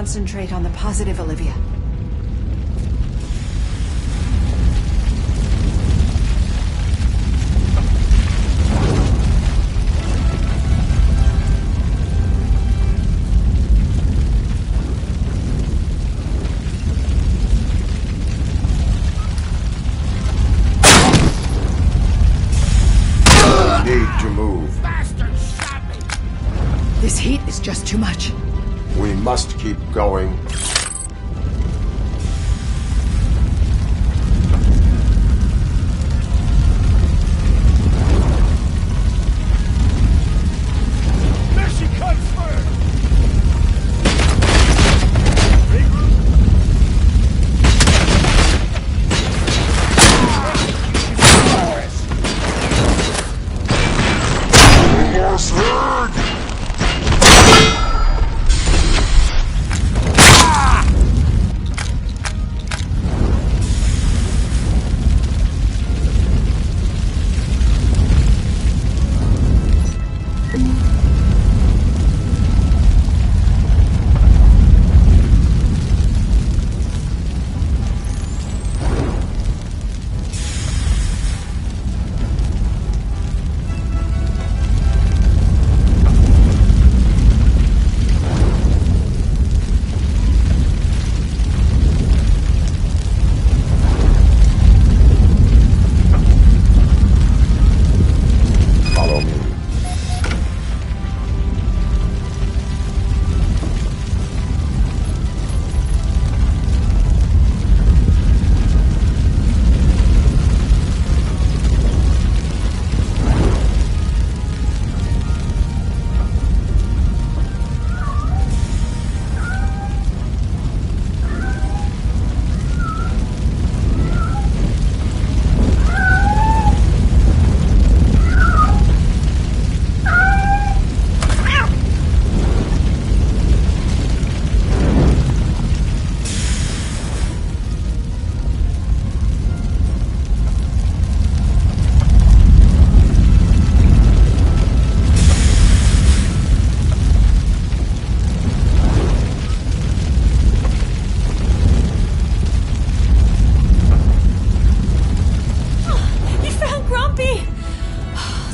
concentrate on the positive, Olivia. This heat is just too much. We must keep going.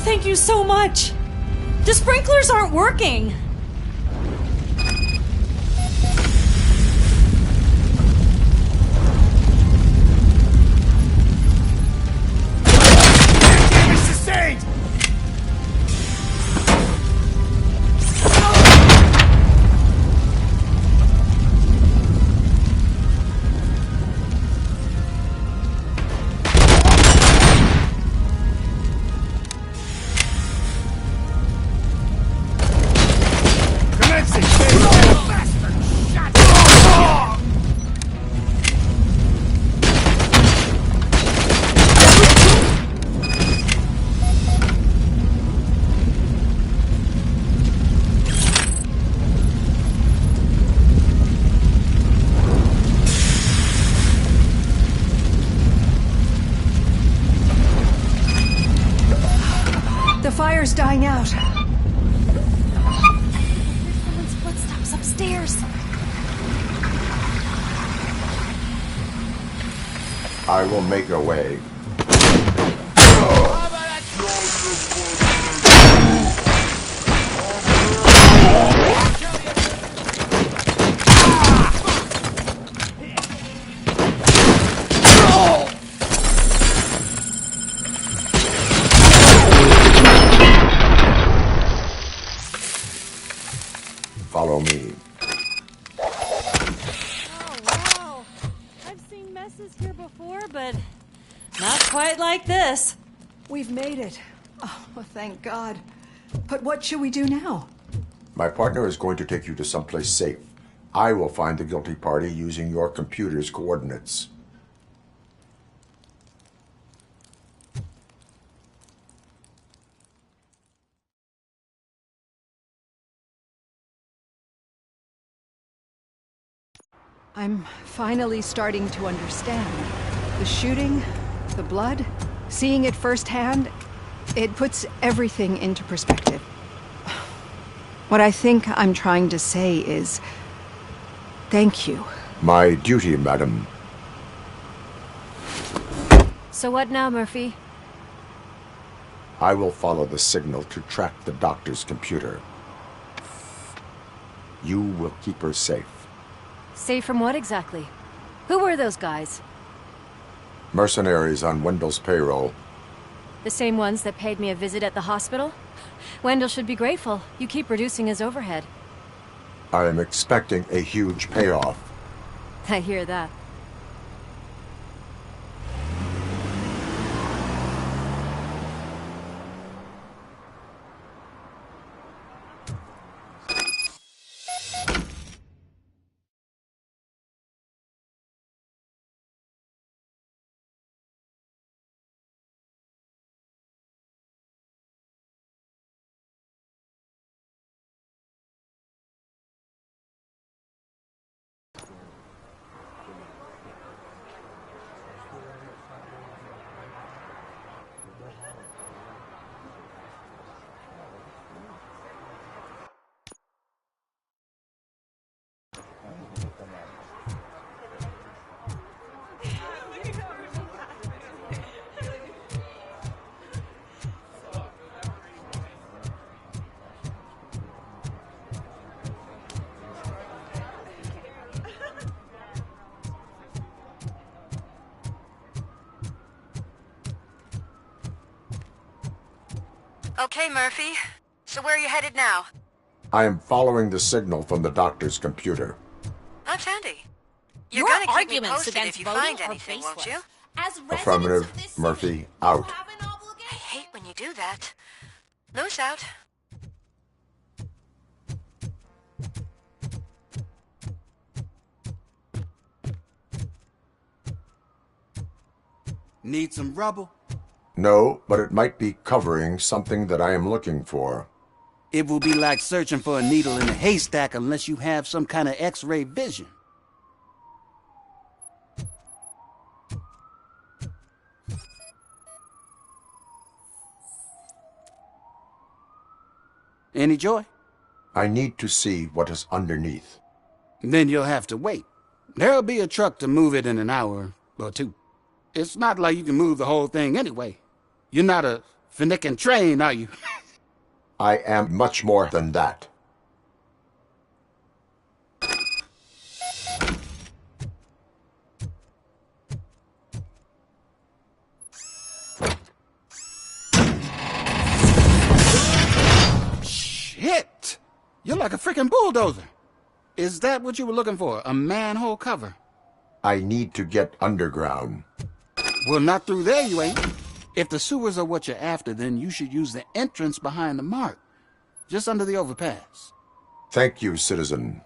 Thank you so much. The sprinklers aren't working. Sustained! The fire's dying out. Someone's footsteps upstairs. I will make a way. Follow me. Oh, wow. I've seen messes here before, but not quite like this. We've made it. Oh, well, thank God. But what should we do now? My partner is going to take you to someplace safe. I will find the guilty party using your computer's coordinates. I'm finally starting to understand. The shooting, the blood, seeing it firsthand, it puts everything into perspective. What I think I'm trying to say is, Thank you. My duty, madam. So what now, Murphy? I will follow the signal to track the doctor's computer. You will keep her safe. Safe from what exactly? Who were those guys? Mercenaries on Wendell's payroll. The same ones that paid me a visit at the hospital? Wendell should be grateful. You keep reducing his overhead. I am expecting a huge payoff. I hear that. Okay, Murphy. So where are you headed now? I am following the signal from the doctor's computer. That's handy. You're Your gonna keep me arguments posted against if you voting find are anything, won't you? As Affirmative, Murphy, out. I hate when you do that. Lose out. Need some rubble? No, but it might be covering something that I am looking for. It will be like searching for a needle in a haystack unless you have some kind of X-ray vision. Any joy? I need to see what is underneath. Then you'll have to wait. There'll be a truck to move it in an hour or two. It's not like you can move the whole thing anyway. You're not a finicking train, are you? I am much more than that. Shit! You're like a freaking bulldozer. Is that what you were looking for? A manhole cover? I need to get underground. Well, not through there, you ain't. If the sewers are what you're after, then you should use the entrance behind the mark. Just under the overpass. Thank you, citizen.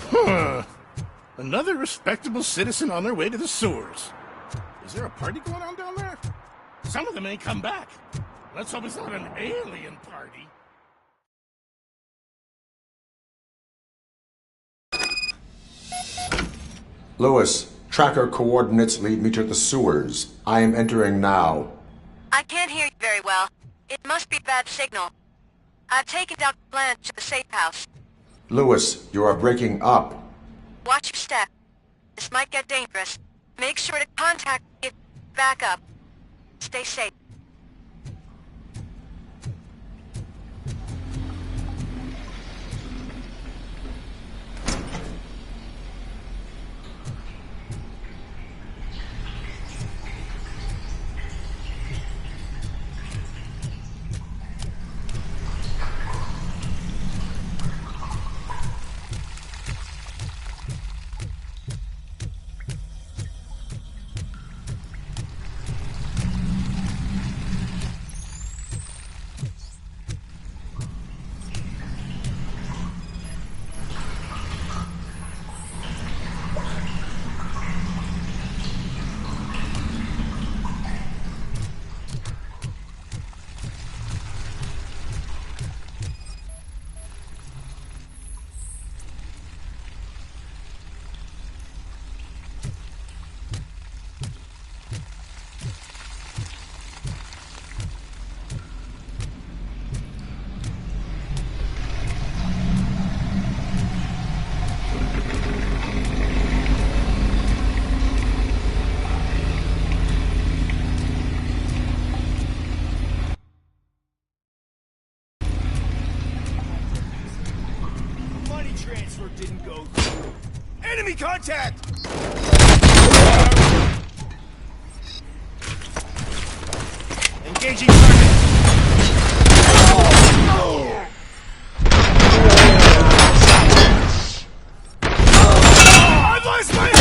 Huh. Another respectable citizen on their way to the sewers. Is there a party going on down there? Some of them ain't come back. Let's hope it's not an alien party. Lewis, tracker coordinates lead me to the sewers. I am entering now. I can't hear you very well. It must be a bad signal. I've taken Dr. Blanche to the safe house. Lewis, you are breaking up. Watch your step. This might get dangerous. Make sure to contact me if you back up. Stay safe. Enemy contact! Engaging target! I've lost my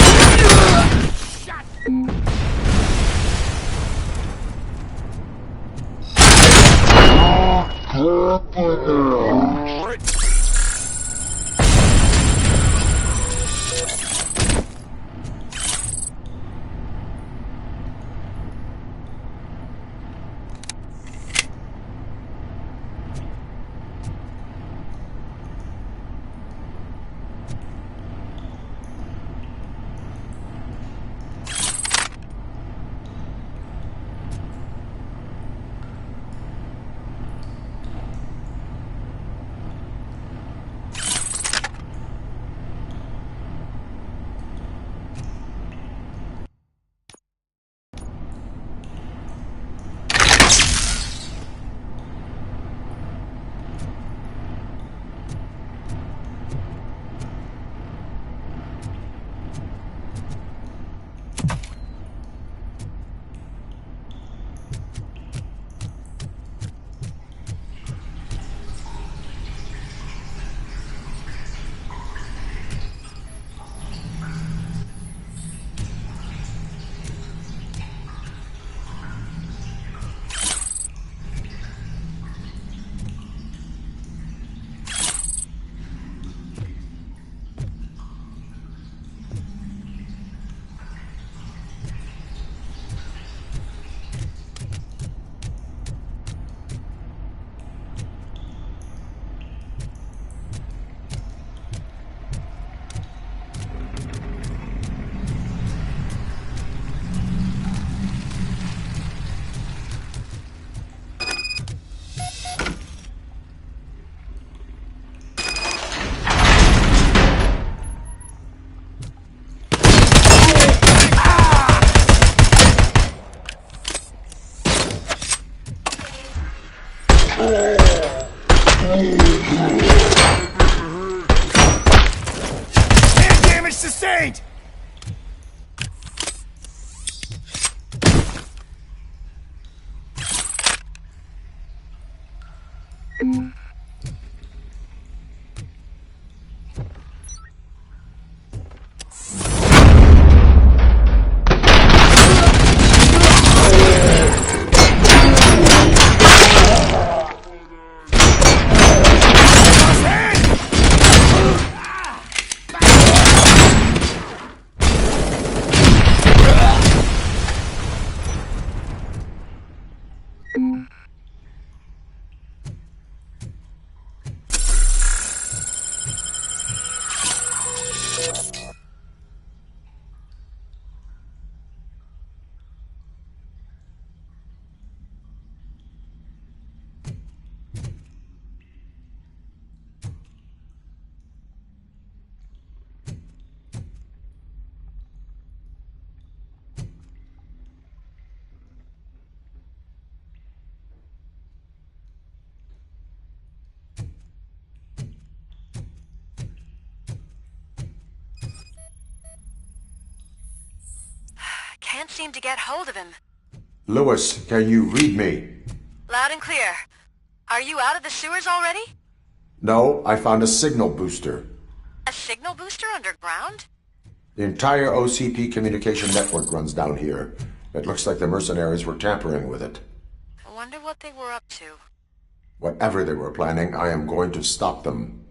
damage sustained! Can't seem to get hold of him. Lewis, can you read me? Loud and clear. Are you out of the sewers already? No, I found a signal booster. A signal booster underground? The entire OCP communication network runs down here. It looks like the mercenaries were tampering with it. I wonder what they were up to. Whatever they were planning, I am going to stop them.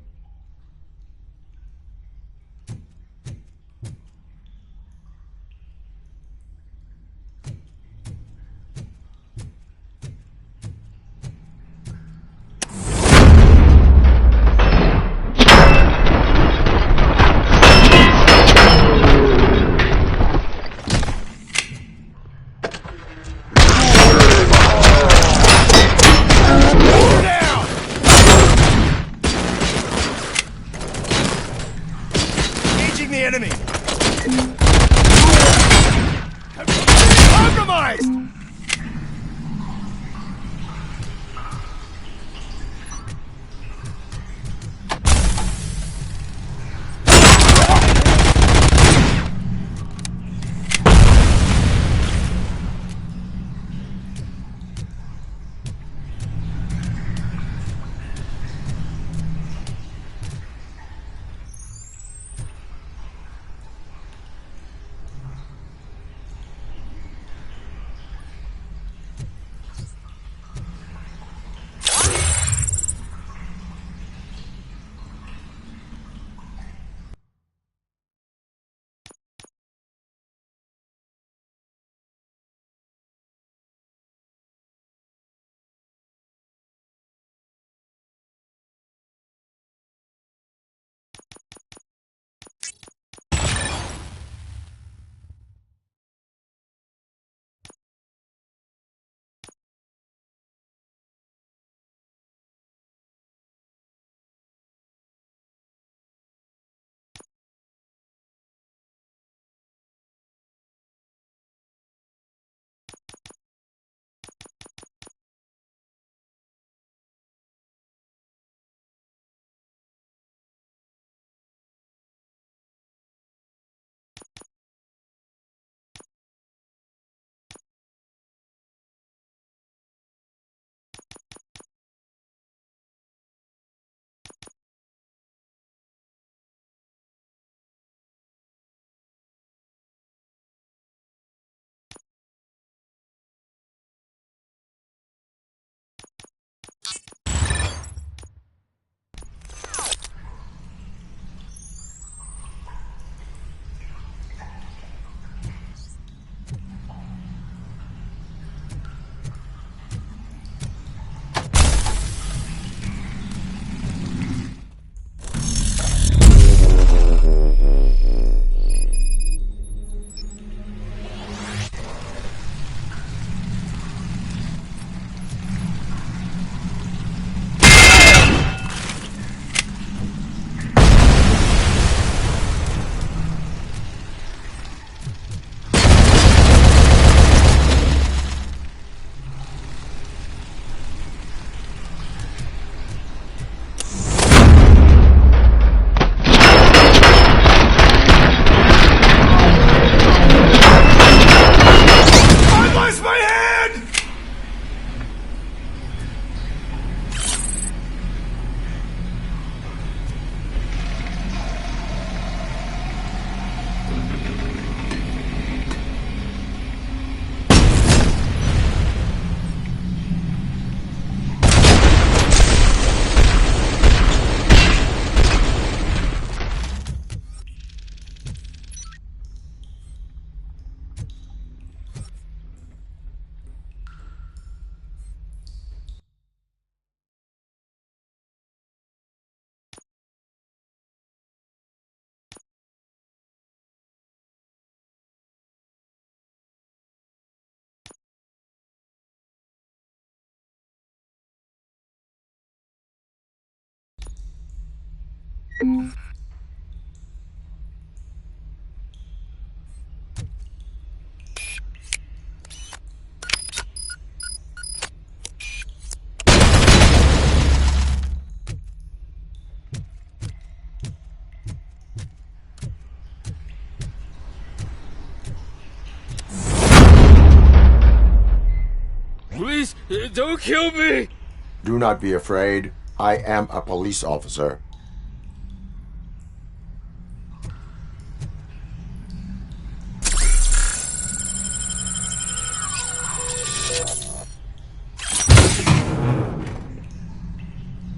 Please, don't kill me! Do not be afraid. I am a police officer.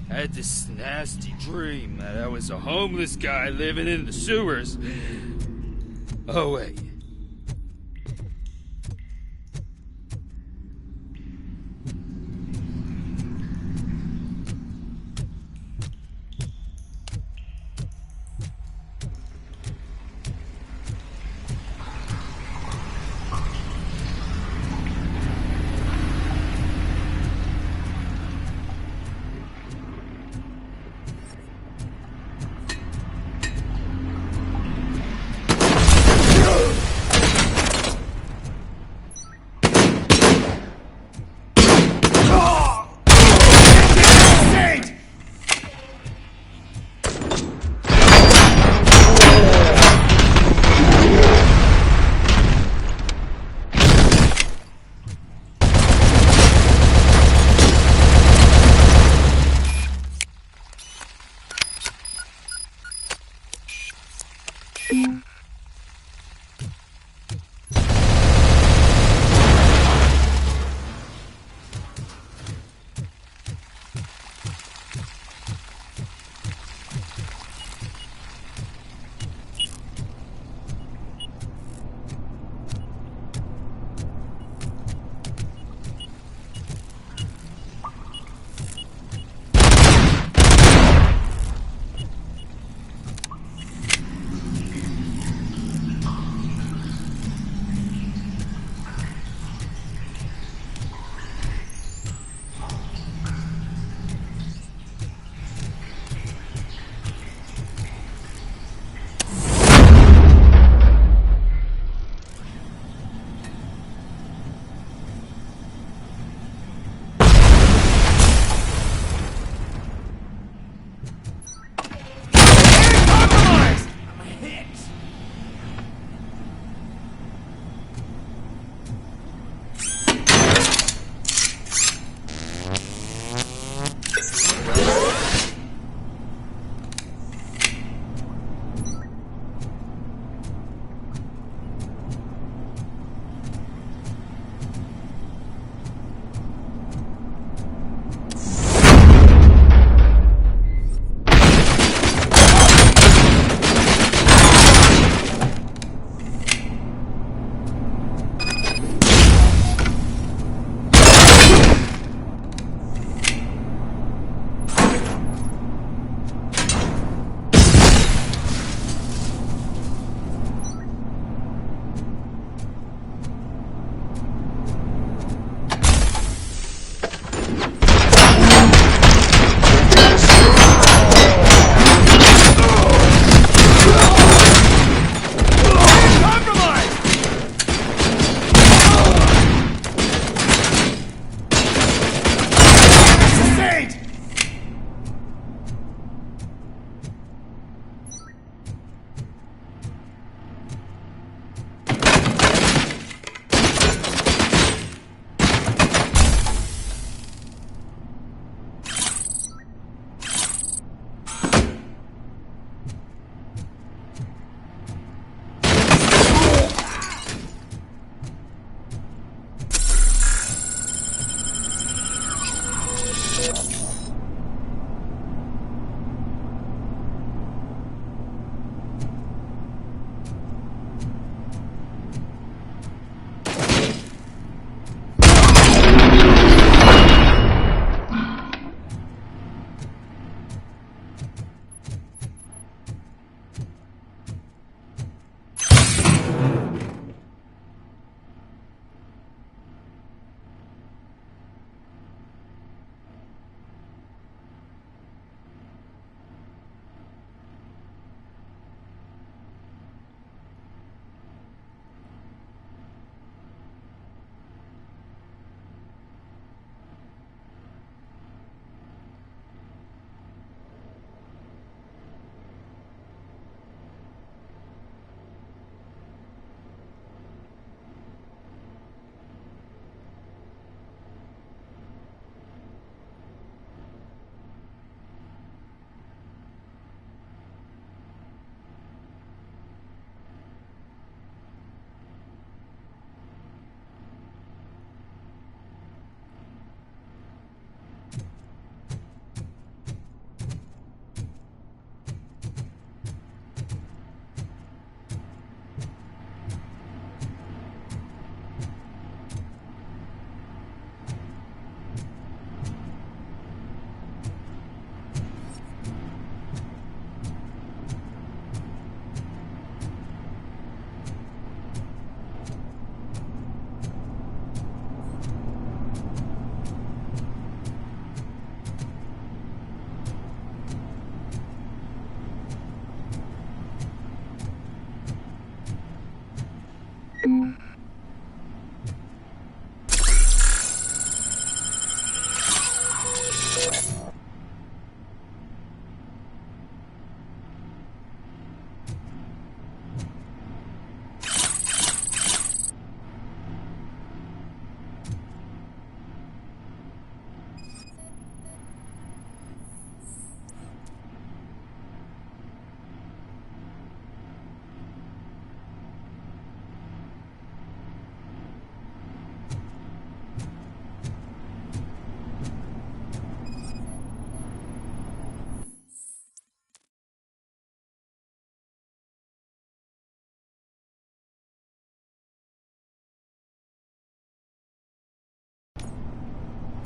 I had this nasty dream that I was a homeless guy living in the sewers. Oh, wait.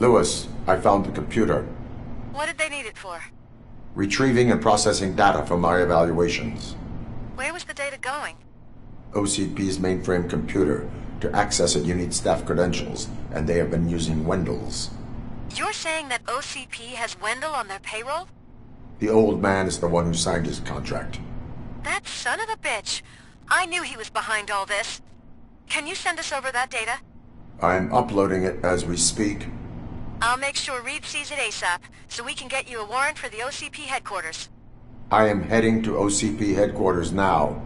Lewis, I found the computer. What did they need it for? Retrieving and processing data from our evaluations. Where was the data going? OCP's mainframe computer. To access it, you need staff credentials, and they have been using Wendell's. You're saying that OCP has Wendell on their payroll? The old man is the one who signed his contract. That son of a bitch. I knew he was behind all this. Can you send us over that data? I'm uploading it as we speak. I'll make sure Reed sees it ASAP, so we can get you a warrant for the OCP headquarters. I am heading to OCP headquarters now.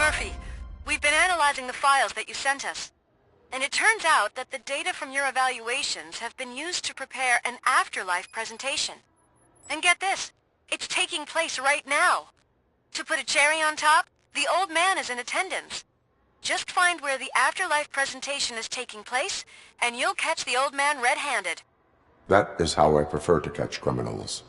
Murphy, we've been analyzing the files that you sent us. And it turns out that the data from your evaluations have been used to prepare an afterlife presentation. And get this, it's taking place right now. To put a cherry on top, the old man is in attendance. Just find where the afterlife presentation is taking place, and you'll catch the old man red-handed. That is how I prefer to catch criminals.